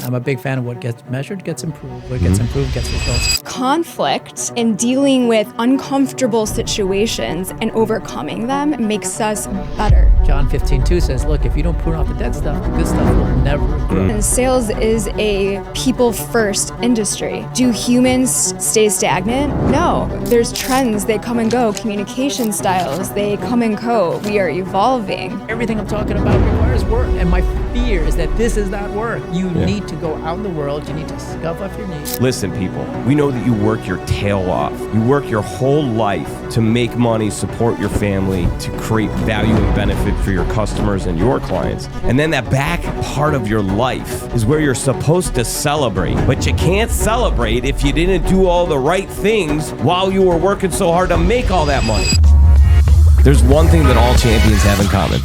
I'm a big fan of what gets measured gets improved. What gets improved gets results. Conflict and dealing with uncomfortable situations and overcoming them makes us better. John 15:2 says, look, if you don't prune out the dead stuff, the good stuff will never grow. And sales is a people-first industry. Do humans stay stagnant? No. There's trends, they come and go. Communication styles, they come and go. We are evolving. Everything I'm talking about requires work, and my fear is that this is not work. You need to go out in the world, you need to scuff off your knees. Listen, people, we know that you work your tail off. You work your whole life to make money, support your family, to create value and benefit for your customers and your clients. And then that back part of your life is where you're supposed to celebrate. But you can't celebrate if you didn't do all the right things while you were working so hard to make all that money. There's one thing that all champions have in common.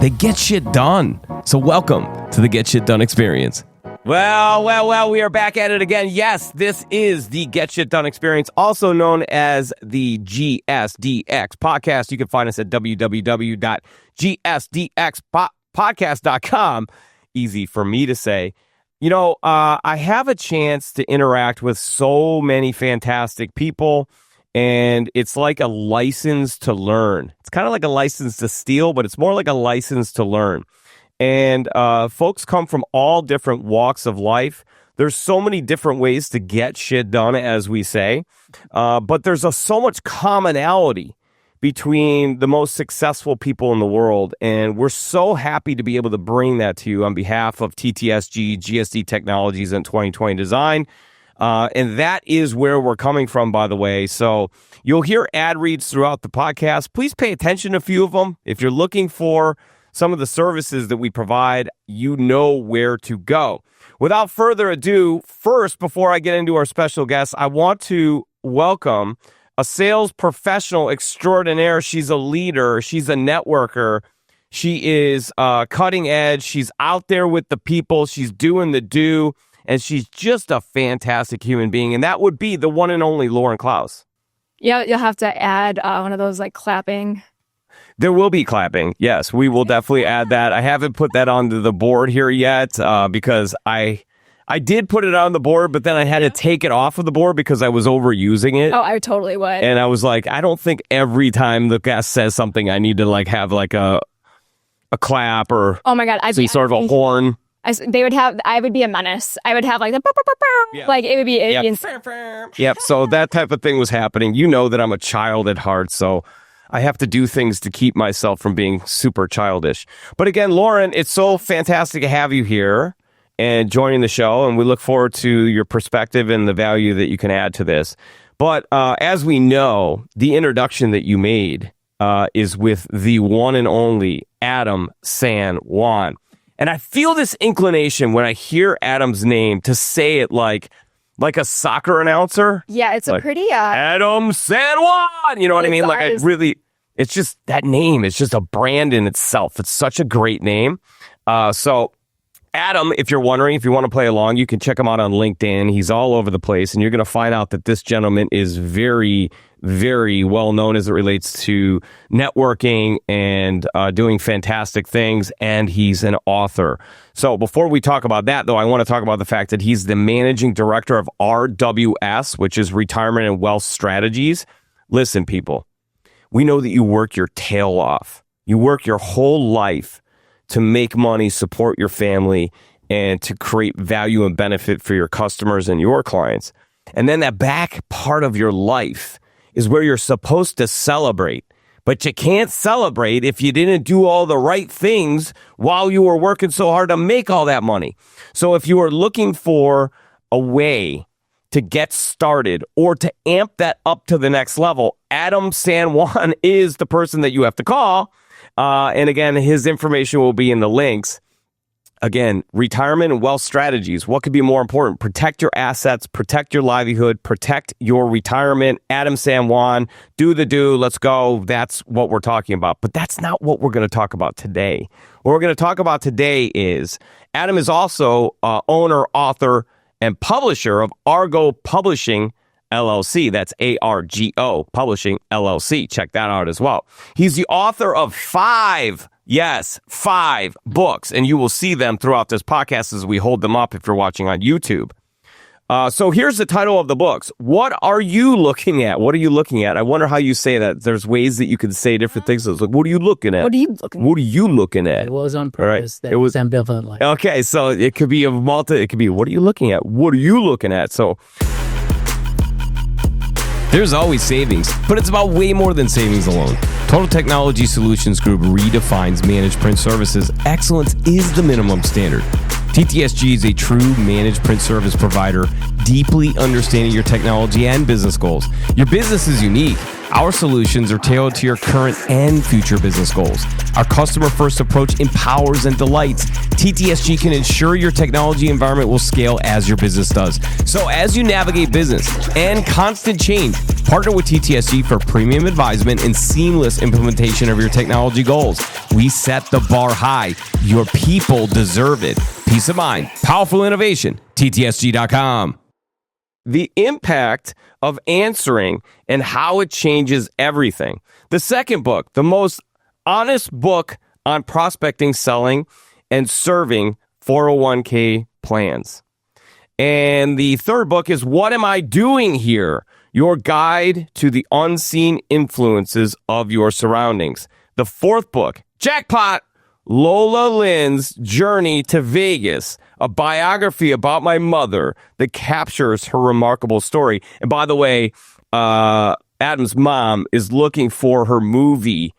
They get shit done. So welcome to the Get Shit Done experience. Well, we are back at it again. Yes, this is the Get Shit Done experience, also known as the GSDX podcast. You can find us at www.gsdxpodcast.com. Easy for me to say. You know, I have a chance to interact with so many fantastic people, and it's like a license to learn. It's kind of like a license to steal, but it's more like a license to learn. And folks come from all different walks of life. There's so many different ways to get shit done, as we say. But there's so much commonality between the most successful people in the world. And we're so happy to be able to bring that to you on behalf of TTSG, GSD Technologies, and 2020 Design. And that is where we're coming from, by the way. So you'll hear ad reads throughout the podcast. Please pay attention to a few of them. If you're looking for some of the services that we provide, you know where to go. Without further ado, first, before I get into our special guest, I want to welcome a sales professional extraordinaire. She's a leader. She's a networker. She is cutting edge. She's out there with the people. She's doing the do. And she's just a fantastic human being. And that would be the one and only Lauren Klaus. Yeah, you'll have to add one of those like clapping. There will be clapping. Yes, we will definitely add that. I haven't put that onto the board here yet because I did put it on the board, but then I had to take it off of the board because I was overusing it. Oh, I totally would. And I was like, I don't think every time the guest says something, I need to like have like a clap or oh my God, some sort of a horn. I would be a menace. I would have like the like it would be insane. Yep. So that type of thing was happening. You know that I'm a child at heart, so I have to do things to keep myself from being super childish. But again, Lauren, it's so fantastic to have you here and joining the show, and we look forward to your perspective and the value that you can add to this. But as we know, the introduction that you made is with the one and only Adam San Juan. And I feel this inclination when I hear Adam's name to say it like a soccer announcer. Yeah, it's like, a pretty... Adam San Juan! You know what I mean? Like, it's just, that name is just a brand in itself. It's such a great name. So, Adam, if you're wondering, if you want to play along, you can check him out on LinkedIn. He's all over the place, and you're going to find out that this gentleman is very, very well known as it relates to networking and doing fantastic things, and he's an author. So before we talk about that, though, I want to talk about the fact that he's the managing director of RWS, which is Retirement and Wealth Strategies. Listen, people, we know that you work your tail off. You work your whole life to make money, support your family, and to create value and benefit for your customers and your clients. And then that back part of your life is where you're supposed to celebrate. But you can't celebrate if you didn't do all the right things while you were working so hard to make all that money. So if you are looking for a way to get started or to amp that up to the next level, Adam San Juan is the person that you have to call. And again, his information will be in the links. Again, retirement and wealth strategies. What could be more important? Protect your assets, protect your livelihood, protect your retirement. Adam San Juan, do the do. Let's go. That's what we're talking about. But that's not what we're going to talk about today. What we're going to talk about today is Adam is also owner, author, and publisher of Argo Publishing LLC. That's ARGO Publishing LLC. Check that out as well. He's the author of 5 books, and you will see them throughout this podcast as we hold them up if you're watching on YouTube. So here's the title of the books. What are you looking at? What are you looking at? I wonder how you say that. There's ways that you can say different things. It's like, what are you looking at? What are you looking at? What are you looking at? It was on purpose. Right. That it was ambivalent. Like. Okay, so it could be it could be, what are you looking at? What are you looking at? So there's always savings, but it's about way more than savings alone. Total Technology Solutions Group redefines managed print services. Excellence is the minimum standard. TTSG is a true managed print service provider, deeply understanding your technology and business goals. Your business is unique. Our solutions are tailored to your current and future business goals. Our customer-first approach empowers and delights. TTSG can ensure your technology environment will scale as your business does. So as you navigate business and constant change, partner with TTSG for premium advisement and seamless implementation of your technology goals. We set the bar high. Your people deserve it. Peace of mind. Powerful innovation. TTSG.com. The impact of answering and how it changes everything. The second book, the most honest book on prospecting, selling, and serving 401k plans. And the third book is What Am I Doing Here? Your guide to the unseen influences of your surroundings. The fourth book, jackpot, Lola Lynn's Journey to Vegas, a biography about my mother that captures her remarkable story. And by the way, Adam's mom is looking for her movie.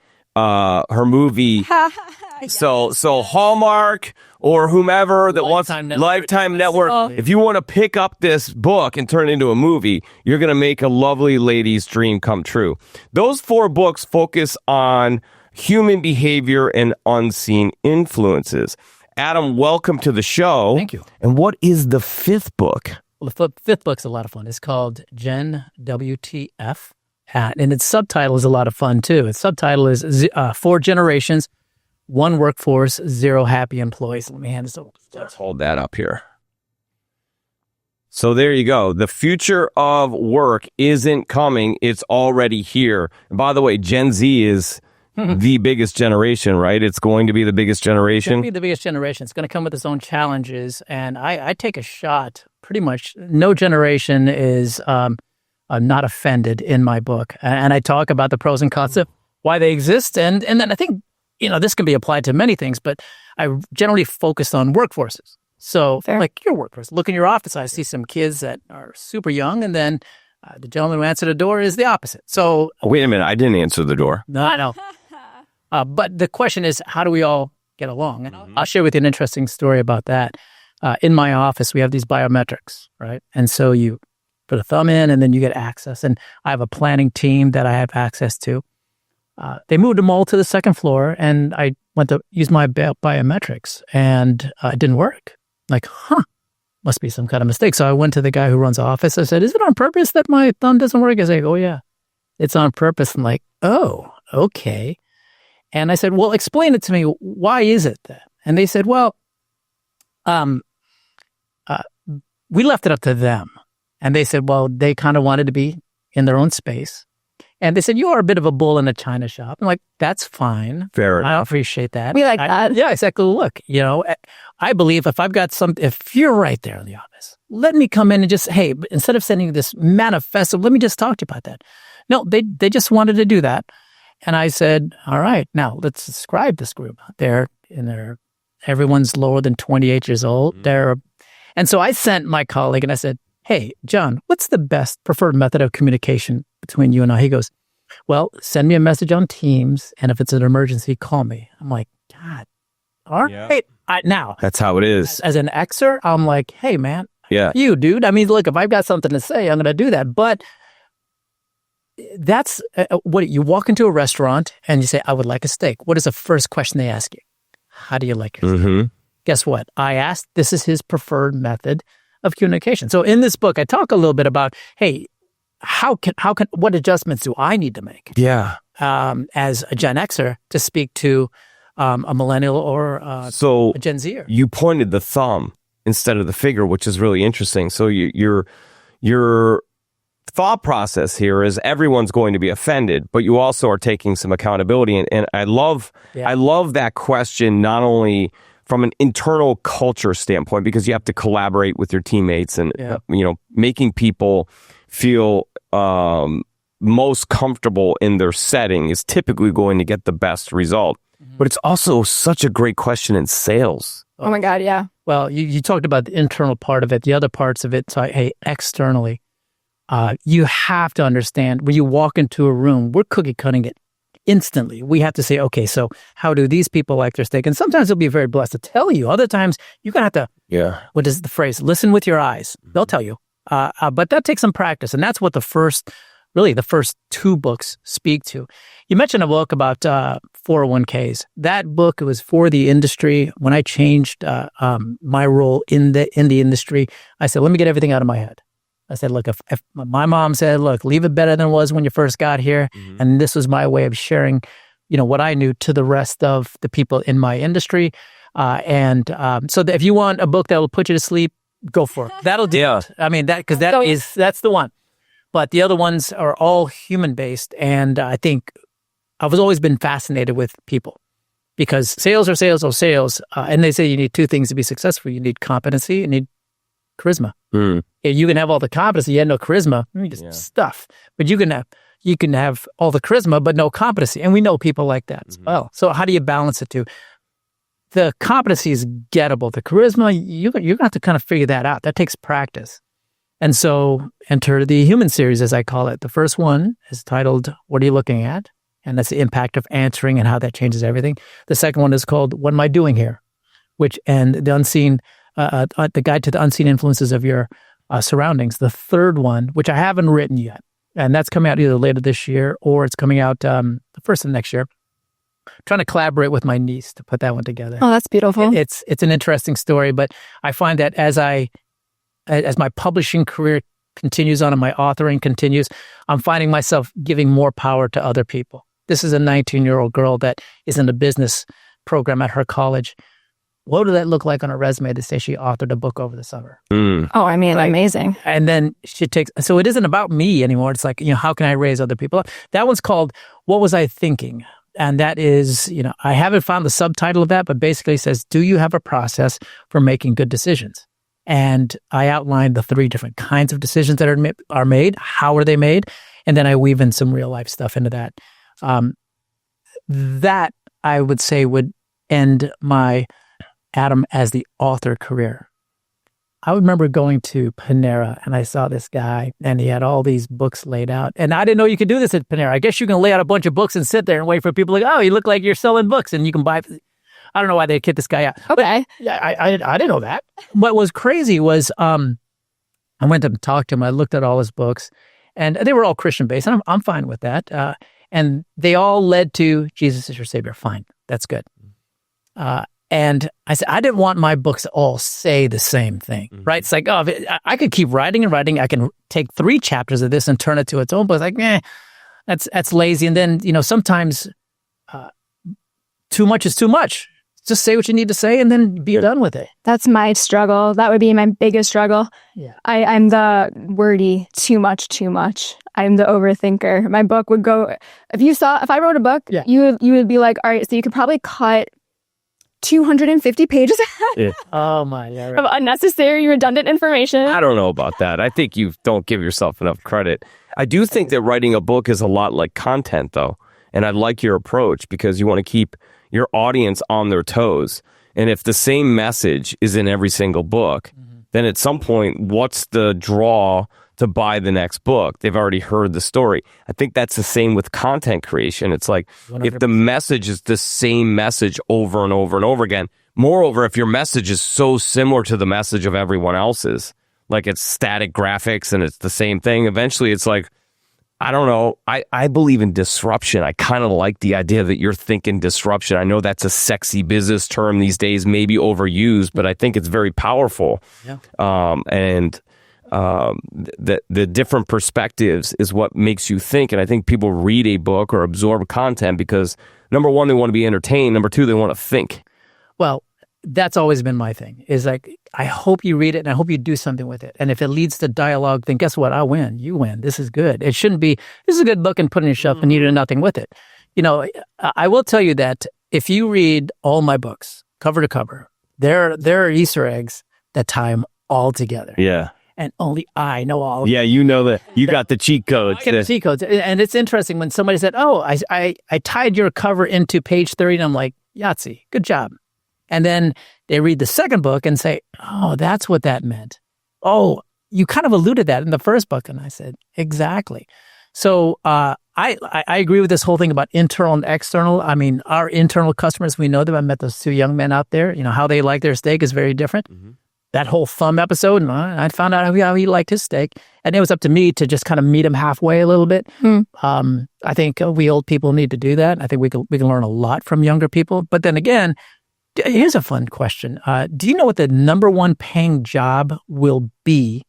So Hallmark or whomever that wants Lifetime Network. If you want to pick up this book and turn it into a movie, you're going to make a lovely lady's dream come true. Those 4 books focus on human behavior and unseen influences. Adam, welcome to the show. Thank you. And what is the 5th book? Well, the 5th book's a lot of fun. It's called Gen WTF. And its subtitle is a lot of fun, too. Its subtitle is 4 Generations, 1 Workforce, 0 Happy Employees. Let me hand this over. Let's hold that up here. So there you go. The future of work isn't coming. It's already here. And by the way, Gen Z is the biggest generation, right? It's going to be the biggest generation. It's going to be the biggest generation. It's going to come with its own challenges. And I take a shot. Pretty much no generation is not offended in my book. And I talk about the pros and cons of why they exist. And then I think, this can be applied to many things, but I generally focus on workforces. So like your workforce, look in your office, I see some kids that are super young, and then the gentleman who answered the door is the opposite. So wait a minute, I didn't answer the door. No, I know. But the question is, how do we all get along? And I'll share with you an interesting story about that. In my office, we have these biometrics, right? And so you put a thumb in and then you get access. And I have a planning team that I have access to. They moved them all to the second floor, and I went to use my biometrics, and it didn't work. Like, must be some kind of mistake. So I went to the guy who runs the office. I said, is it on purpose that my thumb doesn't work? He's like, oh, yeah, it's on purpose. I'm like, oh, okay. And I said, well, explain it to me. Why is it that? And they said, well, we left it up to them. And they said, well, they kind of wanted to be in their own space. And they said, you are a bit of a bull in a china shop. I'm like, that's fine. Fair. I appreciate that. We like that. Yeah, exactly. Look, I believe if you're right there in the office, let me come in and just, hey, instead of sending this manifesto, let me just talk to you about that. No, they just wanted to do that. And I said, all right, now let's describe this group. Everyone's lower than 28 years old. And so I sent my colleague and I said, hey, John, what's the best preferred method of communication between you and I? He goes, well, send me a message on Teams. And if it's an emergency, call me. I'm like, God, all right. Now, that's how it is. As an Xer, I'm like, hey, man, yeah, you, dude. I mean, look, if I've got something to say, I'm going to do that. But that's what you walk into a restaurant and you say, I would like a steak. What is the first question they ask you? How do you like your steak? Guess what? I asked, this is his preferred method of communication. So in this book, I talk a little bit about, hey, what adjustments do I need to make? Yeah. As a Gen Xer to speak to a millennial or a Gen Zer. You pointed the thumb instead of the finger, which is really interesting. So you're thought process here is everyone's going to be offended, but you also are taking some accountability. And I love that question, not only from an internal culture standpoint, because you have to collaborate with your teammates and, making people feel most comfortable in their setting is typically going to get the best result. But it's also such a great question in sales. Oh my God, yeah. Well, you talked about the internal part of it, the other parts of it. So, hey, externally, you have to understand when you walk into a room, we're cookie cutting it instantly. We have to say, okay, so how do these people like their steak? And sometimes they'll be very blessed to tell you. Other times you're going to have to, what is the phrase? Listen with your eyes. They'll tell you. But that takes some practice. And that's what the first 2 books speak to. You mentioned a book about 401ks. That book was for the industry. When I changed my role in the industry, I said, let me get everything out of my head. I said, look, if my mom said, look, leave it better than it was when you first got here. And this was my way of sharing, what I knew to the rest of the people in my industry. So that if you want a book that will put you to sleep, go for it. That'll do it. I mean, that's the one. But the other ones are all human-based. And I think I've always been fascinated with people because sales are sales are sales. And they say you need 2 things to be successful. You need competency and you need charisma. You can have all the competency, you have no charisma, just stuff. But you can have all the charisma, but no competency. And we know people like that as well. So how do you balance the two? The competency is gettable. The charisma, you're going to have to kind of figure that out. That takes practice. And so enter the human series, as I call it. The first one is titled, What Are You Looking At? And that's the impact of answering and how that changes everything. The second one is called, What Am I Doing Here? And the unseen, the guide to the unseen influences of your surroundings. The third one, which I haven't written yet, and that's coming out either later this year or it's coming out the first of next year. Trying to collaborate with my niece to put that one together. Oh, that's beautiful. It's an interesting story, but I find that as my publishing career continues on and my authoring continues, I'm finding myself giving more power to other people. This is a 19-year-old girl that is in a business program at her college. What would that look like on a resume to say she authored a book over the summer? Oh, I mean, amazing. And then so it isn't about me anymore. It's like, how can I raise other people up? That one's called, What Was I Thinking? And that is, I haven't found the subtitle of that, but basically it says, do you have a process for making good decisions? And I outlined the 3 different kinds of decisions that are made. How are they made? And then I weave in some real life stuff into that. That I would say would end my Adam as the author career. I remember going to Panera and I saw this guy and he had all these books laid out. And I didn't know you could do this at Panera. I guess you can lay out a bunch of books and sit there and wait for people like, oh, you look like you're selling books and you can buy. I don't know why they kicked this guy out. Okay. Yeah, I didn't know that. What was crazy was I went to talk to him. I looked at all his books and they were all Christian based. And I'm fine with that. And they all led to Jesus is your Savior. Fine. That's good. And I said, I didn't want my books to all say the same thing, right? It's like, I could keep writing and writing. I can take 3 chapters of this and turn it to its own book. It's like, that's lazy. And then, sometimes too much is too much. Just say what you need to say and then be done with it. That's my struggle. That would be my biggest struggle. Yeah. I'm the wordy, too much. I'm the overthinker. My book would go, if I wrote a book, you would be like, all right, so you could probably cut 250 pages Oh my God. of unnecessary, redundant information. I don't know about that. I think you don't give yourself enough credit. I do think that writing a book is a lot like content, though. And I like your approach because you want to keep your audience on their toes. And if the same message is in every single book, then at some point, what's the draw to buy the next book? They've already heard the story. I think that's the same with content creation. It's like 100%. If the message is the same message over and over and over again. Moreover, if your message is so similar to the message of everyone else's, like it's static graphics and it's the same thing, eventually it's like, I don't know. I believe in disruption. I kind of like the idea that you're thinking disruption. I know that's a sexy business term these days, maybe overused, but I think it's very powerful. Yeah. The different perspectives is what makes you think. And I think people read a book or absorb content because, number one, they want to be entertained. Number two, they want to think. Well, that's always been my thing, is like, I hope you read it and I hope you do something with it. And if it leads to dialogue, then guess what? I win. You win. This is good. It shouldn't be, this is a good book and put it on your shelf and you do nothing with it. You know, I will tell you that if you read all my books, cover to cover, there are Easter eggs that tie them all together. Yeah. And only I know all of them. Yeah, you know that. You got the cheat codes. I get the cheat codes. And it's interesting when somebody said, oh, I tied your cover into page 30. And I'm like, Yahtzee, good job. And then they read the second book and say, oh, that's what that meant. Oh, you kind of alluded that in the first book. And I said, exactly. So I agree with this whole thing about internal and external. I mean, our internal customers, we know them. I met those two young men out there. You know, how they like their steak is very different. Mm-hmm. That whole thumb episode, and I found out how he liked his steak. And it was up to me to just kind of meet him halfway a little bit. I think we old people need to do that. I think we can learn a lot from younger people. But then again, here's a fun question. Do you know what the number one paying job will be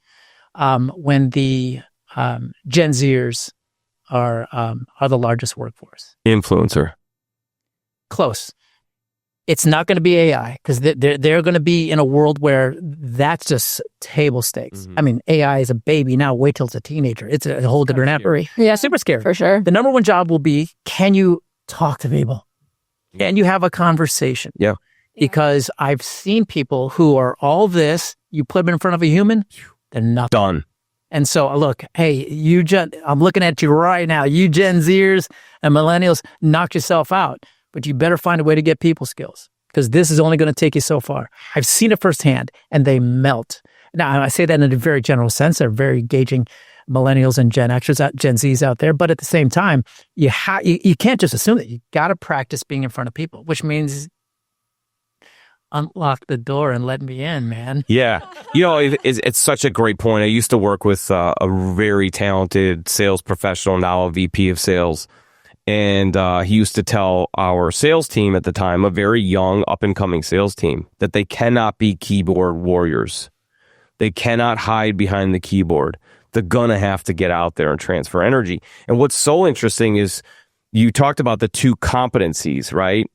when the Gen Zers are the largest workforce? Influencer. Close. It's not going to be AI because they're going to be in a world where that's just table stakes. Mm-hmm. I mean, AI is a baby now. Wait till it's a teenager. It's a whole different appearance. Yeah, super scary for sure. The number one job will be: can you talk to people? Can you have a conversation? Yeah. Because I've seen people who are all this. You put them in front of a human, they're not done. And so, look, hey, I'm looking at you right now. You Gen Zers and millennials, knock yourself out. But you better find a way to get people skills because this is only going to take you so far. I've seen it firsthand, and they melt. Now, I say that in a very general sense. They're very engaging millennials and Gen Xers, Gen Zs out there. But at the same time, you can't just assume that. You got to practice being in front of people, which means unlock the door and let me in, man. Yeah. You know, it's such a great point. I used to work with a very talented sales professional, now a VP of sales. And he used to tell our sales team at the time, a very young, up-and-coming sales team, that they cannot be keyboard warriors. They cannot hide behind the keyboard. They're going to have to get out there and transfer energy. And what's so interesting is you talked about the two competencies, right?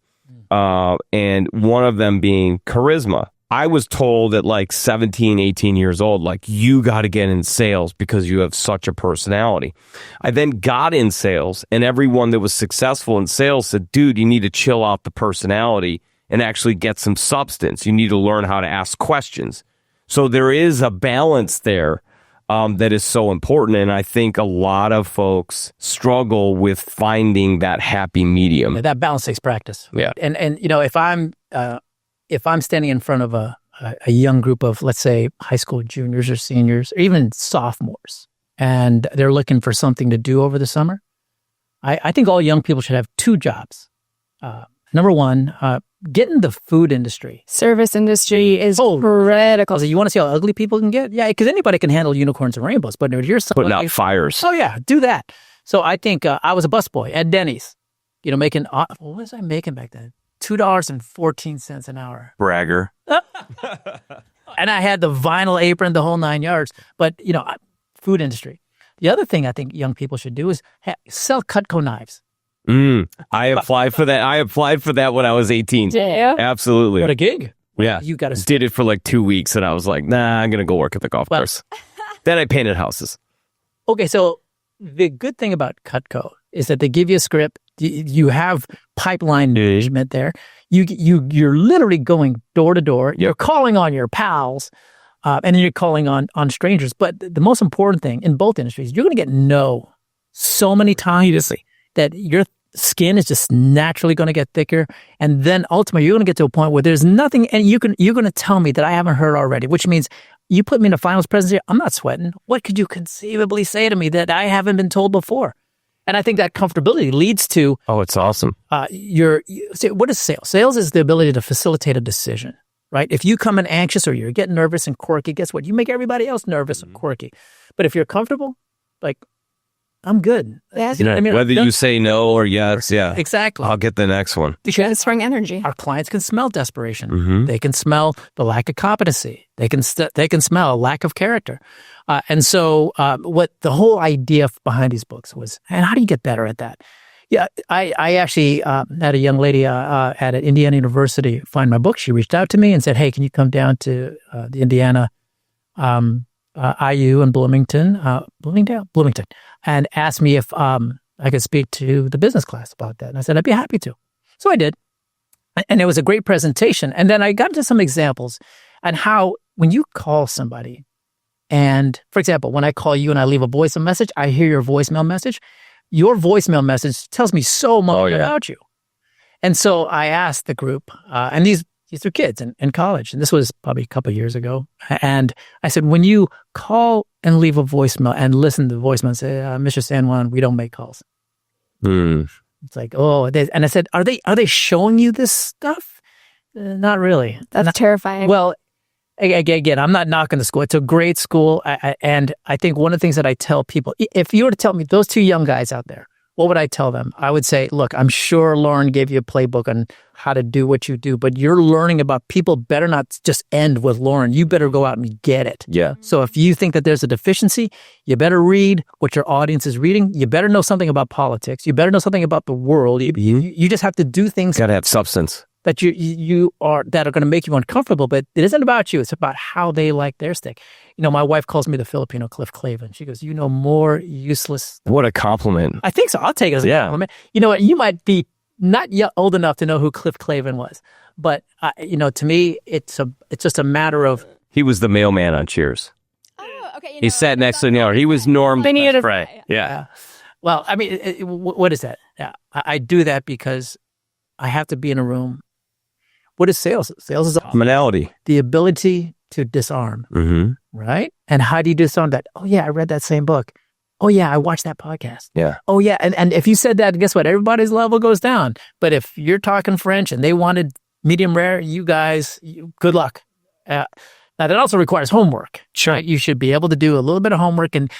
And one of them being charisma. I was told at like 17, 18 years old, like, you got to get in sales because you have such a personality. I then got in sales, and everyone that was successful in sales said, dude, you need to chill out the personality and actually get some substance. You need to learn how to ask questions. So there is a balance there that is so important. And I think a lot of folks struggle with finding that happy medium. Yeah, that balance takes practice. Yeah. And you know, if I'm standing in front of a young group of, let's say, high school juniors or seniors, or even sophomores, and they're looking for something to do over the summer, I think all young people should have two jobs. Number one, get in the food industry. Service industry is critical. So you want to see how ugly people can get? Yeah, because anybody can handle unicorns and rainbows, but if you're someone putting out fires. Oh yeah, do that. So I think I was a busboy at Denny's, you know, making, what was I making back then? $2.14 an hour. Bragger. And I had the vinyl apron, the whole 9 yards. But, you know, food industry. The other thing I think young people should do is sell Cutco knives. I applied for that. I applied for that when I was 18. Yeah. Absolutely. What a gig. Yeah. You got to did it for like 2 weeks, and I was like, nah, I'm going to go work at the golf course. Then I painted houses. Okay, so the good thing about Cutco is that they give you a script. You have pipeline management there. You're literally going door to door. You're calling on your pals, and then you're calling on strangers. But the most important thing in both industries, you're going to get no so many times that your skin is just naturally going to get thicker, and then ultimately you're going to get to a point where there's nothing, and you're going to tell me that I haven't heard already, which means you put me in a finals presentation. I'm not sweating. What could you conceivably say to me that I haven't been told before? And I think that comfortability leads to... Oh, it's awesome. What is sales? Sales is the ability to facilitate a decision, right? If you come in anxious or you're getting nervous and quirky, guess what? You make everybody else nervous and quirky. But if you're comfortable, like, I'm good. You know, whether you say no or yes, yeah. Exactly. I'll get the next one. Transferring energy. Our clients can smell desperation. Mm-hmm. They can smell the lack of competency. They can smell a lack of character. And so what the whole idea behind these books was, and how do you get better at that? Yeah, I actually had a young lady at Indiana University find my book. She reached out to me and said, "Hey, can you come down to the Indiana IU in Bloomington, and ask me if I could speak to the business class about that?" And I said, "I'd be happy to." So I did. And it was a great presentation. And then I got into some examples on how when you call somebody, and for example, when I call you and I leave a voicemail message, I hear your voicemail message. Your voicemail message tells me so much about you. And so I asked the group, and these are kids in college, and this was probably a couple of years ago. And I said, when you call and leave a voicemail and listen to the voicemail and say, "Mr. San Juan, we don't make calls." It's like, and I said, are they showing you this stuff? Not really. That's terrifying. Well, again, I'm not knocking the school. It's a great school. And I think one of the things that I tell people, if you were to tell me those two young guys out there, what would I tell them? I would say, look, I'm sure Lauren gave you a playbook on how to do what you do, but you're learning about people better not just end with Lauren. You better go out and get it. Yeah. So if you think that there's a deficiency, you better read what your audience is reading. You better know something about politics. You better know something about the world. You just have to do things. Got to have substance. That that are going to make you uncomfortable, but it isn't about you. It's about how they like their steak. You know, my wife calls me the Filipino Cliff Clavin. She goes, "You know more useless." What a compliment. I think so. I'll take it as a compliment. You know what? You might be not yet old enough to know who Cliff Clavin was, but to me, it's just a matter of. He was the mailman on Cheers. Oh, okay. He sat next to Neil. He was Norm's best friend. Yeah. Well, I mean, what is that? Yeah, I do that because I have to be in a room. What is sales? Sales is commonality, the ability to disarm, right? And how do you disarm that? Oh yeah, I read that same book. Oh yeah, I watched that podcast. Yeah. Oh yeah, and if you said that, guess what? Everybody's level goes down. But if you're talking French and they wanted medium rare, you guys, good luck. Now that also requires homework. Sure. Right? You should be able to do a little bit of homework, and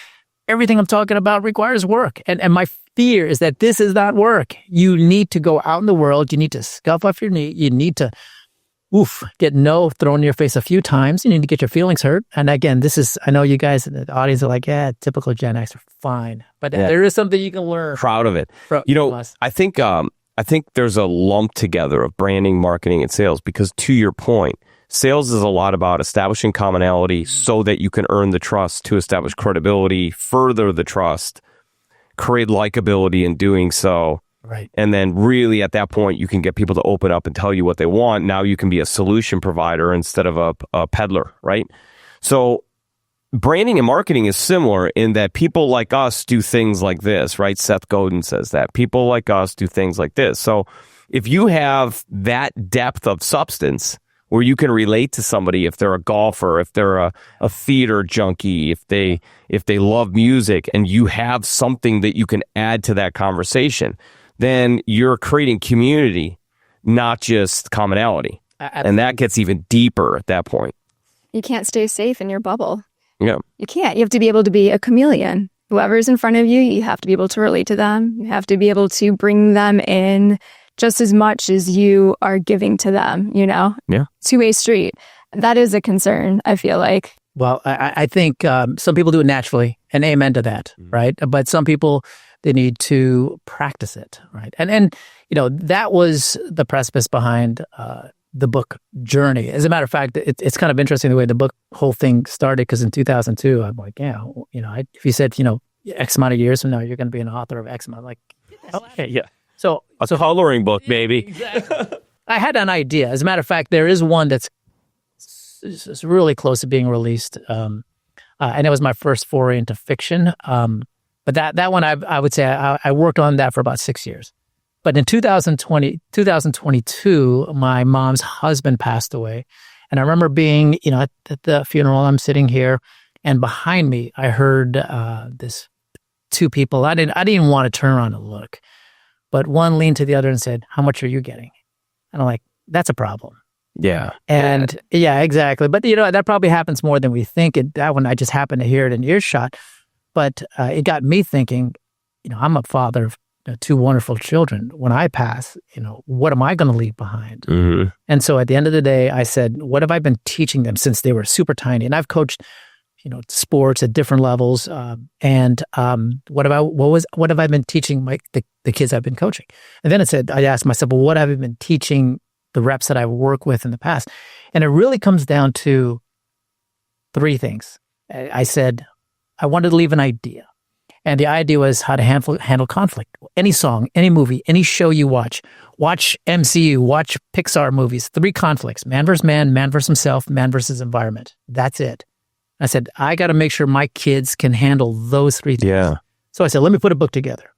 everything I'm talking about requires work. And my fear is that this is not work. You need to go out in the world. You need to scuff off your knee. You need to, get no thrown in your face a few times. You need to get your feelings hurt. And again, I know you guys in the audience are like, yeah, typical Gen X are fine. But there is something you can learn. Proud of it. I think there's a lump together of branding, marketing, and sales because to your point, sales is a lot about establishing commonality so that you can earn the trust to establish credibility, further the trust, create likability in doing so. Right. And then really at that point, you can get people to open up and tell you what they want. Now you can be a solution provider instead of a peddler, right? So branding and marketing is similar in that people like us do things like this, right? Seth Godin says that. People like us do things like this. So if you have that depth of substance where you can relate to somebody, if they're a golfer, if they're a theater junkie, if they love music, and you have something that you can add to that conversation, then you're creating community, not just commonality. And that gets even deeper at that point. You can't stay safe in your bubble. Yeah. You can't. You have to be able to be a chameleon. Whoever's in front of you, you have to be able to relate to them. You have to be able to bring them in just as much as you are giving to them, Yeah. Two-way street. That is a concern, I feel like. Well, I think some people do it naturally, and amen to that, right? But some people, they need to practice it, right? And that was the precipice behind the book journey. As a matter of fact, it's kind of interesting the way the whole thing started, because in 2002, I'm like, if you said, X amount of years from now, you're going to be an author of X amount, I'm like, okay, yeah. So a coloring book, baby. Exactly. I had an idea. As a matter of fact, there is one that's really close to being released. And it was my first foray into fiction. But that one, I would say I worked on that for about 6 years. But in 2022, my mom's husband passed away. And I remember being, at the funeral, I'm sitting here, and behind me, I heard this two people. I didn't even want to turn around and look. But one leaned to the other and said, "How much are you getting?" And I'm like, that's a problem. Yeah. And yeah, exactly. But, that probably happens more than we think. That one, I just happened to hear it in earshot. But it got me thinking, I'm a father of two wonderful children. When I pass, what am I going to leave behind? Mm-hmm. And so at the end of the day, I said, what have I been teaching them since they were super tiny? And I've coached sports at different levels. And what have I been teaching the kids I've been coaching? And then I asked myself, well, what have I been teaching the reps that I work with in the past? And it really comes down to three things. I said, I wanted to leave an idea. And the idea was how to handle conflict. Any song, any movie, any show you watch MCU, watch Pixar movies, 3 conflicts: man versus man, man versus himself, man versus environment. That's it. I said, I got to make sure my kids can handle those 3 things. Yeah. So I said, let me put a book together.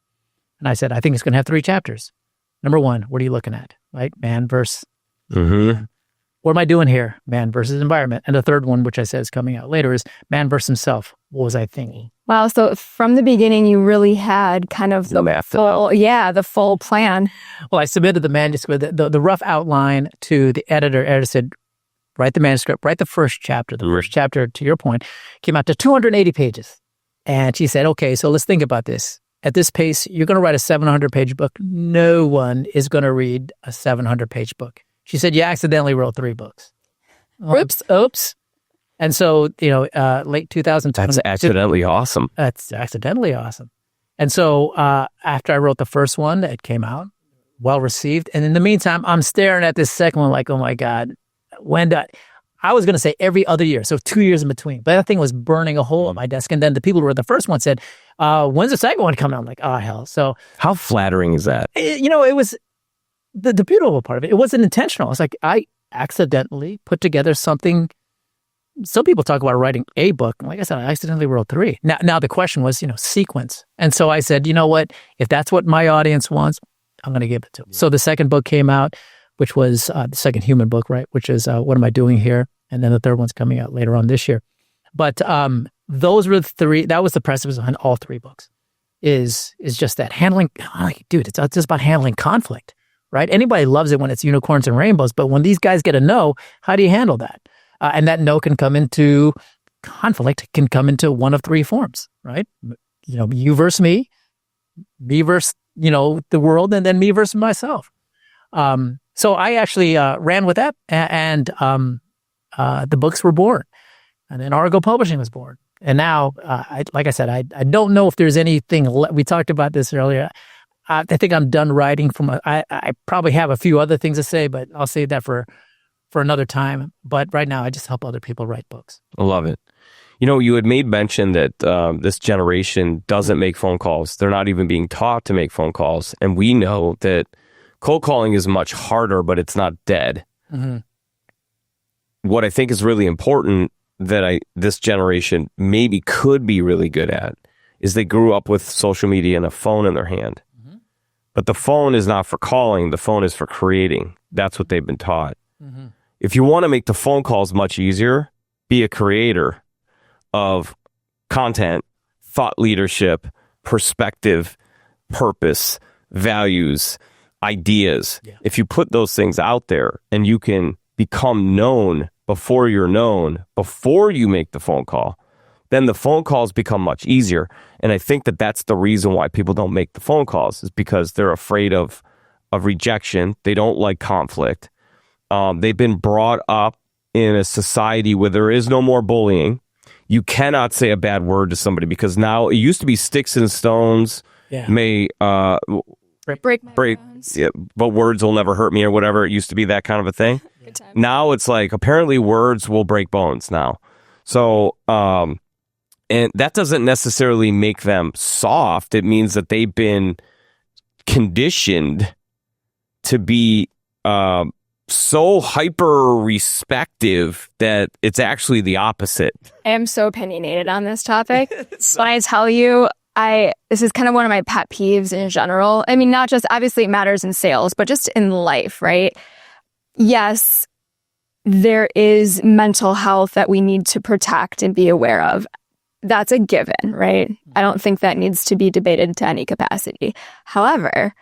And I said, I think it's going to have 3 chapters. Number 1, what are you looking at? Right? Man versus. Mm-hmm. What am I doing here? Man versus environment. And the third one, which I said is coming out later, is man versus himself. What was I thinking? Wow. So from the beginning, you really had kind of the full plan. Well, I submitted the manuscript, the rough outline to the editor. Editor said, write the manuscript, write the first chapter. The first chapter, to your point, came out to 280 pages. And she said, okay, so let's think about this. At this pace, you're going to write a 700-page book. No one is going to read a 700-page book. She said, you accidentally wrote 3 books. Oops. And so, late 2020. That's accidentally awesome. That's accidentally awesome. And so after I wrote the first one, it came out, well received. And in the meantime, I'm staring at this second one like, oh my God, I was going to say every other year. So 2 years in between. But that thing was burning a hole in my desk. And then the people who were the first one said, when's the second one coming out? I'm like, oh, hell. So how flattering is that? It was the beautiful part of it. It wasn't intentional. It's like I accidentally put together something. Some people talk about writing a book. Like I said, I accidentally wrote 3. Now the question was, sequence. And so I said, you know what? If that's what my audience wants, I'm going to give it to them. Yeah. So the second book came out, which was the second human book, right? Which is What Am I Doing Here? And then the third one's coming out later on this year. But those were the 3. That was the precipice behind all 3 books. Is just that handling. Dude, it's just about handling conflict. Right? Anybody loves it when it's unicorns and rainbows, but when these guys get a no, how do you handle that? And that no can come into conflict, can come into one of 3 forms, right? You versus me versus, the world, and then me versus myself. So I actually ran with that, and the books were born. And then Argo Publishing was born. And now, like I said, I don't know if there's anything, we talked about this earlier. I think I'm done writing I probably have a few other things to say, but I'll save that for another time. But right now, I just help other people write books. I love it. You had made mention that this generation doesn't make phone calls. They're not even being taught to make phone calls. And we know that cold calling is much harder, but it's not dead. Mm-hmm. What I think is really important that this generation maybe could be really good at is they grew up with social media and a phone in their hand. But the phone is not for calling. The phone is for creating. That's what they've been taught. Mm-hmm. If you want to make the phone calls much easier, be a creator of content, thought leadership, perspective, purpose, values, ideas. Yeah. If you put those things out there and you can become known before you're known, before you make the phone call, then the phone calls become much easier. And I think that that's the reason why people don't make the phone calls, is because they're afraid of rejection. They don't like conflict. They've been brought up in a society where there is no more bullying. You cannot say a bad word to somebody, because now it used to be sticks and stones may break, yeah, but words will never hurt me, or whatever. It used to be that kind of a thing. Now it's like, apparently words will break bones now. So, and that doesn't necessarily make them soft. It means that they've been conditioned to be so hyper respective that it's actually the opposite. I am so opinionated on this topic. When I tell you, this is kind of one of my pet peeves in general. I mean, not just, obviously it matters in sales, but just in life, right? Yes, there is mental health that we need to protect and be aware of. That's a given, right? I don't think that needs to be debated to any capacity. However,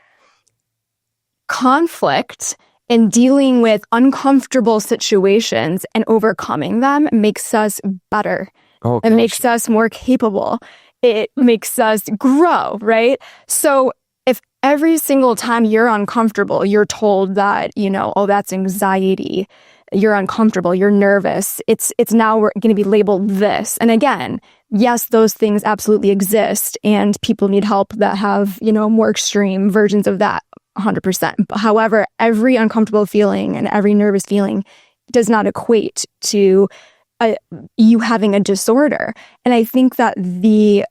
conflict and dealing with uncomfortable situations and overcoming them makes us better. Oh, it makes us more capable. It makes us grow, right? So if every single time you're uncomfortable, you're told that, oh, that's anxiety, you're uncomfortable, you're nervous. It's now going to be labeled this. And again, yes, those things absolutely exist, and people need help that have, more extreme versions of that, 100%. However, every uncomfortable feeling and every nervous feeling does not equate to you having a disorder. And I think that the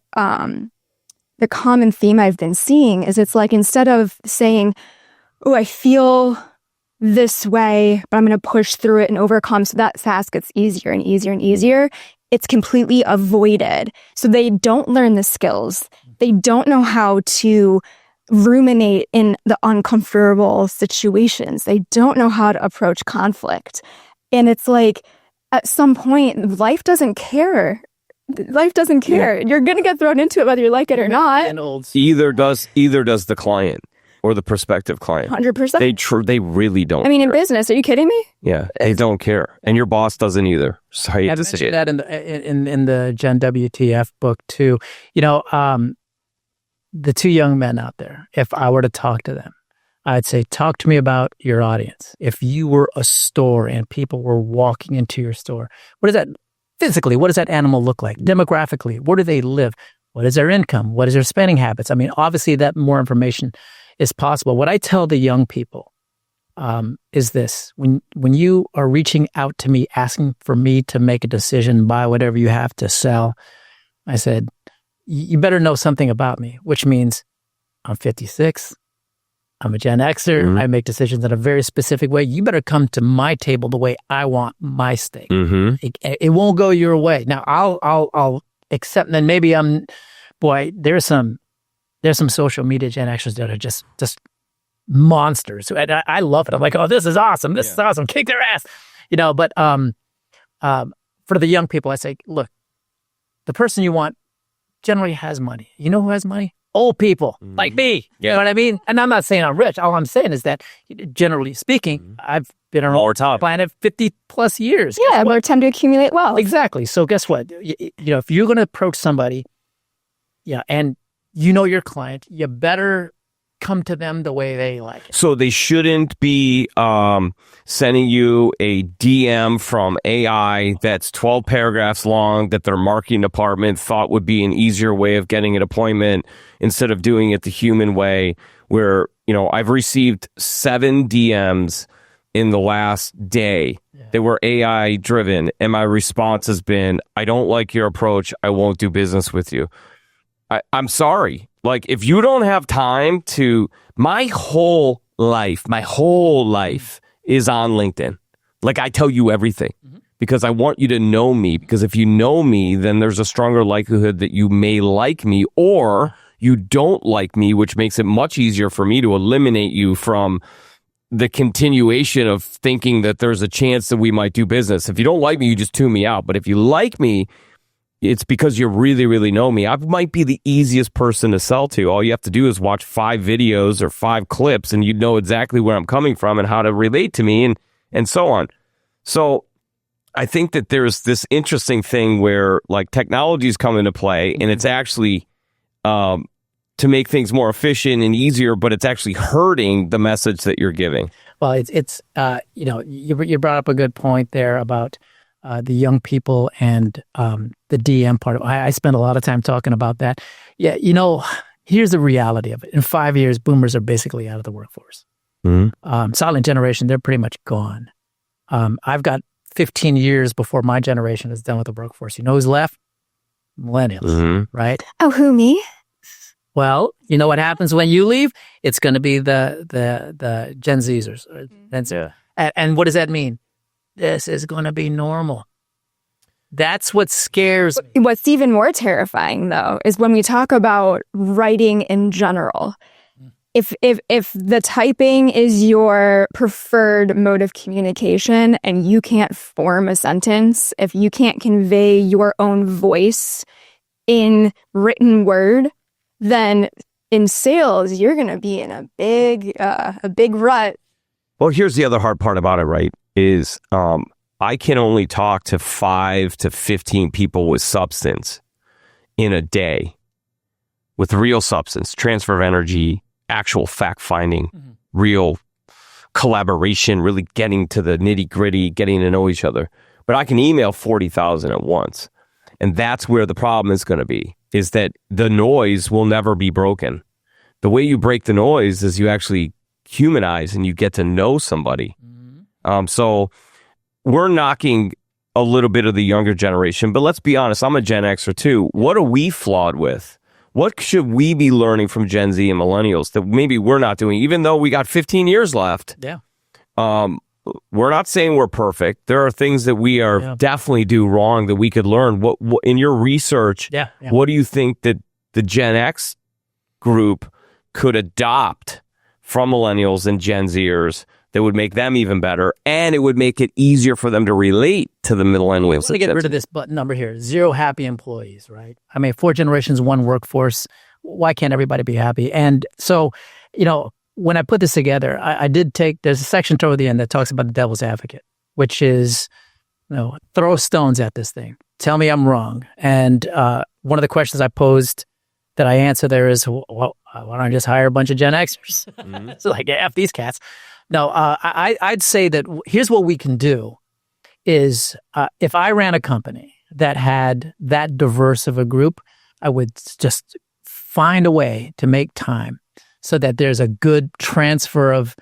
common theme I've been seeing is it's like, instead of saying, oh, I feel this way, but I'm going to push through it and overcome, so that task gets easier and easier and easier, it's completely avoided. So they don't learn the skills. They don't know how to ruminate in the uncomfortable situations. They don't know how to approach conflict. And it's like, at some point, life doesn't care. Life doesn't care. Yeah. You're going to get thrown into it whether you like it or not. Either does the client or the prospective client. 100%. They really don't. I mean, in business, are you kidding me? Yeah, they don't care, and your boss doesn't either. So I mentioned that in the Gen WTF book too. The two young men out there, if I were to talk to them, I'd say, talk to me about your audience. If you were a store and people were walking into your store, what does that physically? What does that animal look like? Demographically, where do they live? What is their income? What is their spending habits? I mean, obviously, that more information is possible. What I tell the young people is this: when you are reaching out to me, asking for me to make a decision, buy whatever you have to sell, I said, you better know something about me, which means I'm 56. I'm a Gen Xer. Mm-hmm. I make decisions in a very specific way. You better come to my table the way I want my steak. Mm-hmm. It won't go your way. Now I'll accept. And then maybe there's some social media Gen Xers that are just monsters. And I love it. I'm like, oh, this is awesome. This is awesome. Kick their ass. But for the young people, I say, look, the person you want generally has money. You know who has money? Old people like me. Yeah. You know what I mean? And I'm not saying I'm rich. All I'm saying is that, generally speaking, I've been around the planet 50 plus years. Yeah, we tend to accumulate wealth. Exactly. So guess what? If you're going to approach somebody, and your client, you better come to them the way they like it. So they shouldn't be sending you a DM from AI that's 12 paragraphs long that their marketing department thought would be an easier way of getting an appointment, instead of doing it the human way, where, I've received 7 DMs in the last day that were AI driven, and my response has been, I don't like your approach. I won't do business with you. I'm sorry. Like, if you don't have time my whole life is on LinkedIn. Like, I tell you everything because I want you to know me, because if you know me, then there's a stronger likelihood that you may like me, or you don't like me, which makes it much easier for me to eliminate you from the continuation of thinking that there's a chance that we might do business. If you don't like me, you just tune me out. But if you like me, it's because you really, really know me. I might be the easiest person to sell to. All you have to do is watch 5 videos or 5 clips, and you know exactly where I'm coming from and how to relate to me, and so on. So I think that there's this interesting thing where, like, technologies come into play, and it's actually to make things more efficient and easier, but it's actually hurting the message that you're giving. Well, it's you brought up a good point there about the young people and the DM part of it. I spend a lot of time talking about that. Yeah, here's the reality of it. In 5 years, boomers are basically out of the workforce. Mm-hmm. Silent generation, they're pretty much gone. I've got 15 years before my generation is done with the workforce. You know who's left? Millennials, right? Oh, who, me? Well, you know what happens when you leave? It's going to be the Gen Zers. And what does that mean? This is going to be normal. That's what scares me. What's even more terrifying, though, is when we talk about writing in general. If the typing is your preferred mode of communication and you can't form a sentence, if you can't convey your own voice in written word, then in sales, you're going to be in a big rut. Well, here's the other hard part about it, right? Is I can only talk to 5 to 15 people with substance in a day, with real substance, transfer of energy, actual fact finding, real collaboration, really getting to the nitty gritty, getting to know each other. But I can email 40,000 at once. And that's where the problem is going to be, is that the noise will never be broken. The way you break the noise is you actually humanize and you get to know somebody. So we're knocking a little bit of the younger generation, but let's be honest, I'm a Gen Xer too. What are we flawed with? What should we be learning from Gen Z and millennials that maybe we're not doing, even though we got 15 years left? Yeah. We're not saying we're perfect. There are things that we are definitely do wrong that we could learn. What in your research, what do you think that the Gen X group could adopt from millennials and Gen Zers that would make them even better, and it would make it easier for them to relate to the millennials? Let's get rid of this button number here. 0 happy employees, right? I mean, 4 generations, 1 workforce. Why can't everybody be happy? And so, when I put this together, I did there's a section toward the end that talks about the devil's advocate, which is, throw stones at this thing. Tell me I'm wrong. And one of the questions I posed that I answer there is, well, why don't I just hire a bunch of Gen Xers? It's like, F these cats. No, I'd say that here's what we can do is if I ran a company that had that diverse of a group, I would just find a way to make time so that there's a good transfer of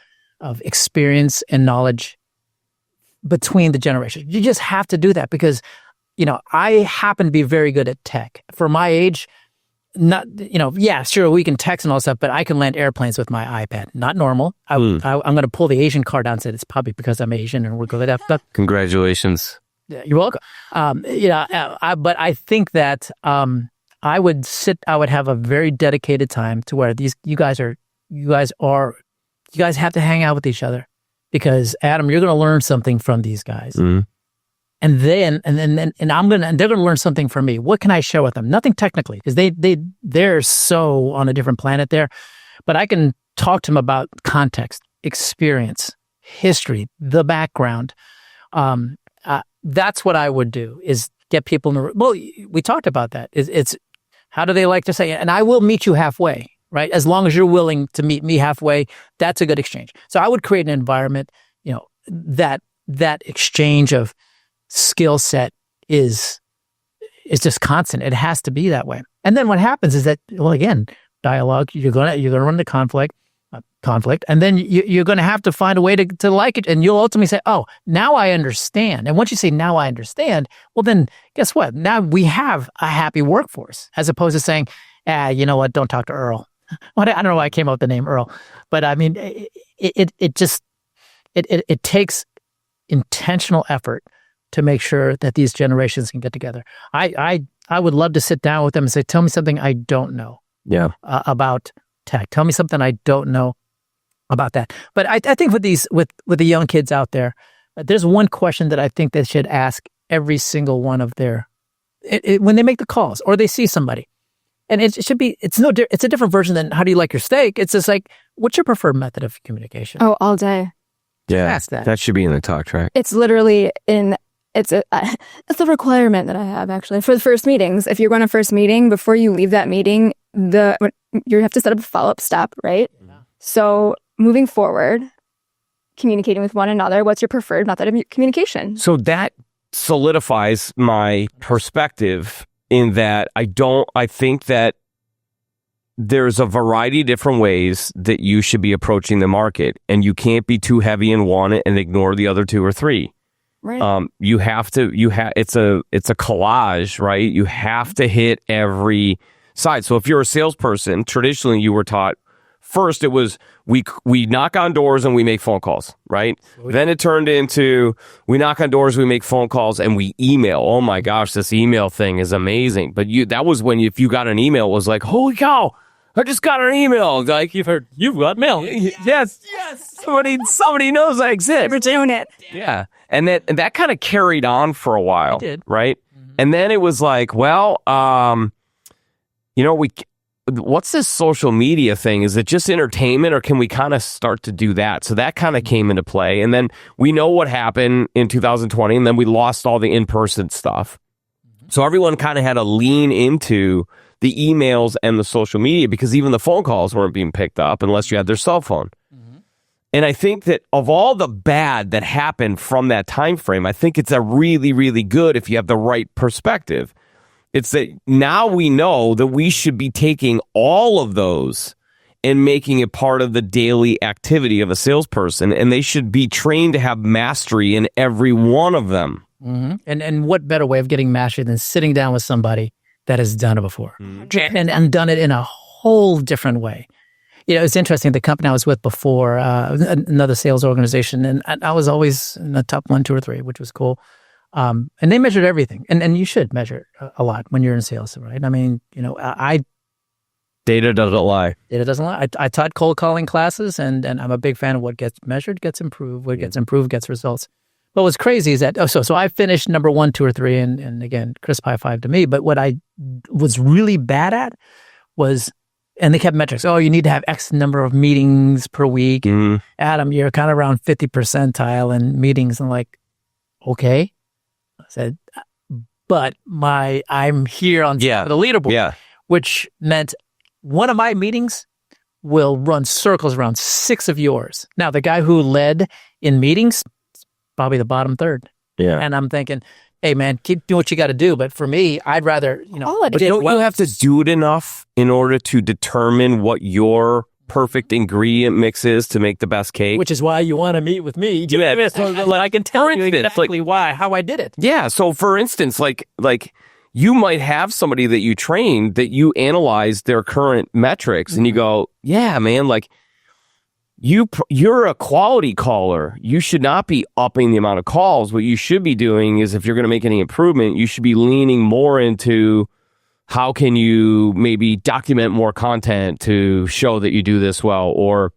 experience and knowledge between the generations. You just have to do that because, I happen to be very good at tech. For my age, sure, we can text and all stuff, but I can land airplanes with my iPad. Not normal. I'm going to pull the Asian card out and say it's probably because I'm Asian and we're good at that. Congratulations. Yeah, you're welcome. But I think that I would have a very dedicated time to where you guys have to hang out with each other because Adam, you're going to learn something from these guys. And they're going to learn something from me. What can I share with them? Nothing technically, because they're so on a different planet there. But I can talk to them about context, experience, history, the background. That's what I would do is get people we talked about that. It's how do they like to say it? And I will meet you halfway, right? As long as you're willing to meet me halfway, that's a good exchange. So I would create an environment, that exchange of skill set is just constant. It has to be that way. And then what happens is that, again, dialogue, you're gonna run into conflict, and then you're gonna have to find a way to like it, and you'll ultimately say, oh, now I understand. And once you say, now I understand, well then, guess what? Now we have a happy workforce, as opposed to saying, you know what, don't talk to Earl. Well, I don't know why I came up with the name Earl, but I mean, it takes intentional effort to make sure that these generations can get together. I would love to sit down with them and say, tell me something I don't know about tech. Tell me something I don't know about that. But I think with the young kids out there, there's one question that I think they should ask every single one of when they make the calls or they see somebody. And it should be, it's a different version than how do you like your steak? It's just like, what's your preferred method of communication? Oh, all day. Yeah, ask that. That should be in the talk track. It's literally it's a requirement that I have actually for the first meetings. If you're going to first meeting, before you leave that meeting, you have to set up a follow-up step, right? Yeah. So moving forward, communicating with one another, what's your preferred method of communication? So that solidifies my perspective in that I think that there's a variety of different ways that you should be approaching the market, and you can't be too heavy in one and ignore the other 2 or 3. Right. It's a collage, right? You have to hit every side. So if you're a salesperson, traditionally you were taught first it was we knock on doors and we make phone calls, right? Then it turned into we knock on doors, we make phone calls, and we email. Oh my gosh, this email thing is amazing. But that was when if you got an email, it was like, holy cow, I just got an email. Like you've got mail. Yes. Somebody knows I exist. We're doing it. Yeah. And that kind of carried on for a while. It did. Right? Mm-hmm. And then it was like, well, what's this social media thing? Is it just entertainment, or can we kind of start to do that? So that kind of came into play. And then we know what happened in 2020, and then we lost all the in-person stuff. Mm-hmm. So everyone kind of had to lean into the emails and the social media because even the phone calls weren't being picked up unless you had their cell phone. Mm-hmm. And I think that of all the bad that happened from that time frame, I think it's a really, really good if you have the right perspective. It's that now we know that we should be taking all of those and making it part of the daily activity of a salesperson, and they should be trained to have mastery in every one of them. Mm-hmm. And what better way of getting mastery than sitting down with somebody that has done it before and done it in a whole different way. It's interesting. The company I was with before, another sales organization, and I was always in the top 1, 2, or 3, which was cool. And they measured everything, and you should measure a lot when you're in sales, right? I mean, data doesn't lie. Data doesn't lie. I taught cold calling classes, and I'm a big fan of what gets measured gets improved. What gets improved gets results. But what's crazy is that so I finished number 1, 2, or 3, and again, crisp high five to me. But what I was really bad at was. And they kept metrics. Oh, you need to have X number of meetings per week. Adam, you're kind of around 50 percentile in meetings. I'm like, okay. I said, but I'm here on the leaderboard, which meant one of my meetings will run circles around 6 of yours. Now, the guy who led in meetings, probably the bottom third. Yeah. And I'm thinking, hey, man, keep doing what you got to do. But for me, I'd rather, But don't you have to do it enough in order to determine what your perfect ingredient mix is to make the best cake? Which is why you want to meet with me. So I can tell you exactly how I did it. Yeah. So for instance, like you might have somebody that you trained that you analyze their current metrics and you go, yeah, man, like you're a quality caller. You should not be upping the amount of calls. What you should be doing is if you're going to make any improvement, you should be leaning more into how can you maybe document more content to show that you do this well, or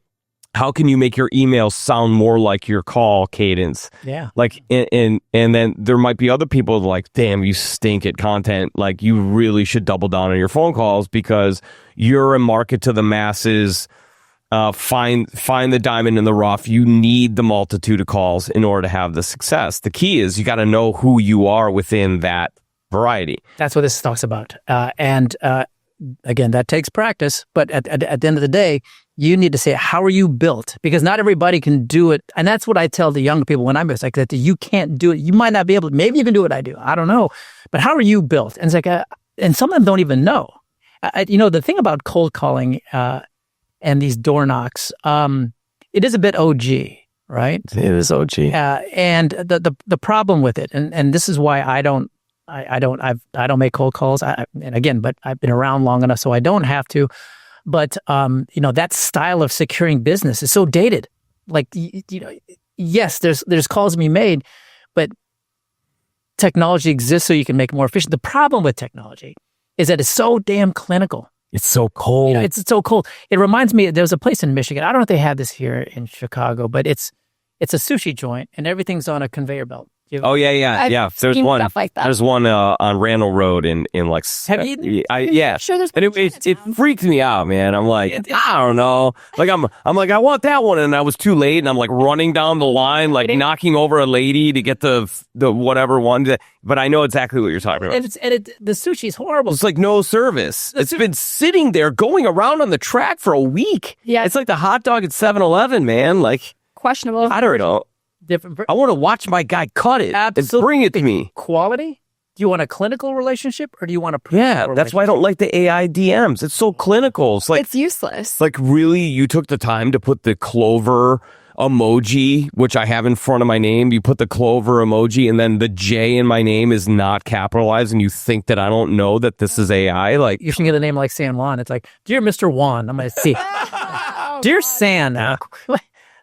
how can you make your emails sound more like your call cadence? Yeah. Like, and then there might be other people like, damn, you stink at content. Like you really should double down on your phone calls because you're a market to the masses. Find the diamond in the rough. You need the multitude of calls in order to have the success. The key is you got to know who you are within that variety. That's what this talks about. And again, that takes practice. But at the end of the day, you need to say, how are you built? Because not everybody can do it. And that's what I tell the younger people when I'm like that. You can't do it. You might not be able to. Maybe you can do what I do. I don't know. But how are you built? And it's like, and some of them don't even know. The thing about cold calling. And these door knocks, it is a bit OG, right? It is OG. And the problem with it, and this is why I don't make cold calls. But I've been around long enough, so I don't have to. But that style of securing business is so dated. Like yes, there's calls to be made, but technology exists so you can make it more efficient. The problem with technology is that it's so damn clinical. It's so cold. It's so cold. It reminds me, there's a place in Michigan. I don't know if they have this here in Chicago, but it's a sushi joint and everything's on a conveyor belt. Oh yeah. There's one. Like that. There's one on Randall Road in like. Have you? Yeah. Sure. There's. And it freaked me out, man. I'm like, I don't know. Like I'm like, I want that one, and I was too late, and I'm like running down the line, like knocking over a lady to get the whatever one. But I know exactly what you're talking about. And the sushi's horrible. It's like no service. It's been sitting there going around on the track for a week. Yeah. It's like the hot dog at 7-Eleven, man. Like questionable. I don't know. I want to watch my guy cut it. Absolutely. And bring it to me. Quality? Do you want a clinical relationship or do you want a that's why I don't like the AI DMs. It's so clinical. It's like it's useless. Like really, you took the time to put the clover emoji, which I have in front of my name. You put the clover emoji and then the J in my name is not capitalized and you think that I don't know that this is AI? Like you can get a name like San Juan. It's like, dear Mr. Juan. I'm going to see. Dear San.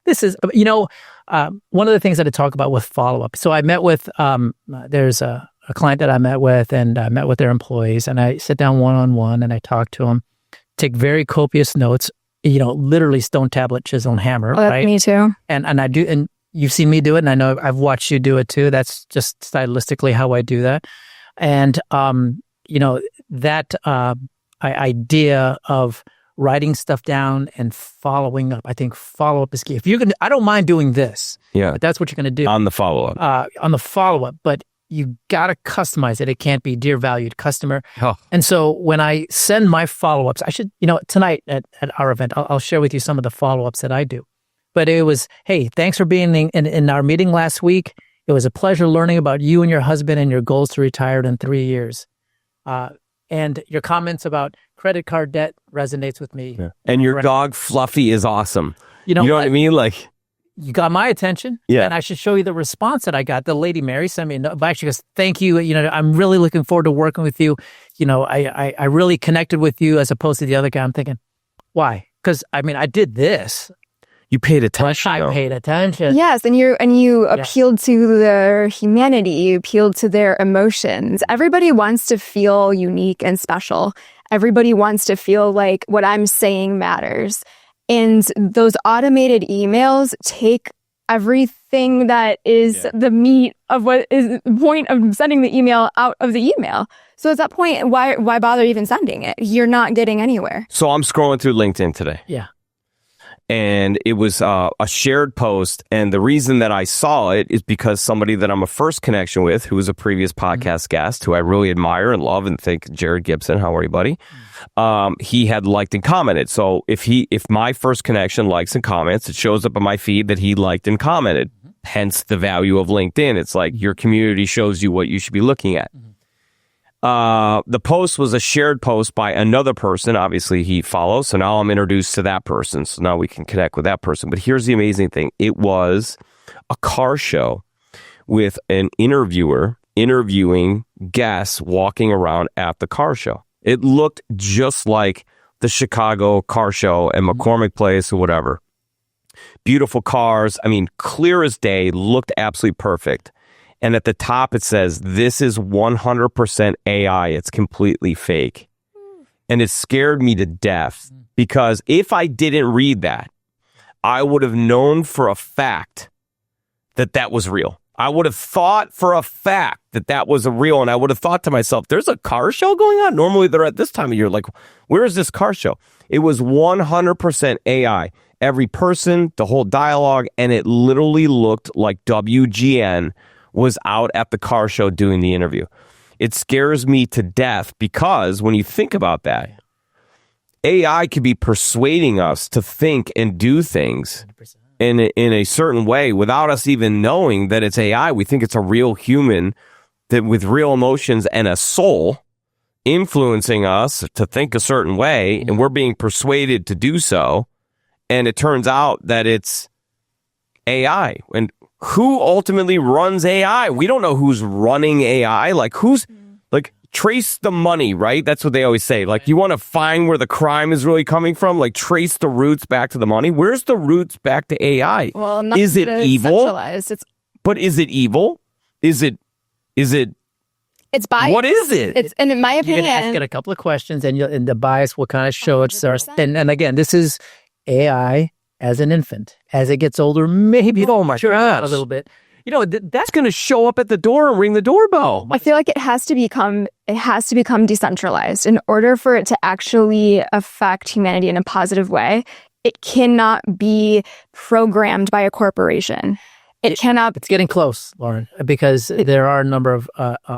This is, one of the things that I talk about with follow-up. So I met with, there's a client that I met with and I met with their employees and I sit down one-on-one and I talk to them, take very copious notes, literally stone tablet, chisel and hammer. Oh, that's right? Me too. And I do, and you've seen me do it and I know I've watched you do it too. That's just stylistically how I do that. And, that idea of writing stuff down and following up. I think follow-up is key. If you're going to, I don't mind doing this. Yeah. But that's what you're going to do. On the follow-up. But you got to customize it. It can't be dear valued customer. Oh. And so when I send my follow-ups, I should, tonight at our event, I'll share with you some of the follow-ups that I do. but it was, hey, thanks for being in our meeting last week. It was a pleasure learning about you and your husband and your goals to retire in 3 years. And your comments about credit card debt resonates with me. Yeah. And your dog Fluffy is awesome. You know what I mean? Like, you got my attention. Yeah. And I should show you the response that I got. The lady Mary sent me a note. She goes, thank you. I'm really looking forward to working with you. I really connected with you as opposed to the other guy. I'm thinking, why? Because I did this. You paid attention. I paid attention. Yes, and you appealed to their humanity. You appealed to their emotions. Everybody wants to feel unique and special. Everybody wants to feel like what I'm saying matters. And those automated emails take everything that is the meat of what is the point of sending the email out of the email. So at that point, why bother even sending it? You're not getting anywhere. So I'm scrolling through LinkedIn today. Yeah. And it was a shared post. And the reason that I saw it is because somebody that I'm a first connection with, who was a previous podcast guest, who I really admire and love and think, Jared Gibson, how are you, buddy? He had liked and commented. So if my first connection likes and comments, it shows up on my feed that he liked and commented. Hence the value of LinkedIn. It's like your community shows you what you should be looking at. The post was a shared post by another person. Obviously, he follows. So now I'm introduced to that person. So now we can connect with that person. But here's the amazing thing. It was a car show with an interviewer interviewing guests walking around at the car show. It looked just like the Chicago car show at McCormick Place or whatever. Beautiful cars. Clear as day, looked absolutely perfect. And at the top, it says, this is 100% AI. It's completely fake. And it scared me to death because if I didn't read that, I would have known for a fact that that was real. I would have thought for a fact that that was real. And I would have thought to myself, there's a car show going on? Normally they're at this time of year. Like, where is this car show? It was 100% AI. Every person, the whole dialogue, and it literally looked like WGN was out at the car show doing the interview. It scares me to death because when you think about that, AI could be persuading us to think and do things in a certain way without us even knowing that it's AI. We think it's a real human that with real emotions and a soul influencing us to think a certain way, and we're being persuaded to do so. And it turns out that it's AI. And who ultimately runs AI? We don't know who's running AI. Like, trace the money, right? That's what they always say. Like, you want to find where the crime is really coming from? Like, trace the roots back to the money. Where's the roots back to AI? Well, is it evil? But is it evil? Is it? It's bias. What is it? It's, and in my opinion, you can ask it a couple of questions, and the bias will kind of show itself. And again, this is AI as an infant. As it gets older, maybe it'll mature out a little bit. That's going to show up at the door and ring the doorbell. I feel like it has to become decentralized in order for it to actually affect humanity in a positive way. It cannot be programmed by a corporation. It's getting close, Lauren, because there are a number of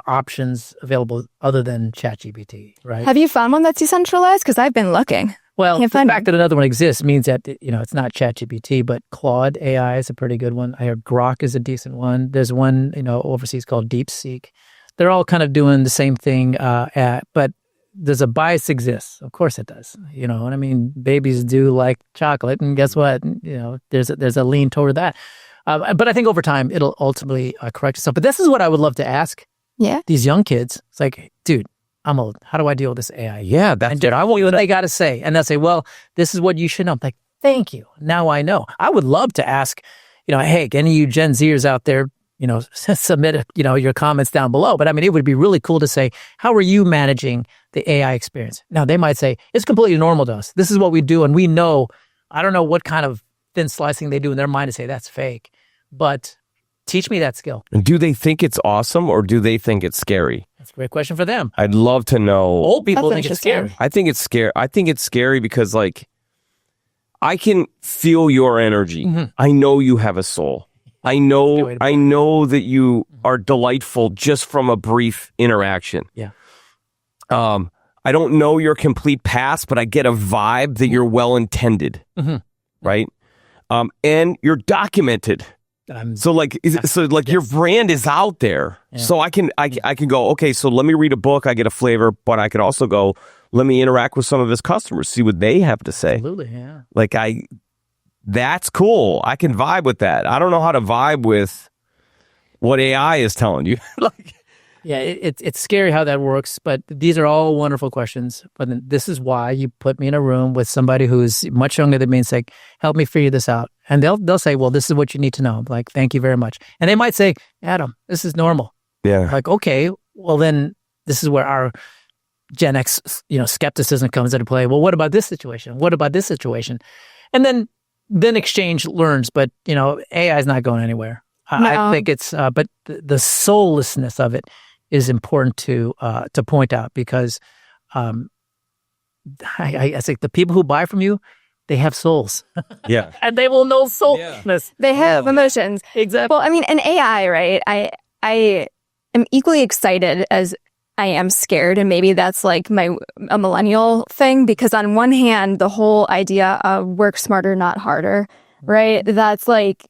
options available other than ChatGPT, right? Have you found one that's decentralized? Because I've been looking. Well, the fact that another one exists means that, it's not ChatGPT, but Claude AI is a pretty good one. I heard Grok is a decent one. There's one, overseas called DeepSeek. They're all kind of doing the same thing, but does a bias exist? Of course it does. Babies do like chocolate, and guess what? There's a lean toward that. But I think over time, it'll ultimately correct itself. But this is what I would love to ask these young kids. It's like, dude, I'm old. How do I deal with this AI? Yeah, that's I want what they got to say. And they'll say, well, this is what you should know. I'm like, thank you. Now I know. I would love to ask, hey, any of you Gen Zers out there, submit, your comments down below. But it would be really cool to say, how are you managing the AI experience? Now, they might say, it's completely normal to us. This is what we do. And we know, I don't know what kind of thin slicing they do in their mind to say that's fake. But teach me that skill. And do they think it's awesome or do they think it's scary? That's a great question for them. I'd love to know. Old people think it's scary. I think it's scary. I think it's scary because, I can feel your energy. Mm-hmm. I know you have a soul. I know that you are delightful just from a brief interaction. Yeah. I don't know your complete past, but I get a vibe that you're well-intended. Mm-hmm. Right? and you're documented. So your brand is out there. Yeah. So I can go, okay, so let me read a book, I get a flavor, but I can also go, let me interact with some of his customers, see what they have to say. Absolutely, yeah. That's cool. I can vibe with that. I don't know how to vibe with what AI is telling you. Yeah, it's scary how that works, but these are all wonderful questions. But this is why you put me in a room with somebody who's much younger than me and say, help me figure this out. And they'll say, well, this is what you need to know. I'm like, thank you very much. And they might say, Adam, this is normal. Yeah. Like, okay, well then this is where our Gen X, skepticism comes into play. Well, what about this situation? What about this situation? And then exchange learns, but AI is not going anywhere. No. I think it's, but the soullessness of it is important to point out, because I think the people who buy from you, they have souls. Yeah. And they will know soullessness. Yeah. They have emotions. Exactly. Well, I mean, in AI, right, I am equally excited as I am scared. And maybe that's like a millennial thing, because on one hand, the whole idea of work smarter, not harder, right? That's like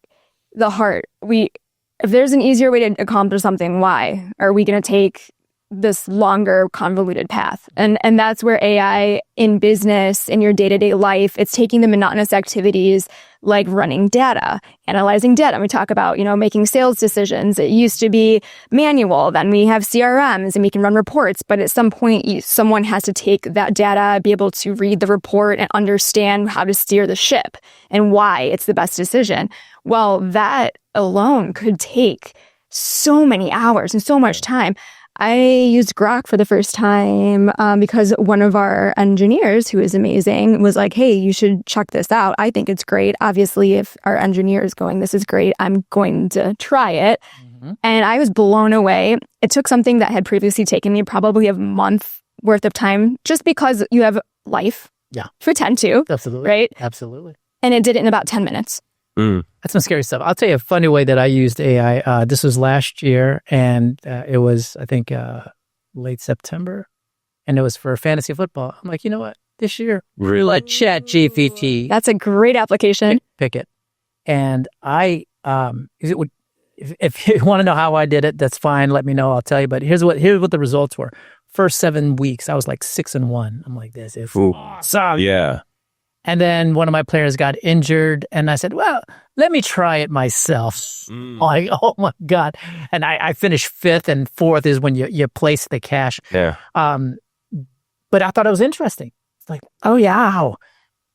the heart. If there's an easier way to accomplish something, why are we going to take this longer, convoluted path? And that's where AI in business, in your day-to-day life, it's taking the monotonous activities like running data, analyzing data. We talk about, making sales decisions. It used to be manual. Then we have CRMs and we can run reports. But at some point, someone has to take that data, be able to read the report and understand how to steer the ship and why it's the best decision. Well, that alone could take so many hours and so much time. I used Grok for the first time because one of our engineers, who is amazing, was like, hey, you should check this out. I think it's great. Obviously, if our engineer is going, this is great, I'm going to try it. Mm-hmm. And I was blown away. It took something that had previously taken me probably a month worth of time, just because you have life to attend to. Absolutely. Right? Absolutely. And it did it in about 10 minutes. That's some scary stuff. I'll tell you a funny way that I used AI. This was last year, and it was, I think, late September, and it was for fantasy football. I'm like, you know what? This year, let ChatGPT. That's a great application. Pick it. And if you want to know how I did it, that's fine. Let me know. I'll tell you. But here's what the results were. First 7 weeks, I was like 6-1. I'm like, this is awesome. Yeah. And then one of my players got injured, and I said, well, let me try it myself. Like, oh my God. And I finished 5th, and 4th is when you place the cash. Yeah. But I thought it was interesting. It's like, oh yeah.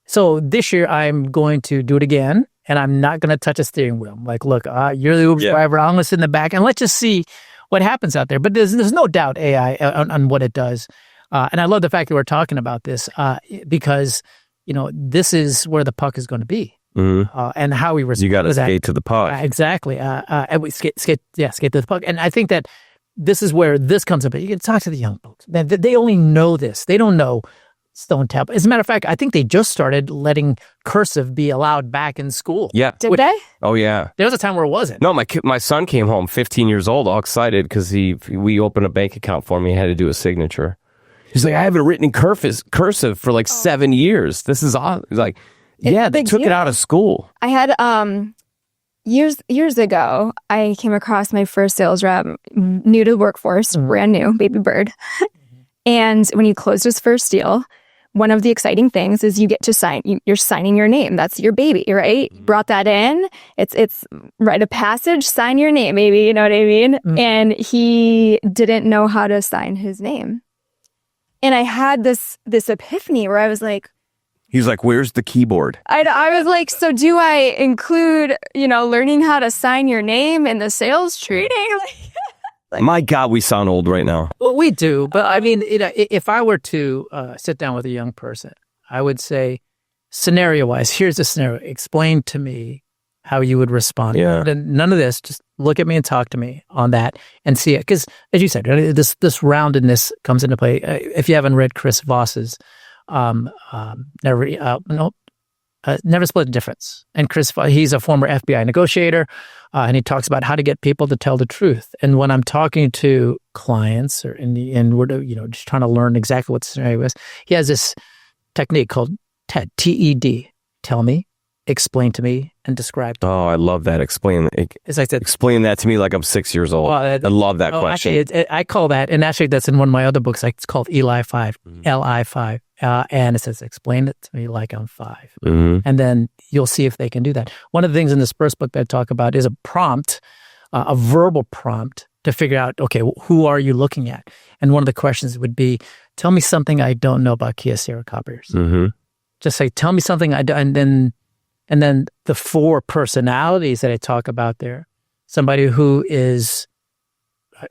So this year I'm going to do it again, and I'm not going to touch a steering wheel. I'm like, look, you're the Uber driver. I'm going to sit in the back, and let's just see what happens out there. But there's no doubt AI on what it does. And I love the fact that we're talking about this because this is where the puck is going to be, and how we respond. You got to skate to the puck. Exactly. And we skate to the puck. And I think that this is where this comes up. You can talk to the young folks. They only know this. They don't know Stone Tap. As a matter of fact, I think they just started letting cursive be allowed back in school. Yeah. Did they? Oh, yeah. There was a time where it wasn't. No, my son came home 15 years old, all excited because we opened a bank account for me. He had to do a signature. He's like, I haven't written in cursive for like 7 years. This is odd. He's like, they took it out of school. I had years ago, I came across my first sales rep, new to the workforce, brand new, baby bird. And when he closed his first deal, one of the exciting things is you get to sign. You're signing your name. That's your baby, right? Brought that in. It's rite of passage. Sign your name, baby. You know what I mean? And he didn't know how to sign his name. And I had this epiphany where I was like, he's like, where's the keyboard? I was like, so do I include, learning how to sign your name in the sales training? My God, we sound old right now. Well, we do. But I mean, if I were to sit down with a young person, I would say, scenario-wise, here's the scenario. Explain to me how you would respond. Yeah. None of this. Just look at me and talk to me on that and see it. Because, as you said, this roundedness comes into play. If you haven't read Chris Voss's Never Split the Difference. And Chris, he's a former FBI negotiator, and he talks about how to get people to tell the truth. And when I'm talking to clients, or we're just trying to learn exactly what the scenario is, he has this technique called TED. Tell me, explain to me and describe to me. Oh, I love that. As I said, explain that to me like I'm 6 years old. Well, I love that question. Actually, I call that, and actually that's in one of my other books. It's called Eli 5, Li5. And it says, explain it to me like I'm 5. And then you'll see if they can do that. One of the things in this first book that I talk about is a prompt, a verbal prompt to figure out, okay, who are you looking at? And one of the questions would be, tell me something I don't know about Kyocera copiers. Just say, tell me something I don't, and then the 4 personalities that I talk about there, somebody who is,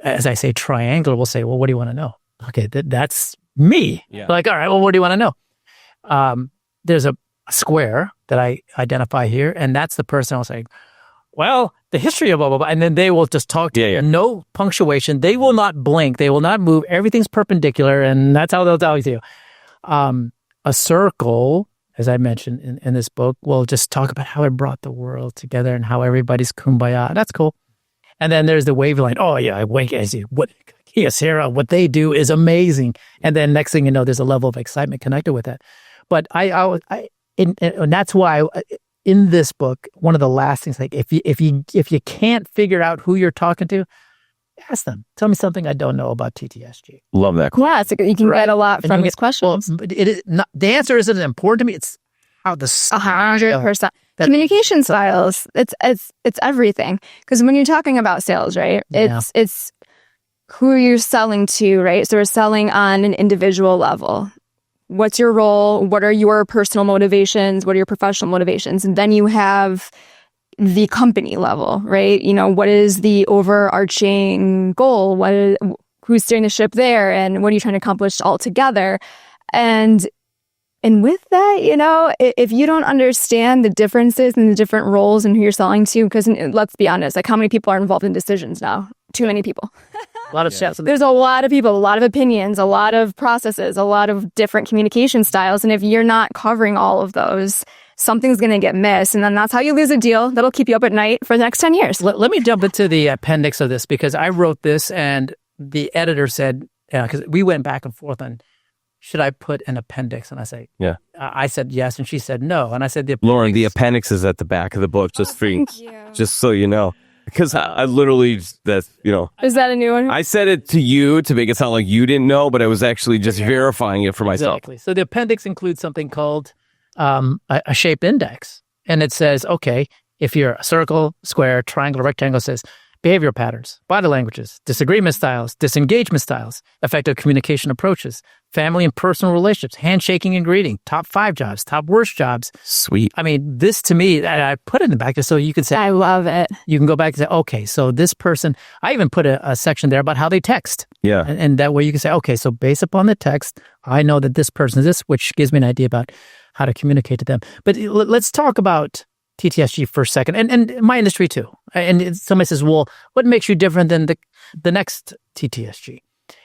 as I say, triangular will say, well, what do you want to know? Okay, that's me. Yeah. Like, all right, well, what do you want to know? There's a square that I identify here, and that's the person I'll say, well, the history of blah, blah, blah. And then they will just talk to you. No punctuation. They will not blink. They will not move. Everything's perpendicular, and that's how they'll tell you. A circle, as I mentioned in this book, will just talk about how it brought the world together and how everybody's kumbaya. That's cool. And then there's the waveline. Oh, yeah, I see what Kyocera, what they do is amazing. And then next thing you know, there's a level of excitement connected with that. But and that's why in this book, one of the last things, like if you can't figure out who you're talking to, ask them. Tell me something I don't know about TTSG. Love that question. Yeah, you can get a lot from these questions. Well, it is not, the answer isn't important to me. It's how the 100%. Communication styles. It's everything. Because when you're talking about sales, right? It's who you're selling to, right? So we're selling on an individual level. What's your role? What are your personal motivations? What are your professional motivations? And then you have the company level, right? What is the overarching goal? Who's steering the ship there? And what are you trying to accomplish all together? And with that, if you don't understand the differences and the different roles and who you're selling to, because let's be honest, like how many people are involved in decisions now? Too many people. A lot of chats. There's a lot of people, a lot of opinions, a lot of processes, a lot of different communication styles. And if you're not covering all of those, something's going to get missed. And then that's how you lose a deal that'll keep you up at night for the next 10 years. Let me jump into the appendix of this, because I wrote this and the editor said, because we went back and forth on, should I put an appendix? And I say, yeah. I said yes, and she said no. And I said, Lauren, the appendix is at the back of the book, just for you, just so you know. Because I literally, Is that a new one? I said it to you to make it sound like you didn't know, but I was actually just verifying it for myself. Exactly. So the appendix includes something called a shaped index. And it says, okay, if you're a circle, square, triangle, rectangle, it says behavioral patterns, body languages, disagreement styles, disengagement styles, effective communication approaches, family and personal relationships, handshaking and greeting, top 5 jobs, top worst jobs. Sweet. I mean, this to me, I put it in the back just so you can say, I love it. You can go back and say, okay, so this person, I even put a section there about how they text. Yeah. And that way you can say, okay, so based upon the text, I know that this person is this, which gives me an idea about how to communicate to them. But let's talk about TTSG for a second, and my industry too. And somebody says, well, what makes you different than the next TTSG?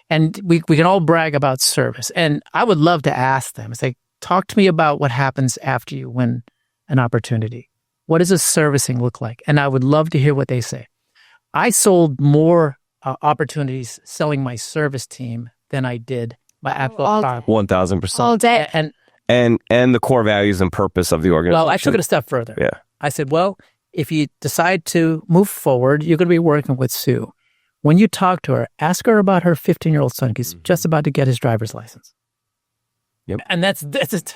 And we can all brag about service. And I would love to ask them, say, talk to me about what happens after you win an opportunity. What does a servicing look like? And I would love to hear what they say. I sold more opportunities selling my service team than I did my actual product. 1,000%. All day. And the core values and purpose of the organization. Well, I took it a step further. Yeah. I said, well, if you decide to move forward, you're going to be working with Sue. When you talk to her, ask her about her 15-year-old son. He's just about to get his driver's license. Yep. And that's it's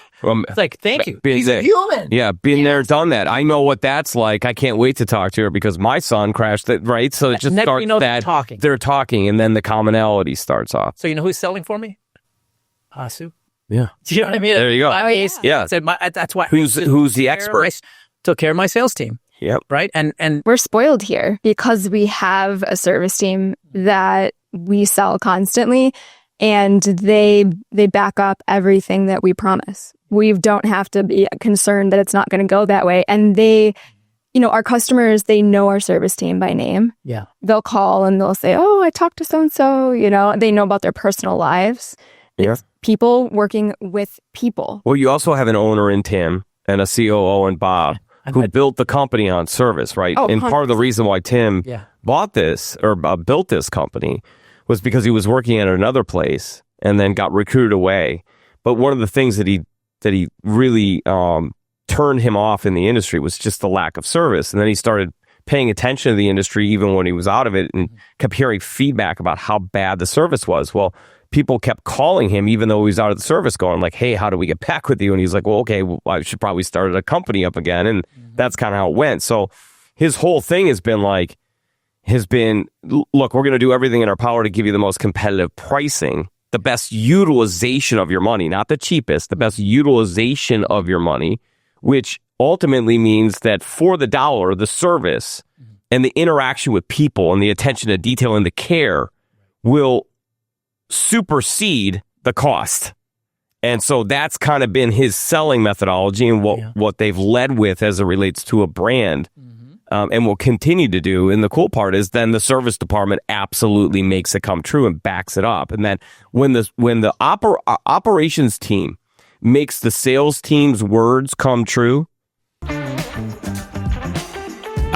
like, thank you. He's human. Yeah, been there, done that. I know what that's like. I can't wait to talk to her because my son crashed it, right? So it just starts that. They're talking, and then the commonality starts off. So you know who's selling for me? Sue. Yeah. Do you know what I mean? There you go. Yeah. Said that's why. Who's the expert? Took care of my sales team. Yep. Right. And we're spoiled here because we have a service team that we sell constantly, and they back up everything that we promise. We don't have to be concerned that it's not going to go that way. And they, our customers, they know our service team by name. Yeah. They'll call and they'll say, oh, I talked to so-and-so, they know about their personal lives. Yeah. People working with people. Well, you also have an owner in Tim and a COO in Bob who built the company on service, right? Oh, and part of the reason why Tim bought this or built this company was because he was working at another place and then got recruited away. But one of the things that he really turned him off in the industry was just the lack of service. And then he started paying attention to the industry even when he was out of it and kept hearing feedback about how bad the service was. Well, people kept calling him even though he was out of the service going like, hey, how do we get back with you? And he's like, well, okay, I should probably start a company up again. And that's kind of how it went. So his whole thing has been, look, we're going to do everything in our power to give you the most competitive pricing, the best utilization of your money, not the cheapest, the best utilization of your money, which ultimately means that for the dollar, the service and the interaction with people and the attention to detail and the care will supersede the cost. And so that's kind of been his selling methodology and what they've led with as it relates to a brand. And will continue to do. And the cool part is then the service department absolutely makes it come true and backs it up. And then when the operations team makes the sales team's words come true,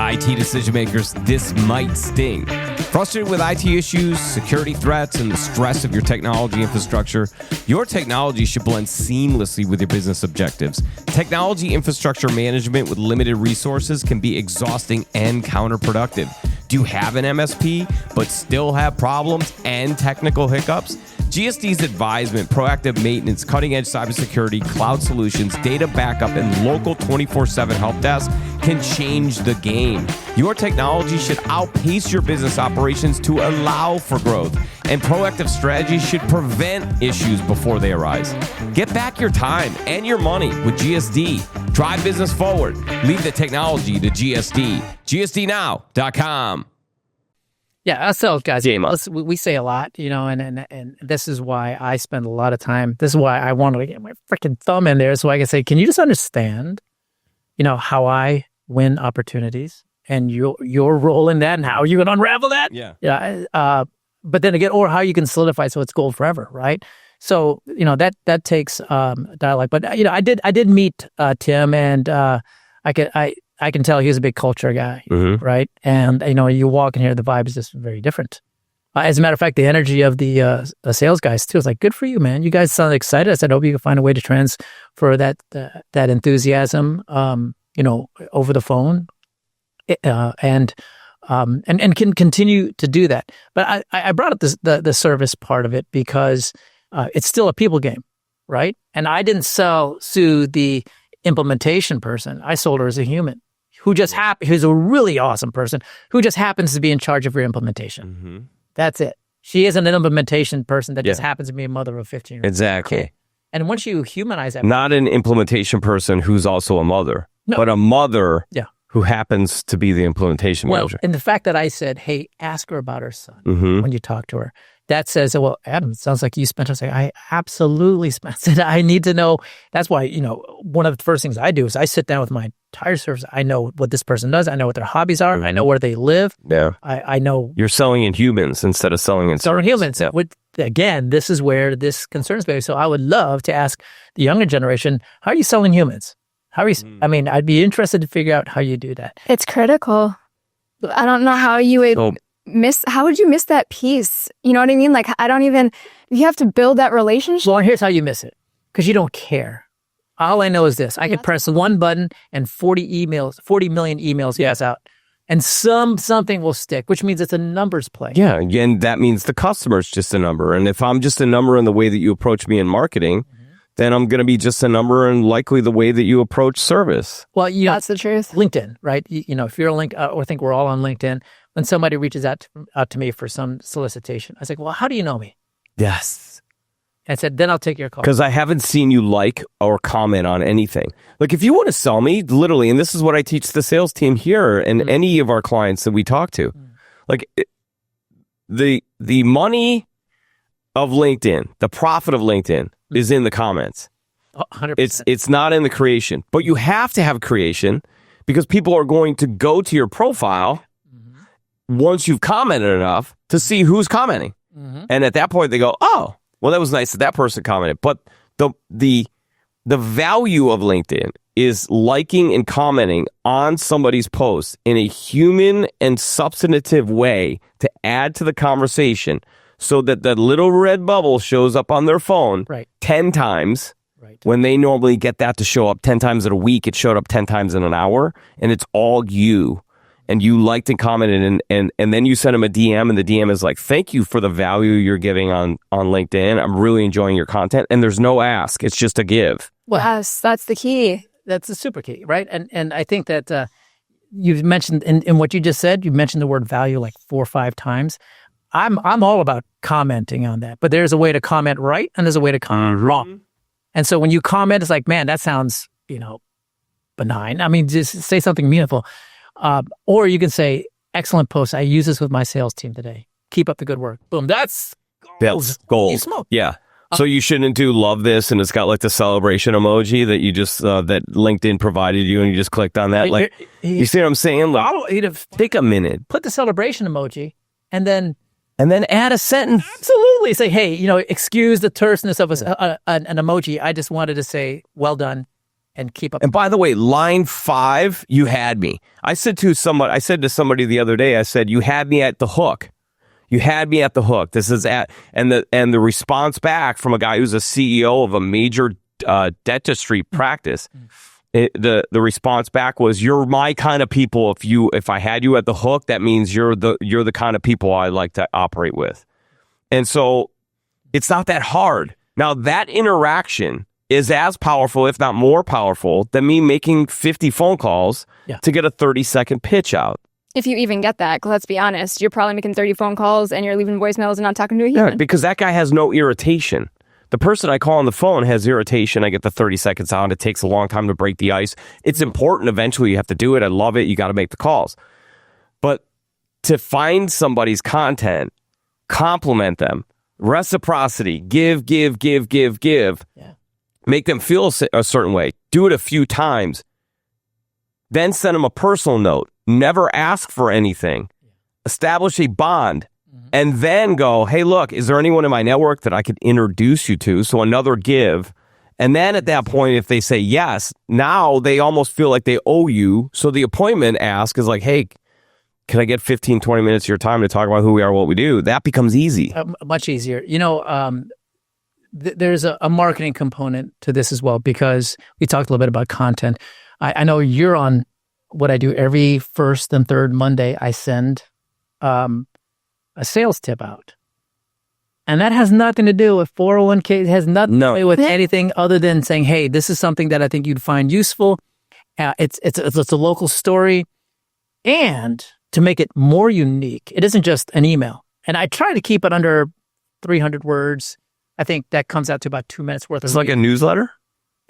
IT decision makers, this might sting. Frustrated with IT issues, security threats, and the stress of your technology infrastructure, your technology should blend seamlessly with your business objectives. Technology infrastructure management with limited resources can be exhausting and counterproductive. Do you have an MSP but still have problems and technical hiccups? GSD's advisement, proactive maintenance, cutting-edge cybersecurity, cloud solutions, data backup, and local 24/7 help desk can change the game. Your technology should outpace your business operations to allow for growth, and proactive strategies should prevent issues before they arise. Get back your time and your money with GSD. Drive business forward. Leave the technology to GSD. GSDnow.com. Yeah, us sales guys, we say a lot, and this is why I spend a lot of time. This is why I wanted to get my freaking thumb in there so I can say, can you just understand, how I win opportunities and your role in that and how you can unravel that? Yeah. But then again, or how you can solidify so it's gold forever, right? So, that takes dialogue. But, I did meet Tim, and I can tell he's a big culture guy, right? And, you walk in here, the vibe is just very different. As a matter of fact, the energy of the sales guys, too, is like, good for you, man. You guys sound excited. I said, hope you can find a way to transfer that enthusiasm, over the phone and can continue to do that. But I brought up the service part of it because it's still a people game, right? And I didn't sell Sue the implementation person. I sold her as a human who's a really awesome person who just happens to be in charge of your implementation. That's it. She isn't an implementation person that just happens to be a mother of 15 years old. Exactly. Okay. And once you humanize that, not an implementation person who's also a mother, but a mother who happens to be the implementation manager. And the fact that I said, hey, ask her about her son when you talk to her, that says, well, Adam, it sounds like you spent us. I absolutely spent it. I need to know. That's why, one of the first things I do is I sit down with my entire service. I know what this person does. I know what their hobbies are. I know where they live. Yeah. I know. You're selling in humans instead of selling in humans. Yeah. Again, this is where this concerns me. So I would love to ask the younger generation, how are you selling humans? How are you? I'd be interested to figure out how you do that. It's critical. I don't know how you would how would you miss that piece? You know what I mean? Like, you have to build that relationship. Well, here's how you miss it. Because you don't care. All I know is this. I could press one button and 40 million emails pass out. And something will stick, which means it's a numbers play. Yeah, again, that means the customer's just a number. And if I'm just a number in the way that you approach me in marketing, then I'm going to be just a number in likely the way that you approach service. Well, that's the truth. LinkedIn, right? If you're a or I think we're all on LinkedIn, when somebody reaches out to me for some solicitation, I was like, well, how do you know me? Yes. I said, then I'll take your call. Because I haven't seen you like or comment on anything. Like, if you want to sell me, literally, and this is what I teach the sales team here and any of our clients that we talk to, like, the money of LinkedIn, the profit of LinkedIn is in the comments. 100%. It's not in the creation. But you have to have creation because people are going to go to your profile once you've commented enough to see who's commenting. And at that point, they go, oh, well, that was nice that person commented. But the value of LinkedIn is liking and commenting on somebody's post in a human and substantive way to add to the conversation so that the little red bubble shows up on their phone 10 times Right. When they normally get that to show up 10 times in a week, it showed up 10 times in an hour, and it's all you. And you liked and commented, and then you send them a DM, and the DM is like, thank you for the value you're giving on LinkedIn. I'm really enjoying your content. And there's no ask. It's just a give. Well, yes, that's the key. That's the super key, right? And I think that you've mentioned in what you just said, you mentioned the word value like 4 or 5 times. I'm all about commenting on that, but there's a way to comment right, and there's a way to comment wrong. And so when you comment, it's like, man, that sounds, benign. I mean, just say something meaningful. Or you can say, excellent post. I use this with my sales team today. Keep up the good work. Boom. That's gold. Yeah. So you shouldn't do love this, and it's got like the celebration emoji that you just that LinkedIn provided you, and you just clicked on that. Like, you see what I'm saying? Like, take a minute, put the celebration emoji, and then add a sentence. Absolutely. Say, hey, excuse the terseness of an emoji. I just wanted to say, well done. And keep up. And by the way, line 5, you had me. I said to somebody the other day, I said, you had me at the hook. You had me at the hook. This is and the response back from a guy who's a CEO of a major dentistry practice. The response back was, you're my kind of people. If I had you at the hook, that means you're the kind of people I like to operate with. And so it's not that hard. Now that interaction is as powerful, if not more powerful, than me making 50 phone calls to get a 30-second pitch out. If you even get that, 'cause let's be honest, you're probably making 30 phone calls and you're leaving voicemails and not talking to a human. Yeah, because that guy has no irritation. The person I call on the phone has irritation. I get the 30 seconds out. It takes a long time to break the ice. It's important. Eventually, you have to do it. I love it. You got to make the calls. But to find somebody's content, compliment them, reciprocity, give. Yeah. Make them feel a certain way. Do it a few times. Then send them a personal note. Never ask for anything. Establish a bond. And then go, hey, look, is there anyone in my network that I could introduce you to? So another give. And then at that point, if they say yes, now they almost feel like they owe you. So the appointment ask is like, hey, can I get 15, 20 minutes of your time to talk about who we are, what we do? That becomes easy. Much easier. There's a marketing component to this as well, because we talked a little bit about content. I know you're on what I do every first and third Monday. I send a sales tip out. And that has nothing to do with 401k. It has nothing to do with anything other than saying, hey, this is something that I think you'd find useful. It's a local story. And to make it more unique, it isn't just an email. And I try to keep it under 300 words. I think that comes out to about 2 minutes worth. It's like a newsletter?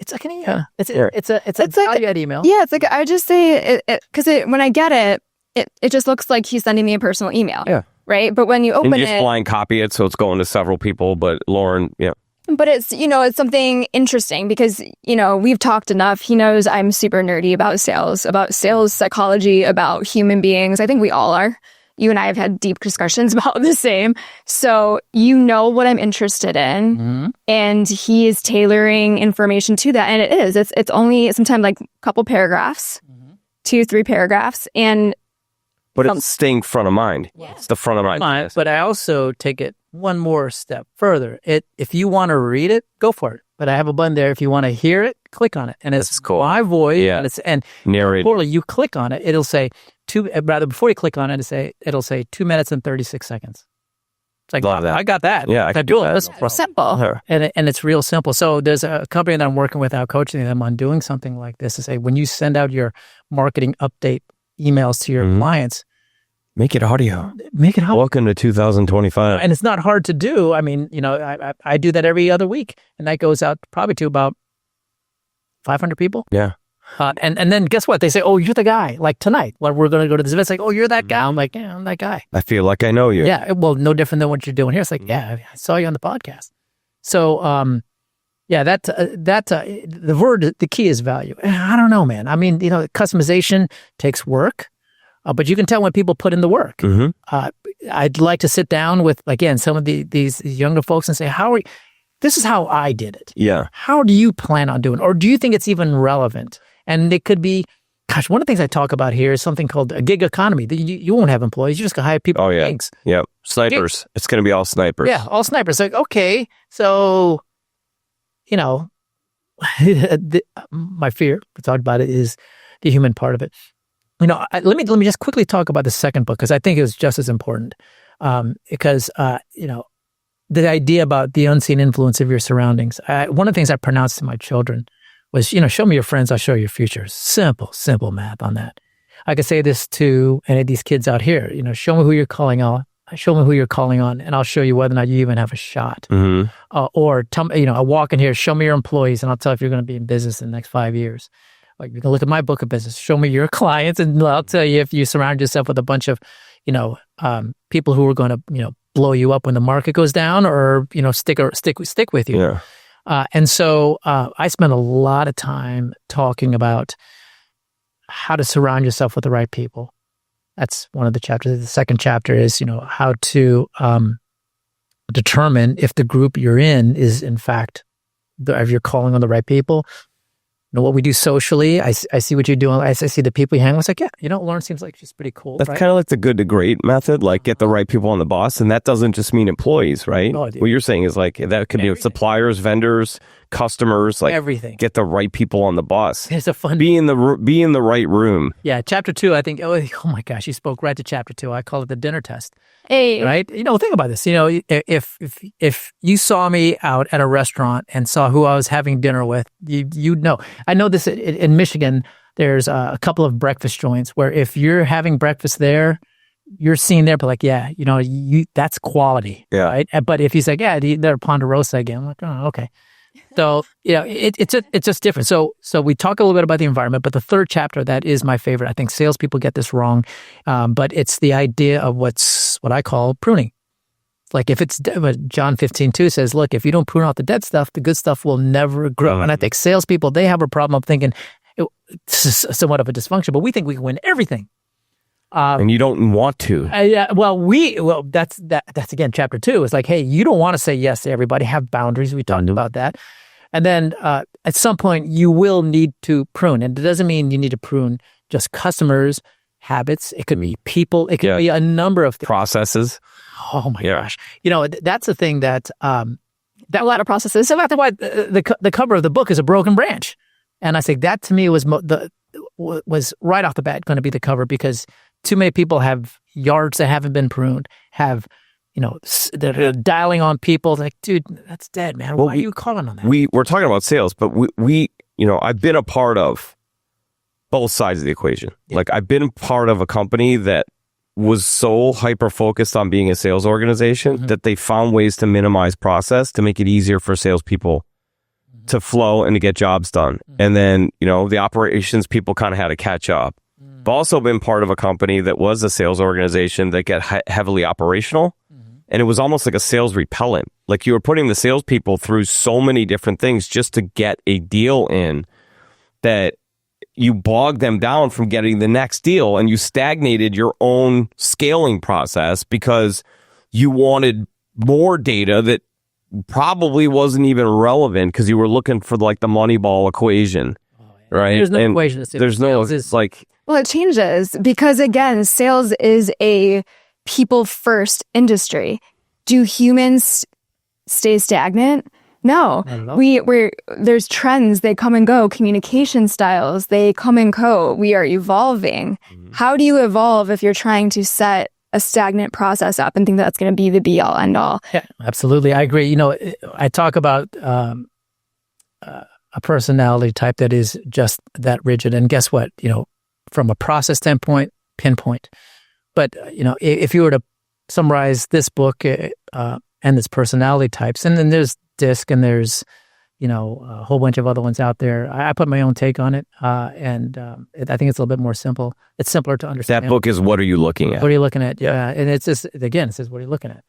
It's like an email. It's a value-add email. Yeah, it's like, I just say, because when I get it just looks like he's sending me a personal email. Yeah. Right? But when you open and you just blind copy it, so it's going to several people, but Lauren, yeah. But it's, it's something interesting because, we've talked enough. He knows I'm super nerdy about sales psychology, about human beings. I think we all are. You and I have had deep discussions about the same. So what I'm interested in, and he is tailoring information to that. And it is. It's only sometimes like a couple paragraphs, 2-3 paragraphs, but it's staying front of mind. Yeah. It's the front of mind. But I also take it one more step further. If you want to read it, go for it. But I have a button there. If you want to hear it, click on it, and it's cool. My voice. Yeah. And narrate. Importantly, you click on it, it'll say before you click on it, it'll say 2 minutes and 36 seconds. It's like, I got that. Yeah, I can do that. It's simple. And it's real simple. So there's a company that I'm working with out coaching them on doing something like this to say, when you send out your marketing update emails to your clients, make it audio. Welcome to 2025. And it's not hard to do. I mean, I do that every other week, and that goes out probably to about 500 people. Yeah. And then guess what? They say, oh, you're the guy. Like tonight, when we're going to go to this event, it's like, oh, you're that guy. I'm like, yeah, I'm that guy. I feel like I know you. Yeah. Well, no different than what you're doing here. It's like, yeah, I saw you on the podcast. So, the key is value. I don't know, man. I mean, customization takes work, but you can tell when people put in the work. I'd like to sit down with, again, some of these younger folks and say, this is how I did it. Yeah. How do you plan on doing it? Or do you think it's even relevant? And it could be, one of the things I talk about here is something called a gig economy. You won't have employees. You're just going to hire people. Oh, yeah. Gigs. Yeah. Snipers. It's going to be all snipers. Yeah, all snipers. Like, okay, so, my fear, we talked about it, is the human part of it. Let me just quickly talk about the second book, because I think it was just as important. Because the idea about the unseen influence of your surroundings. One of the things I pronounced to my children was, show me your friends, I'll show you your future. Simple math on that. I could say this to any of these kids out here, show me who you're calling on. Show me who you're calling on, and I'll show you whether or not you even have a shot. Mm-hmm. Or tell me, I walk in here, show me your employees, and I'll tell you if you're going to be in business in the next 5 years. Like, you can look at my book of business, show me your clients, and I'll tell you if you surround yourself with a bunch of, people who are going to, blow you up when the market goes down, or stick with you. Yeah. And so I spent a lot of time talking about how to surround yourself with the right people. That's one of the chapters. The second chapter is, how to determine if the group you're in is, in fact, if you're calling on the right people. What we do socially, I see what you're doing. I see the people you hang with. It's like, Lauren seems like she's pretty cool. That's right? kind of like the good to great method, like get the right people on the bus. And that doesn't just mean employees, right? No, what you're saying is like, that could be suppliers, vendors, customers, like everything. Get the right people on the bus. It's a fun. Be in the right room. Yeah. Chapter 2, I think, oh my gosh, you spoke right to chapter 2. I call it the dinner test. Hey. Right? Think about this. If you saw me out at a restaurant and saw who I was having dinner with, you'd know. I know this in Michigan, there's a couple of breakfast joints where if you're having breakfast there, you're seen there, but like, yeah, that's quality. Yeah. Right? But if he's like, yeah, they're Ponderosa again. I'm like, oh, okay. So, it's just different. So we talk a little bit about the environment, but the third chapter, that is my favorite. I think salespeople get this wrong, but it's the idea of what I call pruning. Like if it's John 15:2 says, look, if you don't prune out the dead stuff, the good stuff will never grow. Mm-hmm. And I think salespeople, they have a problem of thinking it's somewhat of a dysfunction, but we think we can win everything. And you don't want to. That's again, chapter 2. It's like, hey, you don't want to say yes to everybody. Have boundaries. We talked about that. And then at some point, you will need to prune. And it doesn't mean you need to prune just customers, habits. It could be people. It could be a number of things. Processes. Oh my gosh. That's the thing that a lot of processes. So that's why the cover of the book is a broken branch. And I say that to me was right off the bat going to be the cover, because too many people have yards that haven't been pruned, they're dialing on people like, dude, that's dead, man. Why are you calling on that? We're talking about sales, but we I've been a part of both sides of the equation. Yeah. Like I've been part of a company that was so hyper-focused on being a sales organization that they found ways to minimize process to make it easier for salespeople to flow and to get jobs done. And then, the operations people kind of had to catch up. I've also been part of a company that was a sales organization that got heavily operational. And it was almost like a sales repellent. Like you were putting the salespeople through so many different things just to get a deal in that you bogged them down from getting the next deal, and you stagnated your own scaling process because you wanted more data that probably wasn't even relevant because you were looking for like the Moneyball equation, right? There's no equation. There's no, it's like... Well, it changes because, again, sales is a people-first industry. Do humans stay stagnant? No, there's trends, they come and go. Communication styles, they come and go. We are evolving. How do you evolve if you're trying to set a stagnant process up and think that's going to be the be all end all? Yeah, absolutely. I agree. I talk about a personality type that is just that rigid. And guess what? From a process standpoint, pinpoint. But, if you were to summarize this book and its personality types, and then there's DISC and there's, a whole bunch of other ones out there. I put my own take on it. And I think it's a little bit more simple. It's simpler to understand. That book is What Are You Looking At? What are you looking at? Yeah. And it's just, again, it says, what are you looking at?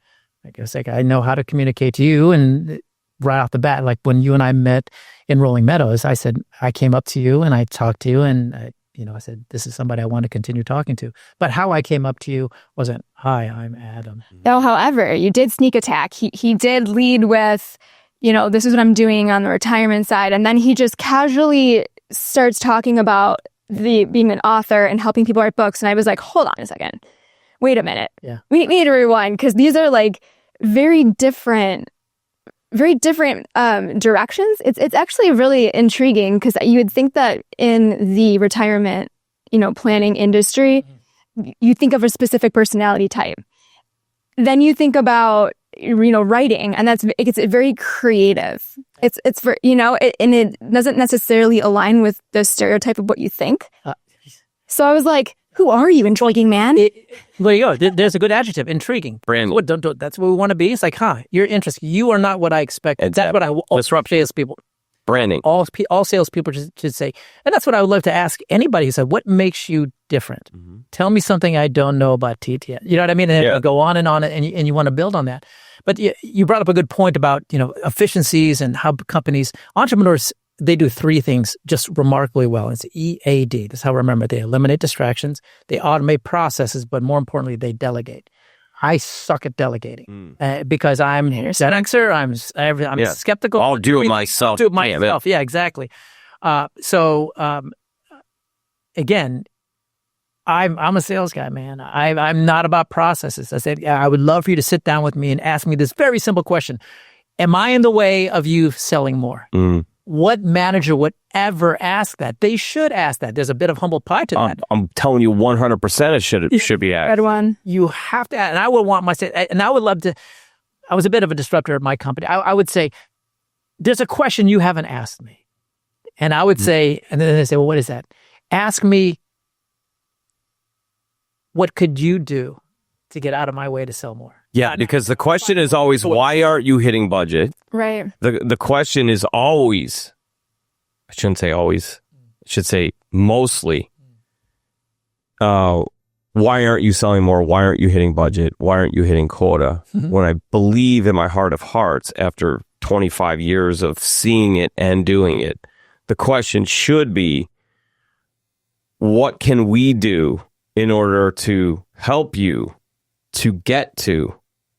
I know how to communicate to you. And right off the bat, like when you and I met in Rolling Meadows, I said, I came up to you and I talked to you and I said, this is somebody I want to continue talking to. But how I came up to you wasn't, hi, I'm Adam. No, however, you did sneak attack. He did lead with, this is what I'm doing on the retirement side. And then he just casually starts talking about being an author and helping people write books. And I was like, hold on a second. Wait a minute. Yeah. We need to rewind because these are like very different very different directions. It's actually really intriguing because you would think that in the retirement, planning industry, you think of a specific personality type. Then you think about, writing, and it's very creative. It's for, and it doesn't necessarily align with the stereotype of what you think. So I was like, who are you, intriguing man? There you go. There's a good adjective, intriguing. Branding. That's what we want to be. It's like, you're interesting. You are not what I expect. That's what I disrupt salespeople. Branding. All salespeople should say. And that's what I would love to ask anybody who said, what makes you different? Mm-hmm. Tell me something I don't know about TTS. You know what I mean? And you go on, and you want to build on that. But you brought up a good point about, efficiencies and how entrepreneurs, they do three things just remarkably well. It's EAD. That's how I remember. They eliminate distractions, they automate processes, but more importantly, they delegate. I suck at delegating because I'm Gen Xer. I'm skeptical. I'll do it myself. Do it myself. Yeah, exactly. Again, I'm a sales guy, man. I'm not about processes. I said, I would love for you to sit down with me and ask me this very simple question: am I in the way of you selling more? What manager would ever ask that? They should ask that. There's a bit of humble pie to that. I'm telling you 100% it should be asked. Good one. You have to ask. And I would want and I would love to, I was a bit of a disruptor at my company. I would say, there's a question you haven't asked me. And I would say, and then they say, well, what is that? Ask me, what could you do to get out of my way to sell more? Yeah, because the question is always, why aren't you hitting budget? Right. The question is always, I shouldn't say always, I should say mostly, why aren't you selling more? Why aren't you hitting budget? Why aren't you hitting quota? Mm-hmm. When I believe in my heart of hearts, after 25 years of seeing it and doing it, the question should be, what can we do in order to help you to get to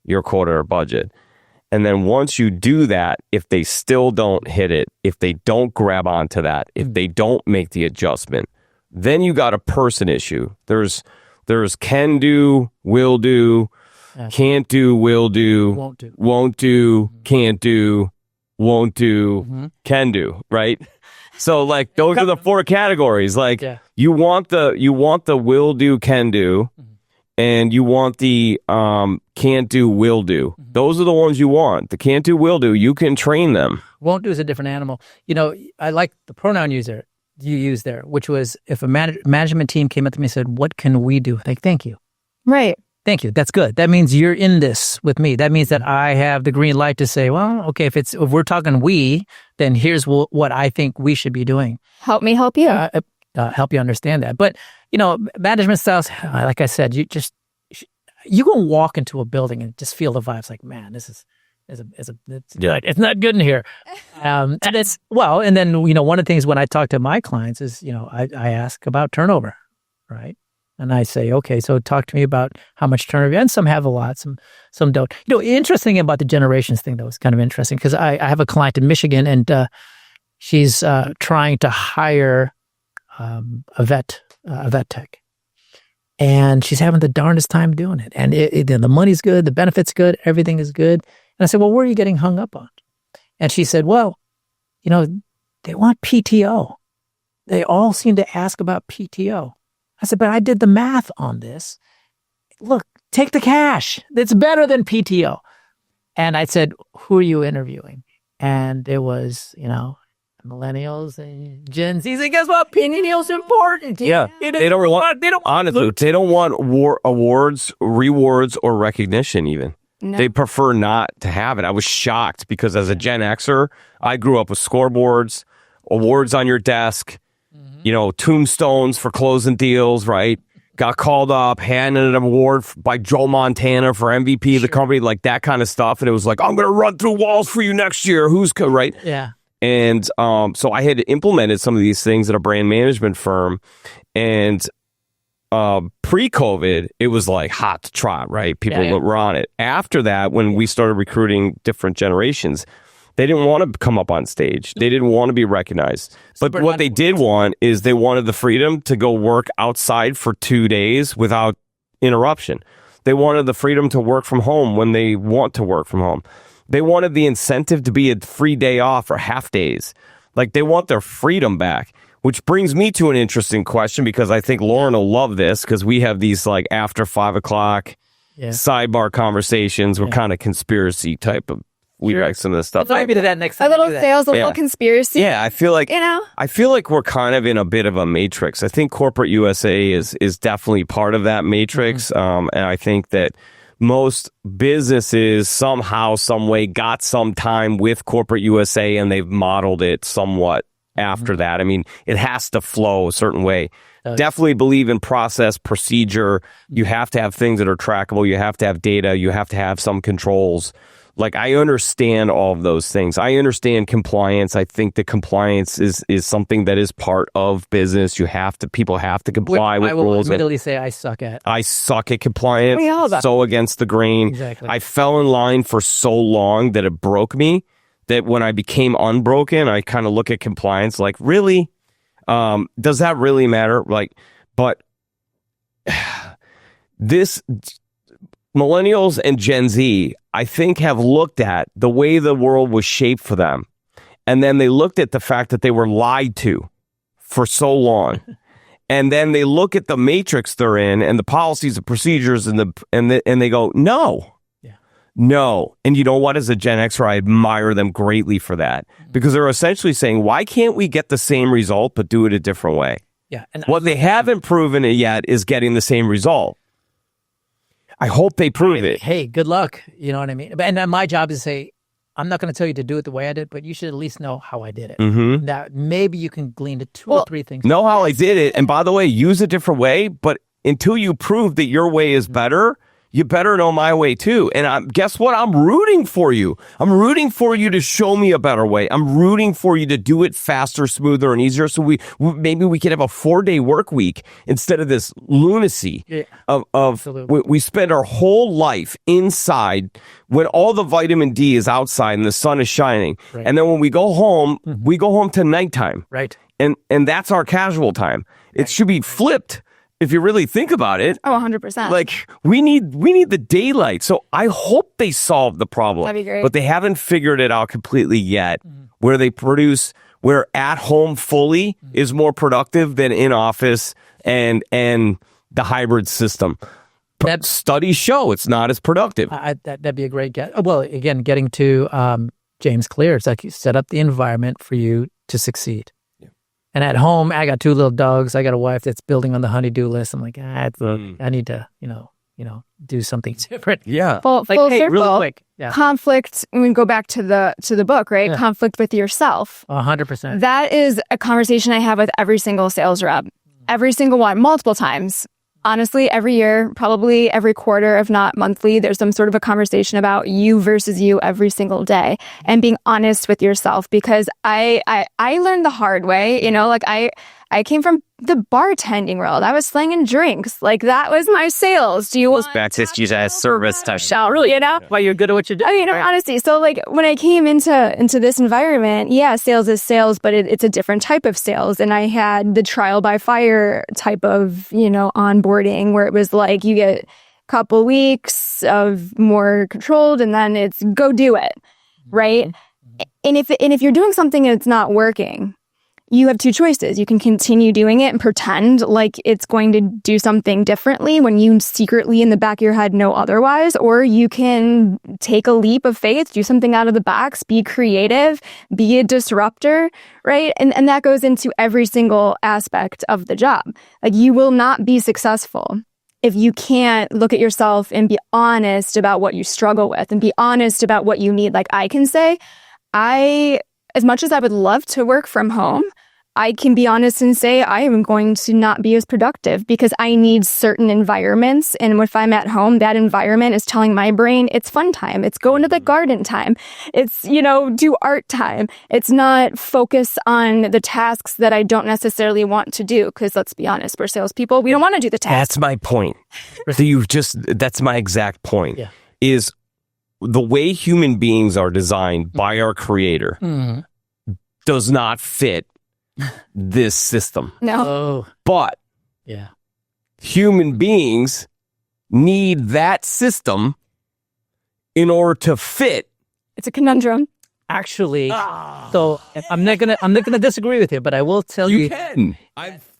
your quota or budget? And then once you do that, if they still don't hit it, if they don't grab onto that, if they don't make the adjustment, then you got a person issue. There's can do, will do, can't do, will do, won't do, can't do, won't do, can do, right? So like those are the four categories. Like you want the will do, can do, and you want the can't do, will do. Those are the ones you want. The can't do, will do, you can train them. Won't do is a different animal. I like the pronoun you use there, which was if a management team came up to me and said, what can we do? Like, thank you. Right. Thank you. That's good. That means you're in this with me. That means that I have the green light to say, well, okay, if we're talking we, then here's what I think we should be doing. Help me help you. Help you understand that. But, management styles, like I said, you can walk into a building and just feel the vibes like, man, this it's not good in here. And then one of the things when I talk to my clients is, I ask about turnover, right? And I say, okay, so talk to me about how much turnover. And some have a lot, some don't. Interesting about the generations thing, though, is kind of interesting because I have a client in Michigan and she's trying to hire a vet tech. And she's having the darndest time doing it. And the money's good, the benefit's good, everything is good. And I said, well, where are you getting hung up on? And she said, well, they want PTO. They all seem to ask about PTO. I said, but I did the math on this. Look, take the cash. It's better than PTO. And I said, who are you interviewing? And it was, millennials and Gen Zs. And guess what? PTO is important. Yeah. They don't want awards, rewards, or recognition even. No. They prefer not to have it. I was shocked because as a Gen Xer, I grew up with scoreboards, awards on your desk, tombstones for closing deals, right? Got called up, handed an award by Joe Montana for MVP of the company, like that kind of stuff. And it was like, I'm going to run through walls for you next year. Right? Yeah. And so I had implemented some of these things at a brand management firm. And pre-COVID, it was like hot to trot, right? People were on it. After that, when we started recruiting different generations, they didn't want to come up on stage. They didn't want to be recognized. But what they did want is they wanted the freedom to go work outside for 2 days without interruption. They wanted the freedom to work from home when they want to work from home. They wanted the incentive to be a free day off or half days. Like they want their freedom back, which brings me to an interesting question because I think Lauren will love this because we have these like after 5 o'clock sidebar conversations. We're kind of conspiracy type of. We like some of this stuff. Maybe to that next time. A little sales, a little conspiracy. Yeah, I feel like I feel like we're kind of in a bit of a matrix. I think corporate USA is definitely part of that matrix, and I think that most businesses somehow, some way, got some time with corporate USA, and they've modeled it somewhat after that. I mean, it has to flow a certain way. Definitely believe in process, procedure. You have to have things that are trackable. You have to have data. You have to have some controls. Like, I understand all of those things. I understand compliance. I think that compliance is something that is part of business. People have to comply with rules. I will admittedly say I suck at compliance. So against the grain. Exactly. I fell in line for so long that it broke me, that when I became unbroken, I kind of look at compliance like, really? Does that really matter? Like, but this millennials and Gen Z, I think, have looked at the way the world was shaped for them. And then they looked at the fact that they were lied to for so long. And then they look at the matrix they're in and the policies and procedures and they go, no. No. And you know what? As a Gen Xer, I admire them greatly for that, because they're essentially saying, why can't we get the same result, but do it a different way? Yeah. And what they haven't proven it yet is getting the same result. I hope they prove it. Hey, good luck. You know what I mean? And my job is to say, I'm not going to tell you to do it the way I did, but you should at least know how I did it. Mm-hmm. That maybe you can glean to two or three things. Know how I did it. And by the way, use a different way. But until you prove that your way is better, you better know my way too. And guess what? I'm rooting for you. I'm rooting for you to show me a better way. I'm rooting for you to do it faster, smoother, and easier. So maybe we could have a 4-day work week instead of this lunacy of we spend our whole life inside when all the vitamin D is outside and the sun is shining. Right. And then when we go home, we go home to nighttime. Right. And that's our casual time. It should be flipped. If you really think about it. Oh, 100%. Like, we need the daylight. So I hope they solve the problem. That'd be great. But they haven't figured it out completely yet, where at home fully is more productive than in office and the hybrid system. That studies show it's not as productive. That'd be a great guess. Well, again, getting to James Clear, it's like you set up the environment for you to succeed. And at home, I got 2 little dogs. I got a wife that's building on the honey-do list. I'm like, I need to, do something different. Yeah. Full hey, circle. really quick. Yeah. Conflict. We go back to the book, right? Yeah. Conflict with yourself. 100%. That is a conversation I have with every single sales rep. Every single one, multiple times. Honestly, every year, probably every quarter, if not monthly, there's some sort of a conversation about you versus you every single day, and being honest with yourself. Because I learned the hard way, like I came from the bartending world. I was slanging drinks. Like, that was my sales. Do you want back to use as service type? Really, Why you're good at what you do. I mean, honestly, so like when I came into this environment, sales is sales, but it's a different type of sales. And I had the trial by fire type of, onboarding, where it was like you get a couple weeks of more controlled and then it's go do it. Right. And if you're doing something and it's not working, you have 2 choices. You can continue doing it and pretend like it's going to do something differently when you secretly in the back of your head know otherwise, or you can take a leap of faith, do something out of the box, be creative, be a disruptor, right? And that goes into every single aspect of the job. Like, you will not be successful if you can't look at yourself and be honest about what you struggle with and be honest about what you need. Like, I can say, as much as I would love to work from home, I can be honest and say I am going to not be as productive because I need certain environments. And if I'm at home, that environment is telling my brain it's fun time. It's going to the garden time. It's, do art time. It's not focus on the tasks that I don't necessarily want to do. Because let's be honest, we're salespeople. We don't want to do the tasks. That's my point. That's my exact point. Yeah. Is the way human beings are designed by our creator does not fit this system. No. Oh. But human beings need that system in order to fit It's a conundrum. Actually, so I'm not gonna disagree with you, but I will tell you. You can.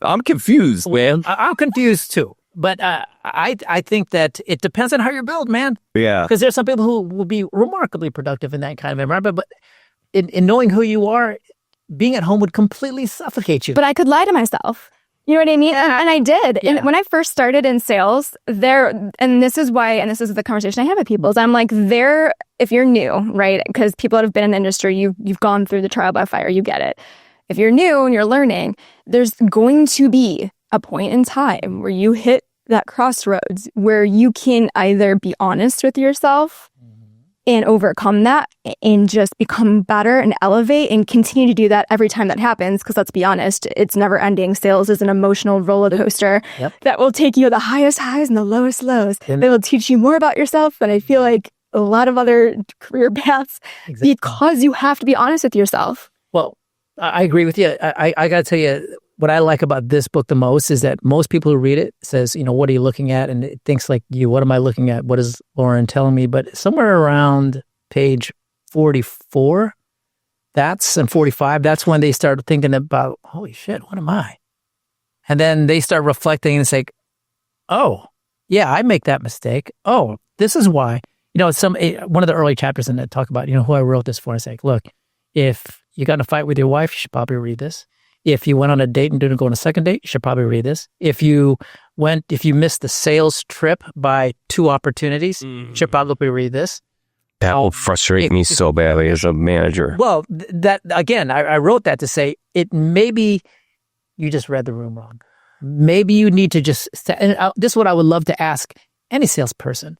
I'm confused, man. I'm confused too. But I think that it depends on how you're built, man. Yeah. Because there's some people who will be remarkably productive in that kind of environment. But in knowing who you are, being at home would completely suffocate you. But I could lie to myself. You know what I mean? And I did. Yeah. And when I first started in sales, and this is the conversation I have with people, is I'm like, if you're new, right? Because people that have been in the industry, you've gone through the trial by fire, you get it. If you're new and you're learning, there's going to be a point in time where you hit that crossroads where you can either be honest with yourself and overcome that and just become better and elevate and continue to do that every time that happens. Because let's be honest, it's never ending. Sales is an emotional roller coaster that will take you the highest highs and the lowest lows. It will teach you more about yourself than I feel like a lot of other career paths because you have to be honest with yourself. Well, I agree with you. I got to tell you, what I like about this book the most is that most people who read it says, what are you looking at? And it thinks like you, what am I looking at? What is Lauren telling me? But somewhere around page 44, and 45, that's when they start thinking about, holy shit, what am I? And then they start reflecting and say, oh, yeah, I make that mistake. Oh, this is why. One of the early chapters in it talk about, who I wrote this for. I say, look, if you got in a fight with your wife, you should probably read this. If you went on a date and didn't go on a second date, you should probably read this. If you missed the sales trip by 2 opportunities, you should probably read this. That will frustrate me so badly as a manager. Well, that again, I wrote that to say maybe you just read the room wrong. Maybe you need to this is what I would love to ask any salesperson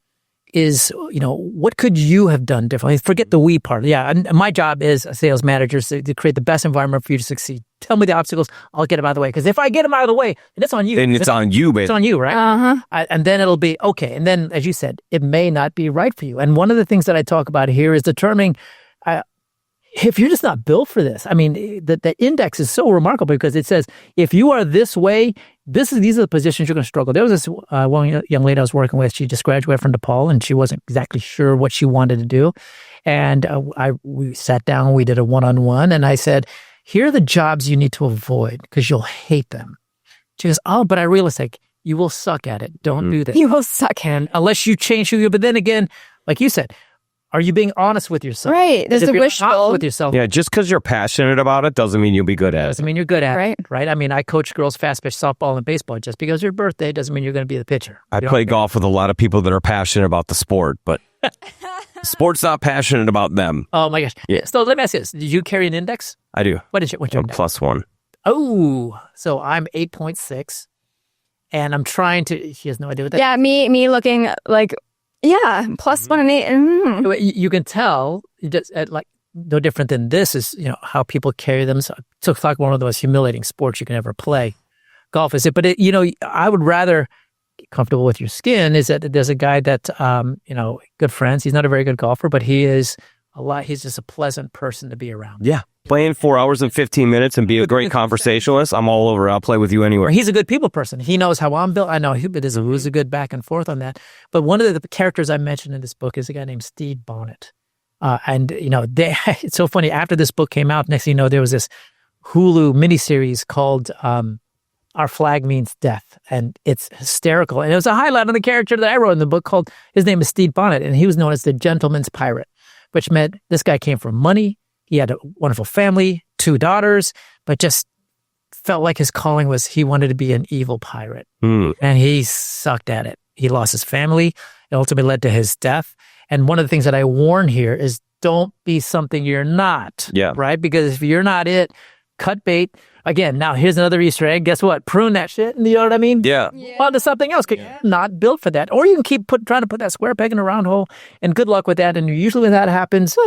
is, what could you have done differently? Forget the we part. Yeah, and my job as a sales manager is to create the best environment for you to succeed. Tell me the obstacles, I'll get them out of the way. Because if I get them out of the way, then it's on you. Then it's on you, baby. It's on you, right? Uh-huh. And then it'll be okay. And then, as you said, it may not be right for you. And one of the things that I talk about here is determining if you're just not built for this. I mean, the index is so remarkable because it says, if you are this way, these are the positions you're going to struggle. There was this one young lady I was working with. She just graduated from DePaul and she wasn't exactly sure what she wanted to do. And we sat down, we did a one-on-one, and I said, here are the jobs you need to avoid because you'll hate them. She goes, oh, but I realized you will suck at it. Don't do that. You will suck. And unless you change who you are. But then again, like you said, are you being honest with yourself? Right. There's a wishful with yourself. Yeah, just because you're passionate about it doesn't mean you'll be good at it. Doesn't mean you're good at it. Right. I mean, I coach girls fast pitch softball and baseball. Just because your birthday doesn't mean you're going to be the pitcher. I play golf with a lot of people that are passionate about the sport, but sport's not passionate about them. Oh my gosh. Yeah. So let me ask you this. Did you carry an index? I do. What's your index? +1. Oh, so I'm 8.6 and I'm trying to, she has no idea what that is. Yeah, me looking like, yeah, +1 and 8. Mm. You can tell, like, no different than this is, how people carry themselves. It's like one of the most humiliating sports you can ever play. Golf is it. But, I would rather get comfortable with your skin is that there's a guy that, good friends. He's not a very good golfer, but he's just a pleasant person to be around. Yeah. Playing 4 hours and 15 minutes and be a great conversationalist, I'm all over. I'll play with you anywhere. He's a good people person. He knows how I'm built. I know who's a good back and forth on that. But one of the characters I mentioned in this book is a guy named Steve Bonnet. It's so funny. After this book came out, next thing you know, there was this Hulu miniseries called Our Flag Means Death. And it's hysterical. And it was a highlight on the character that I wrote in the book his name is Steve Bonnet. And he was known as the gentleman's pirate, which meant this guy came from money. He had a wonderful family, 2 daughters, but just felt like his calling was he wanted to be an evil pirate. And he sucked at it. He lost his family. It ultimately led to his death. And one of the things that I warn here is don't be something you're not. Yeah. Right? Because if you're not it, cut bait. Again, now here's another Easter egg. Guess what? Prune that shit. You know what I mean? Yeah. Onto something else. You're not built for that. Or you can keep trying to put that square peg in a round hole. And good luck with that. And usually when that happens,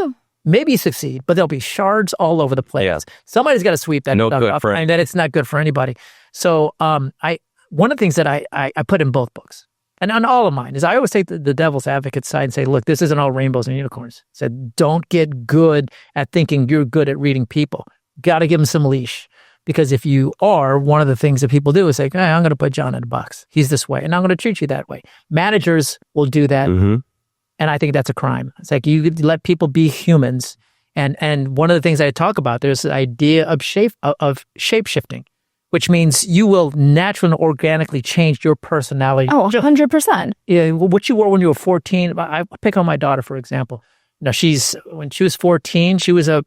maybe you succeed, but there'll be shards all over the place. Yeah. Somebody's got to sweep that good up, for it. and that it's not good for anybody. So one of the things that I put in both books, and on all of mine, is I always take the devil's advocate side and say, look, this isn't all rainbows and unicorns. I said, don't get good at thinking you're good at reading people. Got to give them some leash. Because if you are, one of the things that people do is say, hey, I'm going to put John in a box. He's this way, and I'm going to treat you that way. Managers will do that. And I think that's a crime. It's like you let people be humans. And one of the things I talk about, there's the idea of shape shifting, which means you will naturally and organically change your personality. Oh, 100%. Yeah, what you wore when you were 14. I pick on my daughter, for example. Now, when she was 14, she was a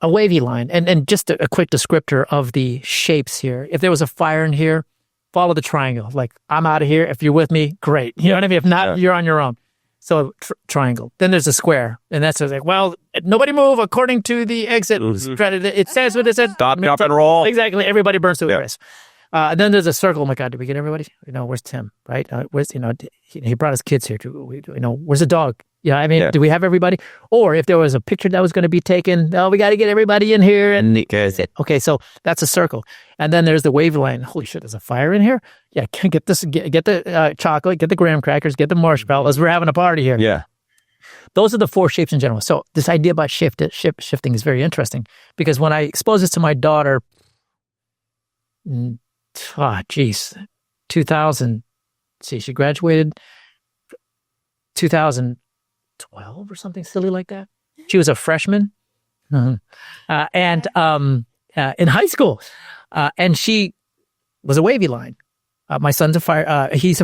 wavy line. And just a quick descriptor of the shapes here. If there was a fire in here, follow the triangle. Like, I'm out of here. If you're with me, great. You know what I mean? If not, you're on your own. So triangle. Then there's a square. And that's like, well, nobody move according to the exit. It says what it said. Stop, drop, and roll. Exactly. Everybody burns to a crisp. And then there's a circle. Oh my God, did we get everybody? Where's Tim? Right? Where's, he brought his kids here. Where's the dog? Yeah, I mean, do we have everybody? Or if there was a picture that was going to be taken, we got to get everybody in here. And okay, so that's a circle. And then there's the wave line. Holy shit, there's a fire in here? Yeah, get the chocolate, get the graham crackers, get the marshmallows. We're having a party here. Yeah. Those are the 4 shapes in general. So this idea about shifting is very interesting because when I expose this to my daughter, 2000, she graduated 2012 or something silly like that. She was a freshman in high school. And she was a wavy line. My son's he's a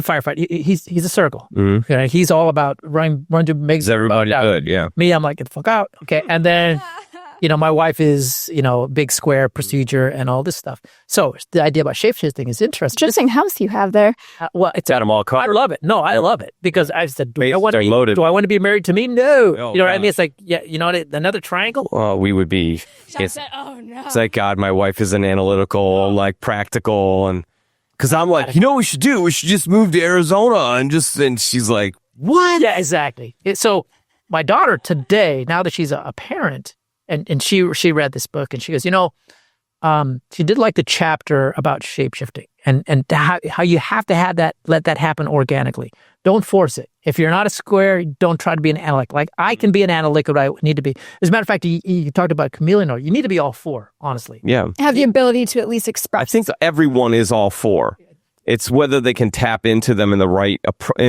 firefighter. He's a circle. Mm-hmm. Okay? He's all about run to make everybody good. Yeah. Me, I'm like, get the fuck out. Okay. And then, my wife is, big square procedure and all this stuff. So the idea about shape-shifting is interesting. Interesting house you have there. Well, it's got them all covered. I love it. No, I love it because I said, do I want to be married to me? No. Oh, you know what I mean? It's like, another triangle. Well, we would be. Said, oh no. It's like, God, my wife is an analytical, like practical, and because I'm like, what we should do? We should just move to Arizona and she's like, what? Yeah, exactly. So my daughter today, now that she's a parent, and she read this book and she goes, she did like the chapter about shape-shifting and how you have to let that happen organically. Don't force it. If you're not a square, don't try to be an analytic. Like I can be an analytic, I need to be. As a matter of fact, you talked about chameleon. You need to be all 4, honestly. Yeah. Have the ability to at least express. I think everyone is all 4. It's whether they can tap into them in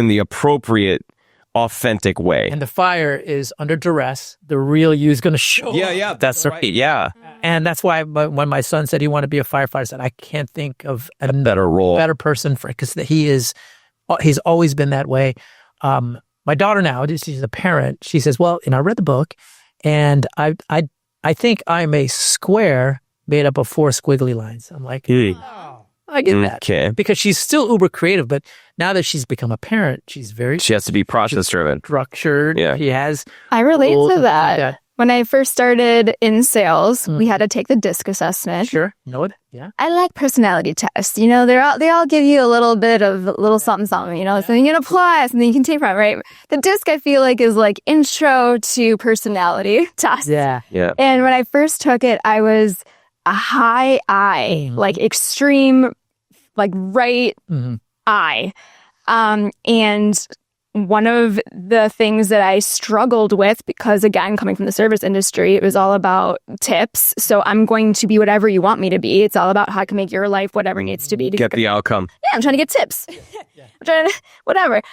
the appropriate, authentic way. And the fire is under duress. The real you is going to show. Yeah, that's right. Yeah. And that's why when my son said he wanted to be a firefighter, I said, I can't think of a better person because he's always been that way. My daughter now, she's a parent. She says, well, I read the book and I think I'm a square made up of 4 squiggly lines. I'm like, I get that. Okay. Because she's still uber creative, but now that she's become a parent, she has to be process driven. Structured. Yeah. I relate to that. Yeah. When I first started in sales, we had to take the DISC assessment. Sure. Know it. Yeah. I like personality tests. They all give you a little bit of a little something, something, something you can apply, something you can take from, right? The DISC I feel like is like intro to personality test. Yeah. Yeah. And when I first took it, I was a high I, like extreme, like right I. And one of the things that I struggled with, because again, coming from the service industry, it was all about tips. So I'm going to be whatever you want me to be. It's all about how I can make your life whatever it needs to be to get the outcome. Yeah, I'm trying to get tips. I'm trying to, whatever.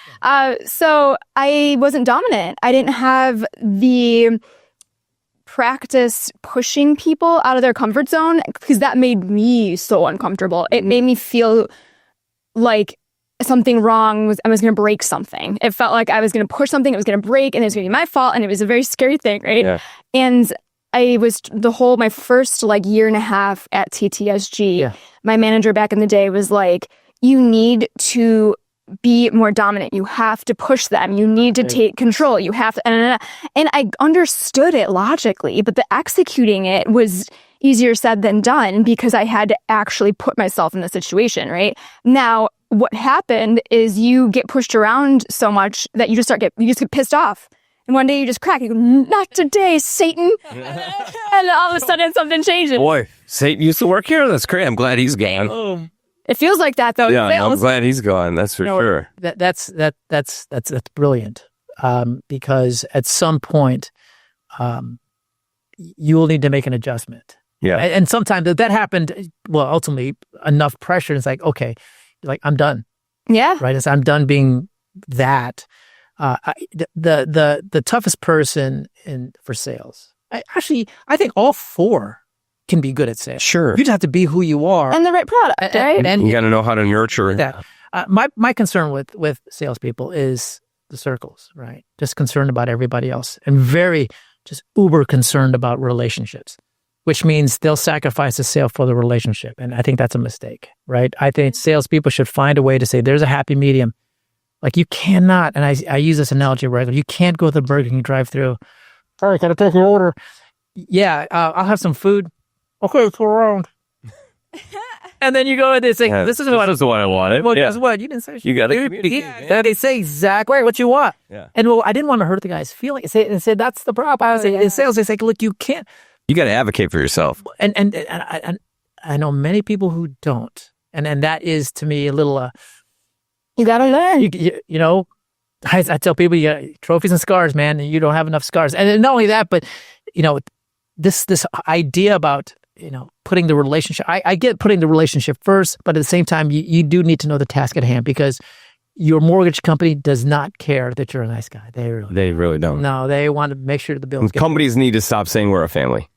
So I wasn't dominant. I didn't have the practice pushing people out of their comfort zone because that made me so uncomfortable. It made me feel like something wrong I was going to break something. It felt like I was going to push something, it was going to break, and it was going to be my fault, and it was a very scary thing, right? Yeah. And I was my first year and a half at TTSG, my manager back in the day was like, you need to be more dominant. You have to push them. You need to take control. You have to, and I understood it logically, but the executing it was easier said than done because I had to actually put myself in the situation, right? Now, what happened is you get pushed around so much that you just get pissed off. And one day you just crack. You go, not today, Satan. And all of a sudden something changes. Boy, Satan used to work here? That's great. I'm glad he's gone. It feels like that, though. Yeah, I'm glad he's gone. That's for sure. That's brilliant. Because at some point, you will need to make an adjustment. Yeah. And sometimes that happened, ultimately, enough pressure. It's like, okay, I'm done. Yeah. Right? I'm done being that. The toughest person for sales. I think all four can be good at sales. Sure. You just have to be who you are. And the right product, right? And you got to know how to nurture that. My concern with salespeople is the circles, right? Just concerned about everybody else and very just uber concerned about relationships, which means they'll sacrifice the sale for the relationship. And I think that's a mistake, right? I think salespeople should find a way to say there's a happy medium. Like you cannot, and I use this analogy regularly, you can't go to the Burger King drive-thru. Sorry, can I take your order? Yeah, I'll have some food. Okay, it's around. And then you go and they say, this is what I wanted. Well, guess what? You didn't say you got to communicate. They say exactly what you want. Yeah. And I didn't want to hurt the guy's feelings. And say that's the problem. I was in sales. They say, look, you can't. You got to advocate for yourself. And I know many people who don't. And that is to me a little. You got to learn. You know, I tell people you got trophies and scars, man. And you don't have enough scars. And not only that, but you know, this idea about. You know, putting the relationship, I get putting the relationship first, but at the same time, you do need to know the task at hand because your mortgage company does not care that you're a nice guy. They really don't. No, they want to make sure the bills get Companies need to stop saying we're a family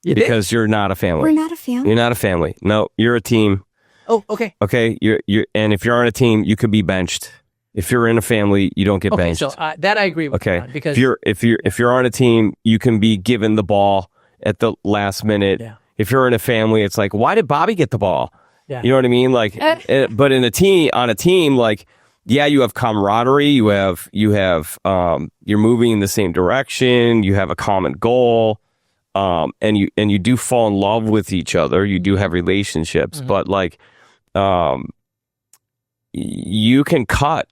because you're not a family. We're not a family. You're not a family. No, you're a team. Oh, okay. Okay, you're and if you're on a team, you could be benched. If you're in a family, you don't get benched. So that I agree with. Okay, because if you're on a team, you can be given the ball at the last minute. Yeah. If you're in a family, it's like, why did Bobby get the ball? Yeah. You know what I mean? Like, but on a team, like, yeah, you have camaraderie. You're moving in the same direction. You have a common goal. And you do fall in love with each other. You do have relationships, but like, you can cut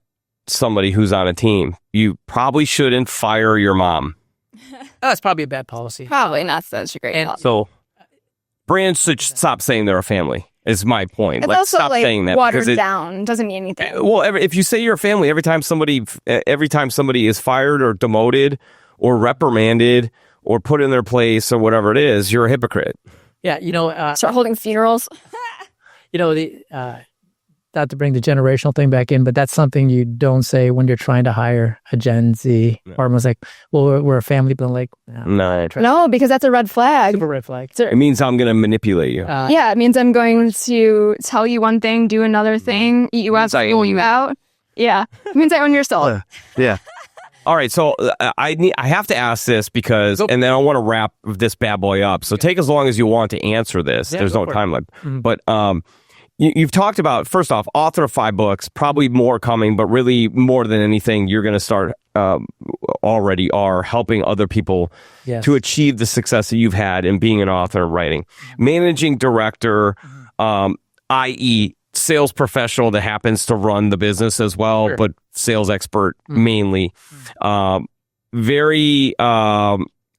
somebody who's on a team. You probably shouldn't fire your mom. That's probably a bad policy. Probably not such a great policy. So brands should stop saying they're a family, is my point. It's also stop saying that. Watered down. Doesn't mean anything. Well, if you say you're a family, every time somebody is fired or demoted or reprimanded or put in their place or whatever it is, you're a hypocrite. Yeah, you know. Start holding funerals. You know, not to bring the generational thing back in, but that's something you don't say when you're trying to hire a Gen Z. No. Or almost like, well, we're a family, but like, no, because that's a red flag. Super red flag. It means I'm going to manipulate you. Yeah, it means I'm going to tell you one thing, do another thing, eat you out, spoil you out. Yeah, it means I own your soul. Yeah. All right, so I have to ask this because, and then I want to wrap this bad boy up. So take as long as you want to answer this. Yeah, there's no time limit. Mm-hmm. But you've talked about, first off, author of 5 books, probably more coming, but really more than anything, you're going to start already are helping other people to achieve the success that you've had in being an author and writing. Managing director, i.e., sales professional that happens to run the business as well, but sales expert mainly. Very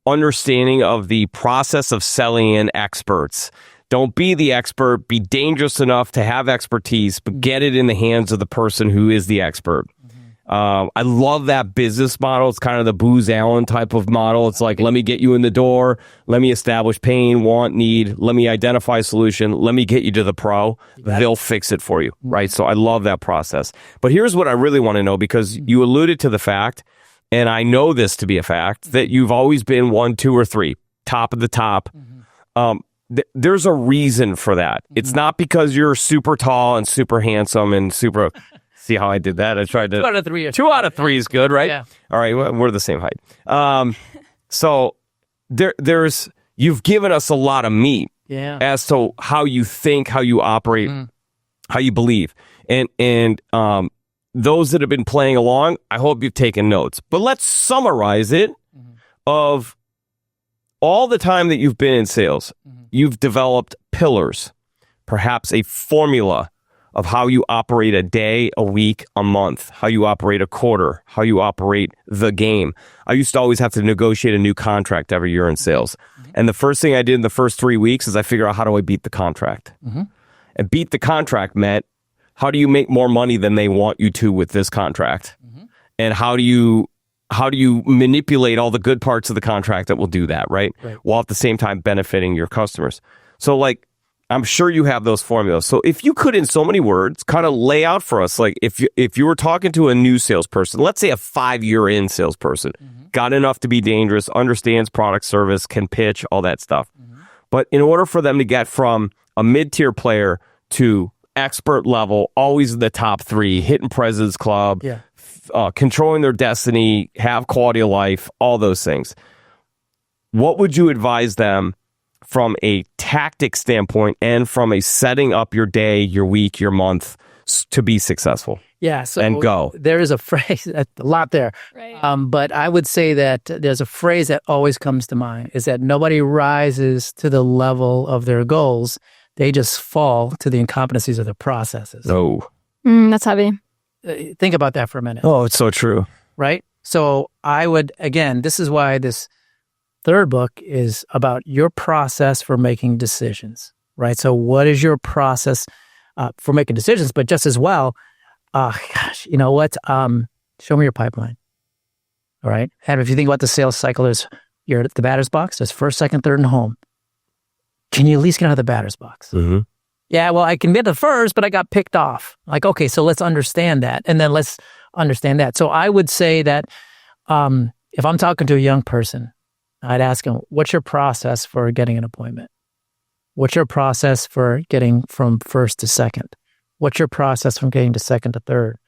understanding of the process of selling in experts. Don't be the expert. Be dangerous enough to have expertise, but get it in the hands of the person who is the expert. I love that business model. It's kind of the Booz Allen type of model. It's like, let me get you in the door. Let me establish pain, want, need. Let me identify a solution. Let me get you to the pro. They'll fix it for you, right? So I love that process. But here's what I really want to know, because you alluded to the fact, and I know this to be a fact, that you've always been 1, 2, or 3, top of the top. There's a reason for that. It's not because you're super tall and super handsome and super... See how I did that? I tried to... 2 out of 3. 2 out of 3 is good, right? Yeah. All right, we're the same height. So there's... You've given us a lot of meat as to how you think, how you operate, how you believe. And those that have been playing along, I hope you've taken notes. But let's summarize it of all the time that you've been in sales. You've developed pillars, perhaps a formula of how you operate a day, a week, a month, how you operate a quarter, how you operate the game. I used to always have to negotiate a new contract every year in sales. And the first thing I did in the first 3 weeks is I figure out, how do I beat the contract? And beat the contract meant, how do you make more money than they want you to with this contract? And how do you manipulate all the good parts of the contract that will do that, right? While at the same time benefiting your customers. So like, I'm sure you have those formulas. So if you could, in so many words, kind of lay out for us, like if you were talking to a new salesperson, let's say a 5-year in salesperson, got enough to be dangerous, understands product service, can pitch, all that stuff. But in order for them to get from a mid-tier player to expert level, always in the top 3, hitting President's Club, controlling their destiny, have quality of life, all those things, what would you advise them from a tactic standpoint and from a setting up your day, your week, your month to be successful? Yeah. So and go. There is a phrase, a lot there. Right. But I would say that there's a phrase that always comes to mind is that nobody rises to the level of their goals. They just fall to the incompetencies of their processes. Oh. That's heavy. Think about that for a minute. Oh, it's so true. Right? So I would, again, this is why this third book is about your process for making decisions, right? So what is your process for making decisions? But just as well, you know what? Show me your pipeline. All right. And if you think about the sales cycle, you're at the batter's box. There's first, second, third, and home. Can you at least get out of the batter's box? Mm-hmm. Yeah, well, I can get the first, but I got picked off. Like, okay, so let's understand that. And then let's understand that. So I would say that if I'm talking to a young person, I'd ask them, what's your process for getting an appointment? What's your process for getting from first to second? What's your process from getting to second to third?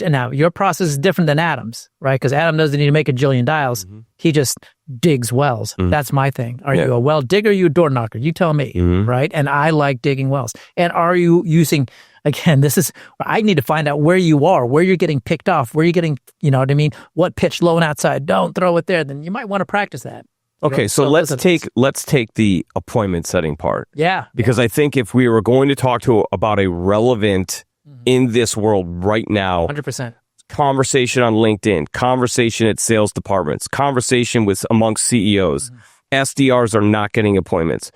Now, your process is different than Adam's, right? Because Adam doesn't need to make a jillion dials. Mm-hmm. He just digs wells. Mm-hmm. That's my thing. Are you a well digger or are you a door knocker? You tell me, right? And I like digging wells. And are you using, again, I need to find out where you are, where you're getting picked off, where you're getting, you know what I mean? What pitch low and outside? Don't throw it there. Then you might want to practice that. Okay, so let's take the appointment setting part. Yeah. Because I think if we were going to talk about a relevant in this world right now, 100%. Conversation on LinkedIn, conversation at sales departments, conversation amongst CEOs, SDRs are not getting appointments.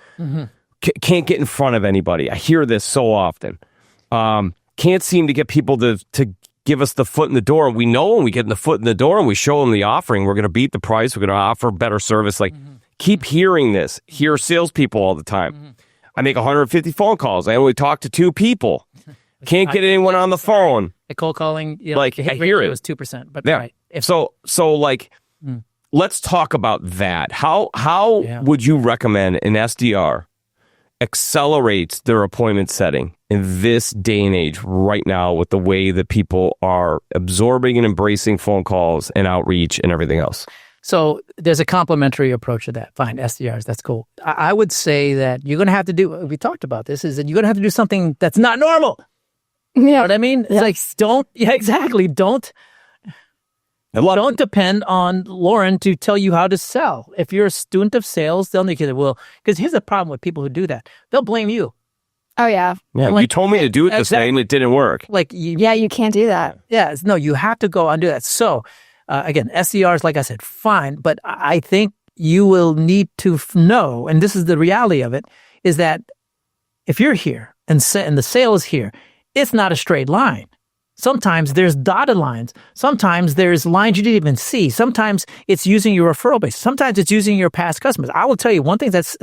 Can't get in front of anybody. I hear this so often. Can't seem to get people to give us the foot in the door. We know when we get the foot in the door and we show them the offering, we're going to beat the price. We're going to offer better service. Like, keep hearing this. Hear salespeople all the time. I make 150 phone calls. I only talk to 2 people. Can't get anyone on the phone. Cold calling, like, I hear it. Was 2%, but yeah. Right. Let's talk about that. How would you recommend an SDR accelerates their appointment setting in this day and age right now with the way that people are absorbing and embracing phone calls and outreach and everything else? So there's a complementary approach to that. Fine, SDRs, that's cool. I would say that you're going to have to do, we talked about this, is that you're going to have to do something that's not normal. Yeah. You know what I mean? It's like, exactly. Don't depend on Lauren to tell you how to sell. If you're a student of sales, they'll make it, because here's the problem with people who do that. They'll blame you. Oh, yeah. Yeah, you told me to do it this way and it didn't work. You can't do that. Yeah, no, you have to go and do that. So, again, SDRs, like I said, fine. But I think you will need to know, and this is the reality of it, is that if you're here and the sale is here, it's not a straight line. Sometimes there's dotted lines. Sometimes there's lines you didn't even see. Sometimes it's using your referral base. Sometimes it's using your past customers. I will tell you one thing that's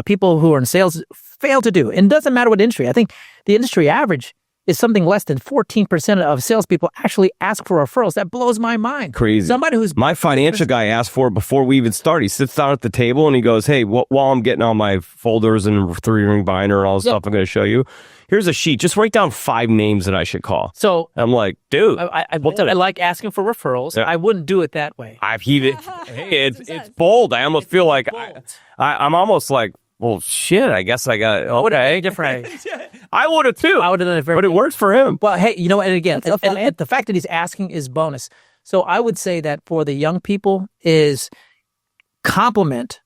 people who are in sales fail to do. And it doesn't matter what industry. I think the industry average is something less than 14% of salespeople actually ask for referrals. That blows my mind. Crazy. Somebody who's my financial guy asked for it before we even start. He sits down at the table and he goes, "Hey, while I'm getting all my folders and 3-ring binder and all the stuff I'm going to show you, here's a sheet. Just write down 5 names that I should call." So I'm like, dude, I like asking for referrals. Yeah. I wouldn't do it that way. It's bold. I almost feel like I'm almost like, well, shit, I guess I got, okay. Different. I would have too. I would have done it very But it works for him. Well, hey, you know what? And again, and the fact that he's asking is bonus. So I would say that for the young people is compliment.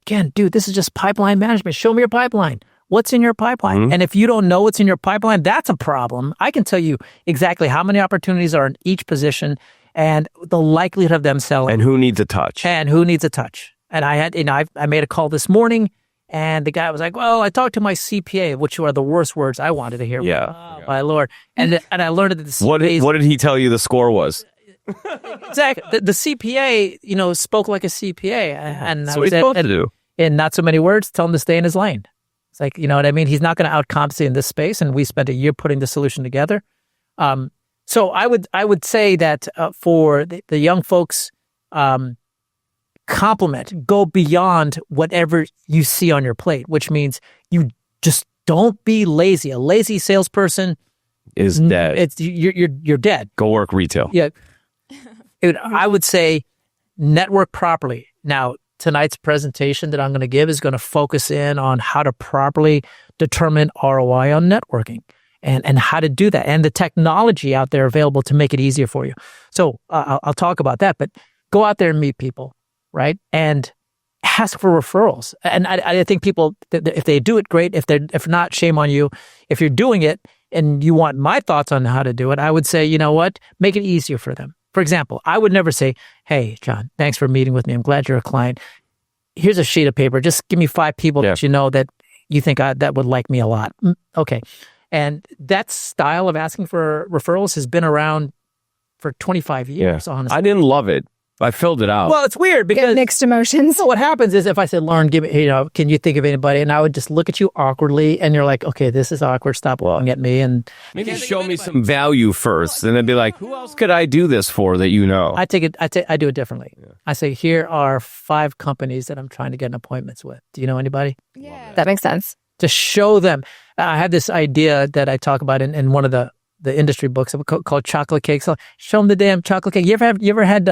Again, dude, this is just pipeline management. Show me your pipeline. What's in your pipeline? Mm-hmm. And if you don't know what's in your pipeline, that's a problem. I can tell you exactly how many opportunities are in each position and the likelihood of them selling. And who needs a touch. And I made a call this morning. And the guy was like, "Well, I talked to my CPA," which are the worst words I wanted to hear. Yeah. My Lord. And I learned that the CPA... What did he tell you the score was? Exactly. The CPA, spoke like a CPA. And that's what he's supposed to do. In not so many words, tell him to stay in his lane. It's like, you know what I mean? He's not going to outcompensate in this space. And we spent a year putting the solution together. So I would say that for the young folks, complement, go beyond whatever you see on your plate, which means you just don't be lazy. A lazy salesperson is dead. You're dead. Go work retail. Yeah. I would say network properly. Now, tonight's presentation that I'm going to give is going to focus in on how to properly determine ROI on networking and how to do that and the technology out there available to make it easier for you. So I'll talk about that, but go out there and meet people, right? And ask for referrals. And I think people, if they do it, great. If not, shame on you. If you're doing it and you want my thoughts on how to do it, I would say, you know what? Make it easier for them. For example, I would never say, hey, John, thanks for meeting with me. I'm glad you're a client. Here's a sheet of paper. Just give me 5 people that you know that you think that would like me a lot. Okay. And that style of asking for referrals has been around for 25 years, honestly. I didn't love it. I filled it out. Well, it's weird because mixed emotions. So what happens is if I said, Lauren, give me, can you think of anybody? And I would just look at you awkwardly, and you're like, okay, this is awkward. Stop looking at me, and maybe show me some value first, and then be like, who else could I do this for that you know? I do it differently. Yeah. I say, here are 5 companies that I'm trying to get appointments with. Do you know anybody? Yeah, that makes sense. To show them, I have this idea that I talk about in one of the industry books called chocolate cake. So show them the damn chocolate cake. You ever had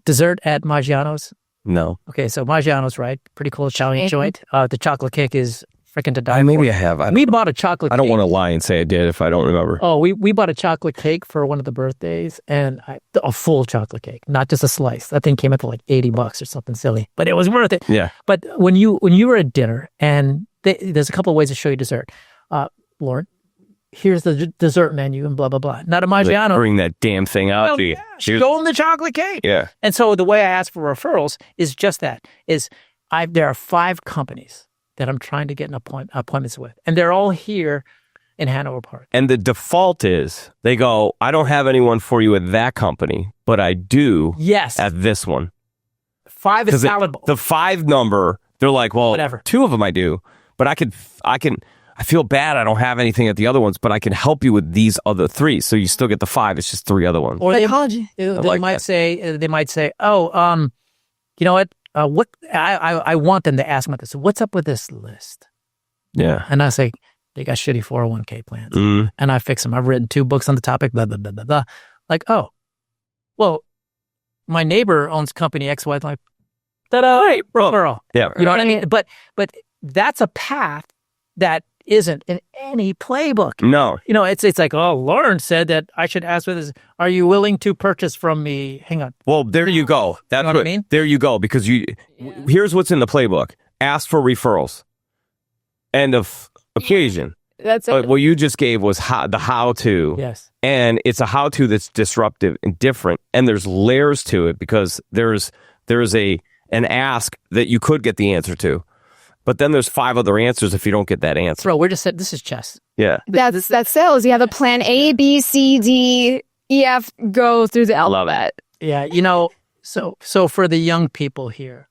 dessert at Maggiano's? No. Okay, so Maggiano's, right? Pretty cool Italian joint. The chocolate cake is freaking to die for. Maybe I have. We bought a chocolate cake. I don't want to lie and say I did if I don't remember. Oh, we bought a chocolate cake for one of the birthdays, and a full chocolate cake, not just a slice. That thing came up to like $80 or something silly, but it was worth it. Yeah. But when you were at dinner, and there's a couple of ways to show you dessert. Lauren, here's the dessert menu and blah, blah, blah. Not a Maggiano. Bring that damn thing out to you. Show them the chocolate cake. Yeah. And so the way I ask for referrals is just that, there are 5 companies that I'm trying to get appointments with. And they're all here in Hanover Park. And the default is they go, I don't have anyone for you at that company, but I do at this one. 5 is palatable. The 5 number, they're like, well, whatever. 2 of them I do, but I feel bad I don't have anything at the other ones, but I can help you with these other 3. So you still get the 5. It's just 3 other ones. Or psychology. They might say, oh, you know what? I want them to ask about this. What's up with this list? Yeah. And I say, they got shitty 401k plans. And I fix them. I've written 2 books on the topic, blah, blah, blah, blah, blah. Like, oh, well, my neighbor owns company X, Y, like, ta-da, hey, referral. Yeah. You know what I mean? But that's a path that isn't in any playbook. No. It's like, oh, Lauren said that I should ask for this. Are you willing to purchase from me? Hang on. Well, there you go. That's what I mean? There you go. Because here's what's in the playbook. Ask for referrals. End of occasion. That's it. But what you just gave was the how-to. Yes. And it's a how-to that's disruptive and different. And there's layers to it because there's an ask that you could get the answer to. But then there's 5 other answers if you don't get that answer. Bro, we're just saying, this is chess. Yeah. That's sales. You have a plan A, B, C, D, E, F, go through the alphabet. Yeah, so for the young people here,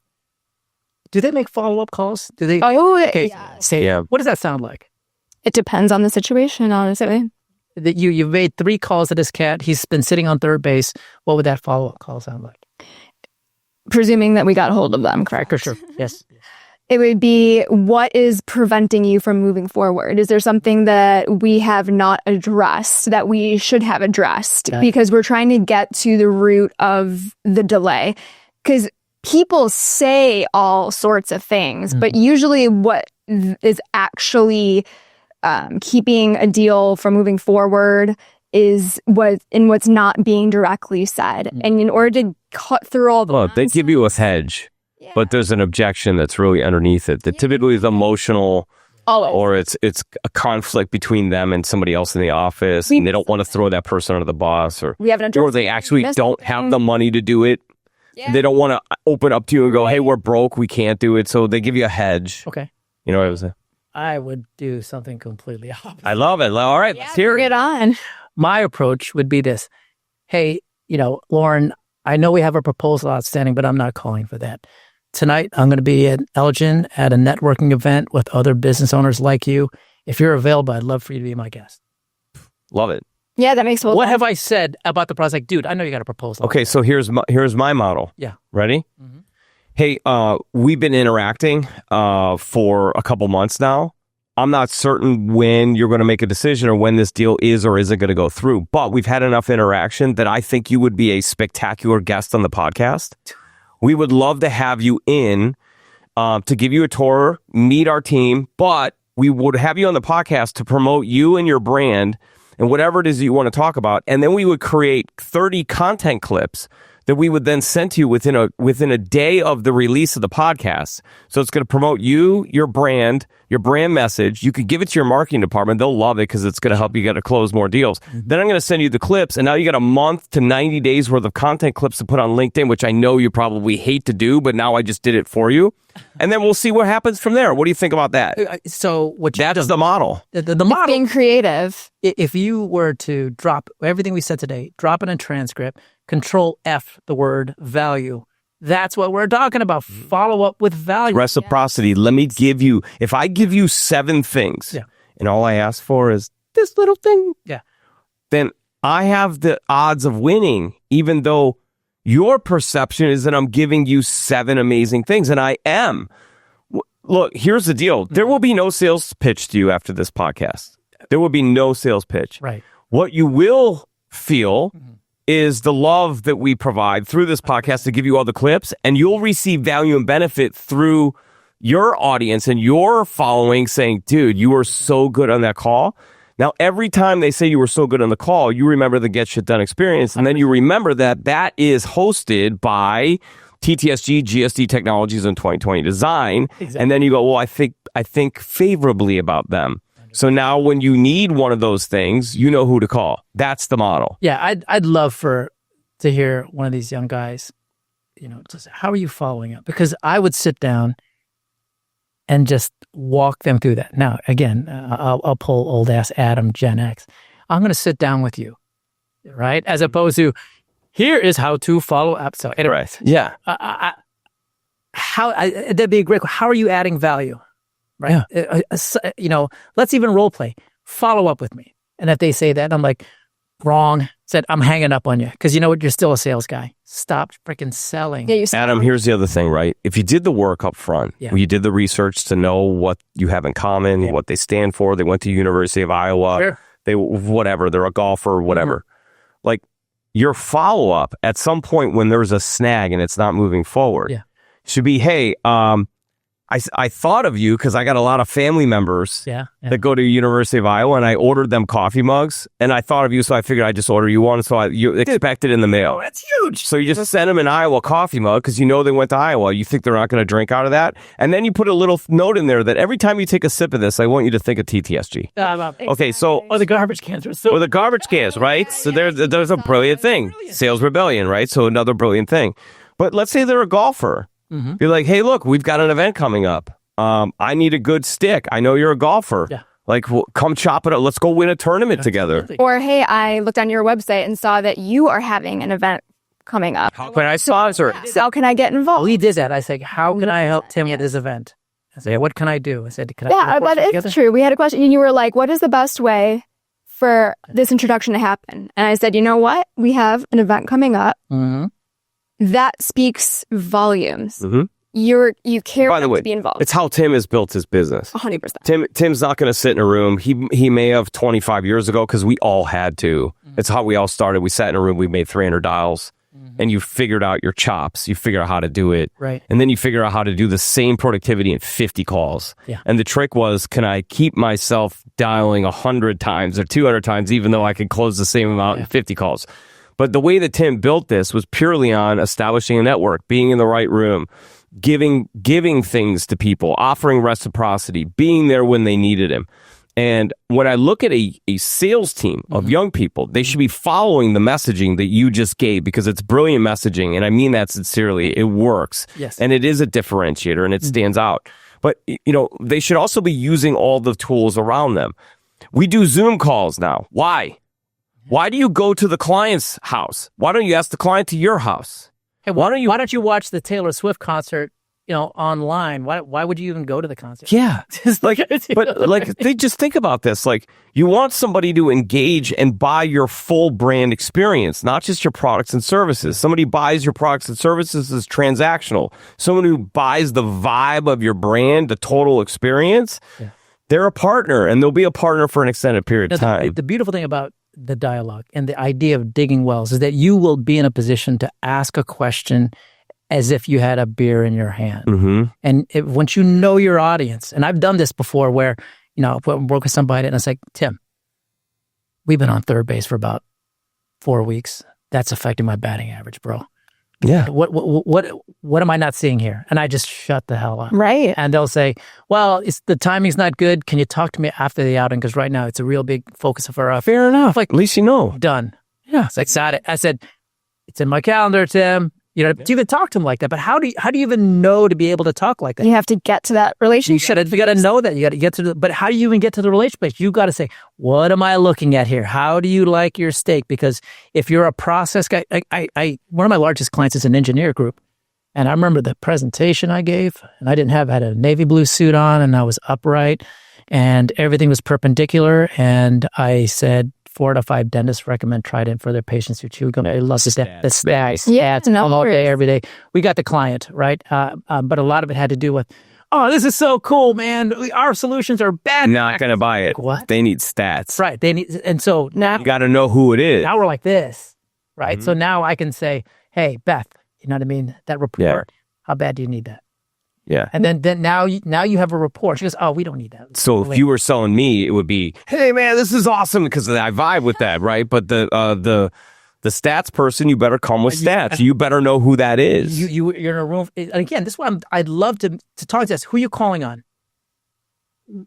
do they make follow-up calls? Do they? Yeah. What does that sound like? It depends on the situation, honestly. That you've made 3 calls to this cat. He's been sitting on third base. What would that follow-up call sound like? Presuming that we got hold of them, correct? For sure, yes. It would be, what is preventing you from moving forward? Is there something that we have not addressed that we should have addressed? Because we're trying to get to the root of the delay. Because people say all sorts of things, but usually what is actually keeping a deal from moving forward is what's not being directly said. And in order to cut through all the nonsense, they give you a hedge. Yeah. But there's an objection that's really underneath it that typically is emotional, or it's a conflict between them and somebody else in the office, and they don't want to throw that person under the bus, or they actually don't have the money to do it. Yeah. They don't want to open up to you and go, hey, we're broke, we can't do it. So they give you a hedge. Okay. You know what I was saying? I would do something completely opposite. I love it. All right, let's hear it. Get on. My approach would be this. Hey, Lauren, I know we have a proposal outstanding, but I'm not calling for that. tonight I'm going to be at Elgin at a networking event with other business owners like you. If you're available, I'd love for you to be my guest. Love it. Yeah, that makes total What sense. have I said about the process? Like, dude, I know you got a proposal. Okay, so here's my model. Yeah. Ready? Hey, we've been interacting for a couple months now. I'm not certain when you're going to make a decision or when this deal is or isn't going to go through, but we've had enough interaction that I think you would be a spectacular guest on the podcast. We would love to have you in to give you a tour, meet our team, but we would have you on the podcast to promote you and your brand and whatever it is you want to talk about. And then we would create 30 content clips that we would then send to you within a day of the release of the podcast. So it's going to promote you, your brand message. You could give it to your marketing department. They'll love it because it's going to help you get to close more deals. Then I'm going to send you the clips, and now you got a month to 90 days worth of content clips to put on LinkedIn, which I know you probably hate to do, but now I just did it for you. And then we'll see what happens from there. What do you think about that? So That's the model. The model, Being creative. if you were to drop everything we said today, drop it in transcript, Control F the word value. That's what we're talking about. Follow up with value. Reciprocity. Let me give you, if I give you 7 things, and all I ask for is this little thing, then I have the odds of winning, even though your perception is that I'm giving you 7 amazing things, and I am. Look, here's the deal. There will be no sales pitch to you after this podcast. There will be no sales pitch. Right. What you will feel is the love that we provide through this podcast to give you all the clips, and you'll receive value and benefit through your audience and your following saying, dude, you were so good on that call. Now, every time they say you were so good on the call, you remember the Get Shit Done experience, and then you remember that is hosted by TTSG, GSD Technologies, and 2020 Design. Exactly. And then you go, well, I think favorably about them. So now when you need one of those things, you know who to call. That's the model. Yeah, I'd love to hear one of these young guys, just, how are you following up? Because I would sit down and just walk them through that. Now, again, I'll pull old ass Adam, Gen X. I'm going to sit down with you, right? As opposed to, here is how to follow up. So, anyway, right. Yeah. That'd be a great. How are you adding value? Right. Yeah. Let's even role play. Follow up with me. And if they say that, I'm like, wrong. Said, I'm hanging up on you. Because you know what? You're still a sales guy. Stop freaking selling. Yeah, Adam, here's the other thing, right? If you did the work up front, you did the research to know what you have in common, what they stand for. They went to University of Iowa. Sure. They're a golfer, whatever. Like, your follow-up at some point when there's a snag and it's not moving forward should be, hey, I thought of you because I got a lot of family members that go to University of Iowa, and I ordered them coffee mugs, and I thought of you, so I figured I'd just order you one, so you expect it in the mail. Oh, that's huge. So you just send them an Iowa coffee mug because you know they went to Iowa. You think they're not going to drink out of that, and then you put a little note in there that every time you take a sip of this, I want you to think of TTSG. Okay, so the garbage cans are or the garbage cans, right? So there's a brilliant thing. Sales rebellion, right? So another brilliant thing. But let's say they're a golfer. Be like, hey, look, we've got an event coming up. I need a good stick. I know you're a golfer. Yeah. Like, well, come chop it up. Let's go win a tournament together. Or, hey, I looked on your website and saw that you are having an event coming up. How can I sponsor? So how can I get involved? Well, he did that. I said, how can I help Tim at this event? I said, what can I do? I said, can I? Yeah, but it's true. We had a question, and you were like, what is the best way for this introduction to happen? And I said, you know what? We have an event coming up. That speaks volumes. You care By the way, to be involved. It's how Tim has built his business. 100%. Tim's not going to sit in a room. He may have 25 years ago because we all had to. It's how we all started. We sat in a room. We made 300 dials, and you figured out your chops. You figure out how to do it, right? And then you figure out how to do the same productivity in 50 calls. Yeah. And the trick was, can I keep myself dialing 100 times or 200 times, even though I could close the same amount in 50 calls? But the way that Tim built this was purely on establishing a network, being in the right room, giving things to people, offering reciprocity, being there when they needed him. And when I look at a sales team of young people, they should be following the messaging that you just gave, because it's brilliant messaging. And I mean that sincerely. It works. Yes. And it is a differentiator and it stands out. But, they should also be using all the tools around them. We do Zoom calls now. Why? Why do you go to the client's house? Why don't you ask the client to your house? Hey, why don't you watch the Taylor Swift concert online. Why would you even go to the concert? Yeah. They just think about this. Like, you want somebody to engage and buy your full brand experience, not just your products and services. Somebody buys your products and services is transactional. Someone who buys the vibe of your brand, the total experience, they're a partner, and they'll be a partner for an extended period of time. The beautiful thing about the dialogue and the idea of digging wells is that you will be in a position to ask a question as if you had a beer in your hand. Mm-hmm. And once you know your audience, and I've done this before where, I work with somebody and it's like, Tim, we've been on third base for about 4 weeks. That's affecting my batting average, bro. Yeah. What am I not seeing here? And I just shut the hell up. Right. And they'll say, well, the timing's not good. Can you talk to me after the outing? Because right now it's a real big focus of our Fair enough. Like, at least you know. Done. Yeah. It's excited. I said, it's in my calendar, Tim. You can talk to them like that, but how do you even know to be able to talk like that? You have to get to that relationship. You got to know that. You got to get to but how do you even get to the relationship? You got to say, what am I looking at here? How do you like your steak? Because if you're a process guy, one of my largest clients is an engineer group. And I remember the presentation I gave, and I had a navy blue suit on, and I was upright, and everything was perpendicular. And I said, 4 to 5 dentists recommend Trident for their patients who chew gum. I love the stats. Yeah, all day, every day. We got the client, right? But a lot of it had to do with, this is so cool, man. Our solutions are bad. Not going to buy it. What? They need stats. Right. And so now you got to know who it is. Now we're like this, right? Mm-hmm. So now I can say, hey, Beth, you know what I mean? That report, how bad do you need that? Yeah. And then now you have a report. She goes, we don't need that. So if you were selling me, it would be, hey man, this is awesome, because I vibe with that, right? But the stats person, you better come with stats. You better know who that is. You're in a room. Again, this is why I'd love to talk to us. Who are you calling on?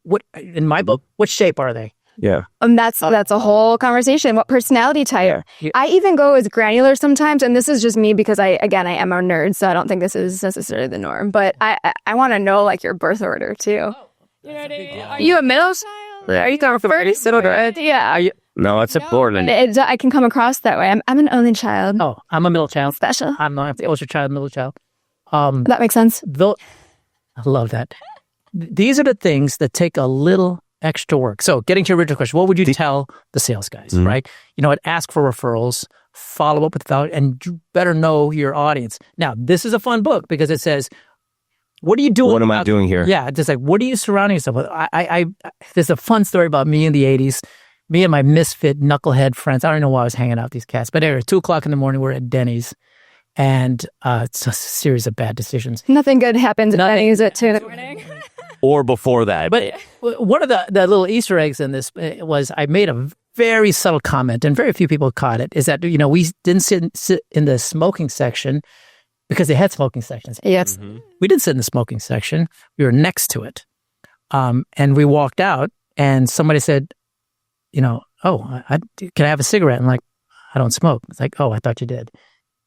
What in my book? What shape are they? Yeah. That's a whole conversation. What personality type? Yeah. I even go as granular sometimes, and this is just me because I am a nerd, so I don't think this is necessarily the norm. But I want to know like your birth order too. You know what I mean? Are you a middle child? Are you going first? Yeah. No, it's important. I can come across that way. I'm an only child. Oh, I'm a middle child. Special. I'm the older child, middle child. That makes sense. I love that. These are the things that take a little extra work. So getting to your original question, what would you tell the sales guys, right? Ask for referrals, follow up with value, and you better know your audience. Now, this is a fun book because it says, what are you doing? What am I doing here? Yeah, just like, what are you surrounding yourself with? There's a fun story about me in the 80s, me and my misfit knucklehead friends. I don't know why I was hanging out with these cats, but anyway, 2:00 in the morning, we're at Denny's, and it's a series of bad decisions. Nothing good happens at Denny's at 2 in the morning. Or before that. But one of the little Easter eggs in this was I made a very subtle comment, and very few people caught it, is that, we didn't sit in the smoking section because they had smoking sections. Yes. Mm-hmm. We didn't sit in the smoking section. We were next to it. And we walked out, and somebody said, can I have a cigarette? I'm like, I don't smoke. It's like, I thought you did.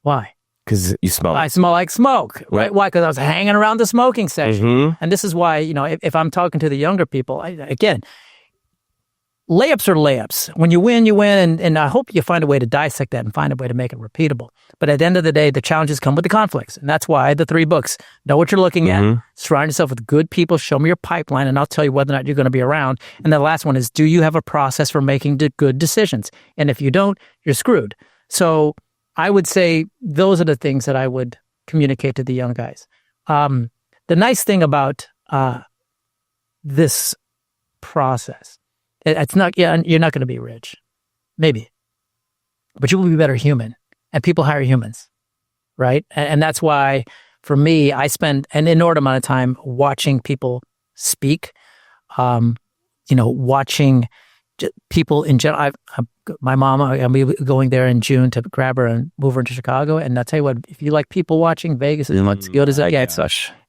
Why? Because you smell. I smell like smoke, right? Why? Because I was hanging around the smoking section. Mm-hmm. And this is why, if I'm talking to the younger people, again, layups are layups. When you win, you win. And I hope you find a way to dissect that and find a way to make it repeatable. But at the end of the day, the challenges come with the conflicts. And that's why the 3 books, know what you're looking at, surround yourself with good people, show me your pipeline, and I'll tell you whether or not you're going to be around. And the last one is, do you have a process for making good decisions? And if you don't, you're screwed. So I would say those are the things that I would communicate to the young guys. The nice thing about this process, it's not, you're not going to be rich, maybe, but you will be a better human, and people hire humans, right? And that's why, for me, I spend an inordinate amount of time watching people speak, watching people in general. My mom, I'll be going there in June to grab her and move her into Chicago. And I'll tell you what, if you like people watching, Vegas is as good as it gets.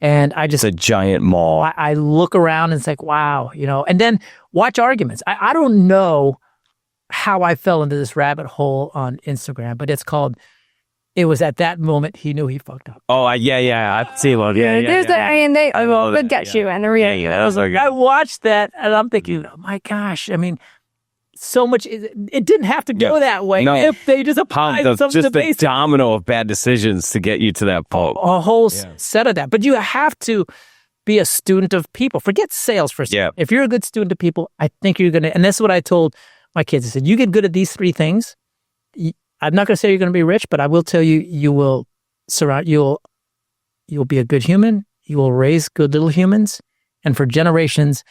And it's a giant mall. I look around and it's like, wow, and then watch arguments. I don't know how I fell into this rabbit hole on Instagram, but it's called, it was at that moment he knew he fucked up. Oh, yeah. I see one. Yeah. There's that, they will get you and the real. I watched that and I'm thinking, oh my gosh, so much. It didn't have to go that way if they just applied some of the basics. Domino of bad decisions to get you to that point. A whole set of that. But you have to be a student of people. Forget sales for a second. If you're a good student of people, I think you're going to, and this is what I told my kids. I said, you get good at these 3 things. I'm not going to say you're going to be rich, but I will tell you, you'll be a good human. You will raise good little humans. And for generations,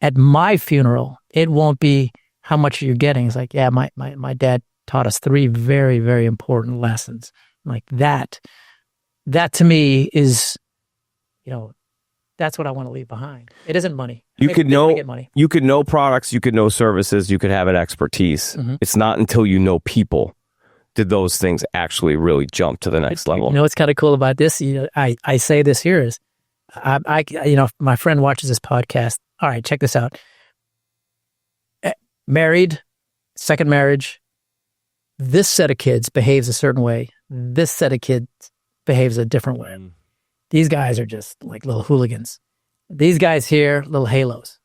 at my funeral, it won't be how much you're getting. It's like, my dad taught us 3 very, very important lessons. Like that to me is, that's what I want to leave behind. It isn't money. You could know products, you could know services, you could have an expertise. Mm-hmm. It's not until you know people did those things actually really jump to the next level. What's kind of cool about this? I say this here is, my friend watches this podcast. All right, check this out. Married, second marriage. This set of kids behaves a certain way. This set of kids behaves a different way. These guys are just like little hooligans. These guys here, little halos.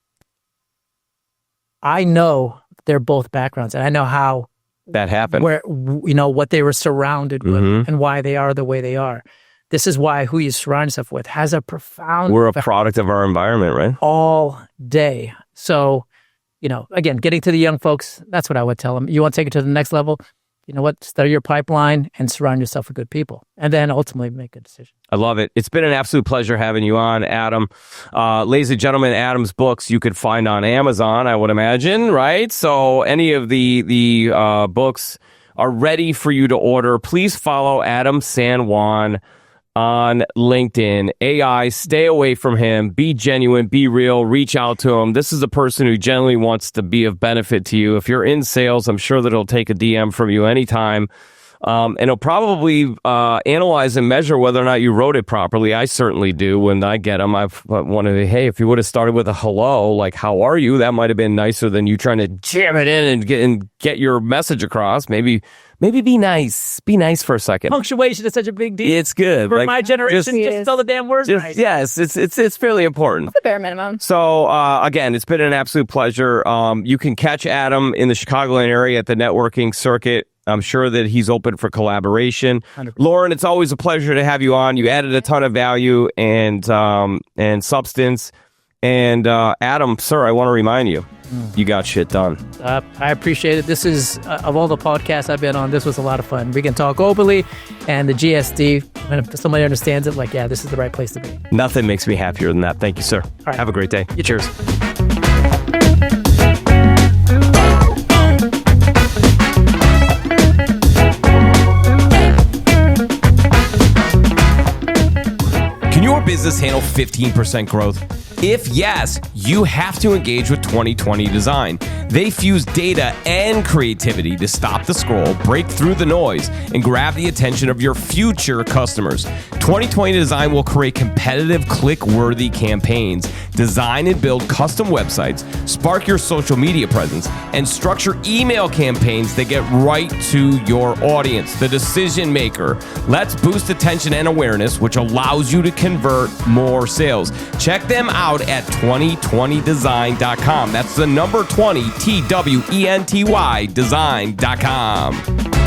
I know they're both backgrounds, and I know how that happened. Where what they were surrounded with and why they are the way they are. This is why who you surround yourself with has a profound. We're a product of our environment, right? All day. So, again, getting to the young folks, that's what I would tell them. You want to take it to the next level? You know what? Study your pipeline and surround yourself with good people, and then ultimately make a decision. I love it. It's been an absolute pleasure having you on, Adam. Ladies and gentlemen, Adam's books you could find on Amazon, I would imagine, right? So any of the books are ready for you to order. Please follow Adam San Juan on LinkedIn. AI, stay away from him. Be genuine, be real, reach out to him. This is a person who genuinely wants to be of benefit to you. If you're in sales, I'm sure that he'll take a DM from you anytime. And he'll probably analyze and measure whether or not you wrote it properly. I certainly do when I get them. I've wanted to, hey, if you would have started with a hello, like, how are you? That might have been nicer than you trying to jam it in and get your message across. Maybe be nice. Be nice for a second. Punctuation is such a big deal. It's good. For my generation, just tell the damn words right. Yes, it's fairly important. It's the bare minimum. So, again, it's been an absolute pleasure. You can catch Adam in the Chicagoland area at the networking circuit. I'm sure that he's open for collaboration. 100%. Lauren, it's always a pleasure to have you on. You added a ton of value and substance. And Adam, sir, I want to remind you, you got shit done. I appreciate it. This is, of all the podcasts I've been on, this was a lot of fun. We can talk openly, and the GSD, and if somebody understands it, this is the right place to be. Nothing makes me happier than that. Thank you, sir. All right. Have a great day. Cheers. Can your business handle 15% growth? If yes, you have to engage with 2020 Design. They fuse data and creativity to stop the scroll, break through the noise, and grab the attention of your future customers. 2020 Design will create competitive, click-worthy campaigns, design and build custom websites, spark your social media presence, and structure email campaigns that get right to your audience, the decision maker. Let's boost attention and awareness, which allows you to convert more sales. Check them out at 2020design.com. That's the number 20, TWENTY design.com.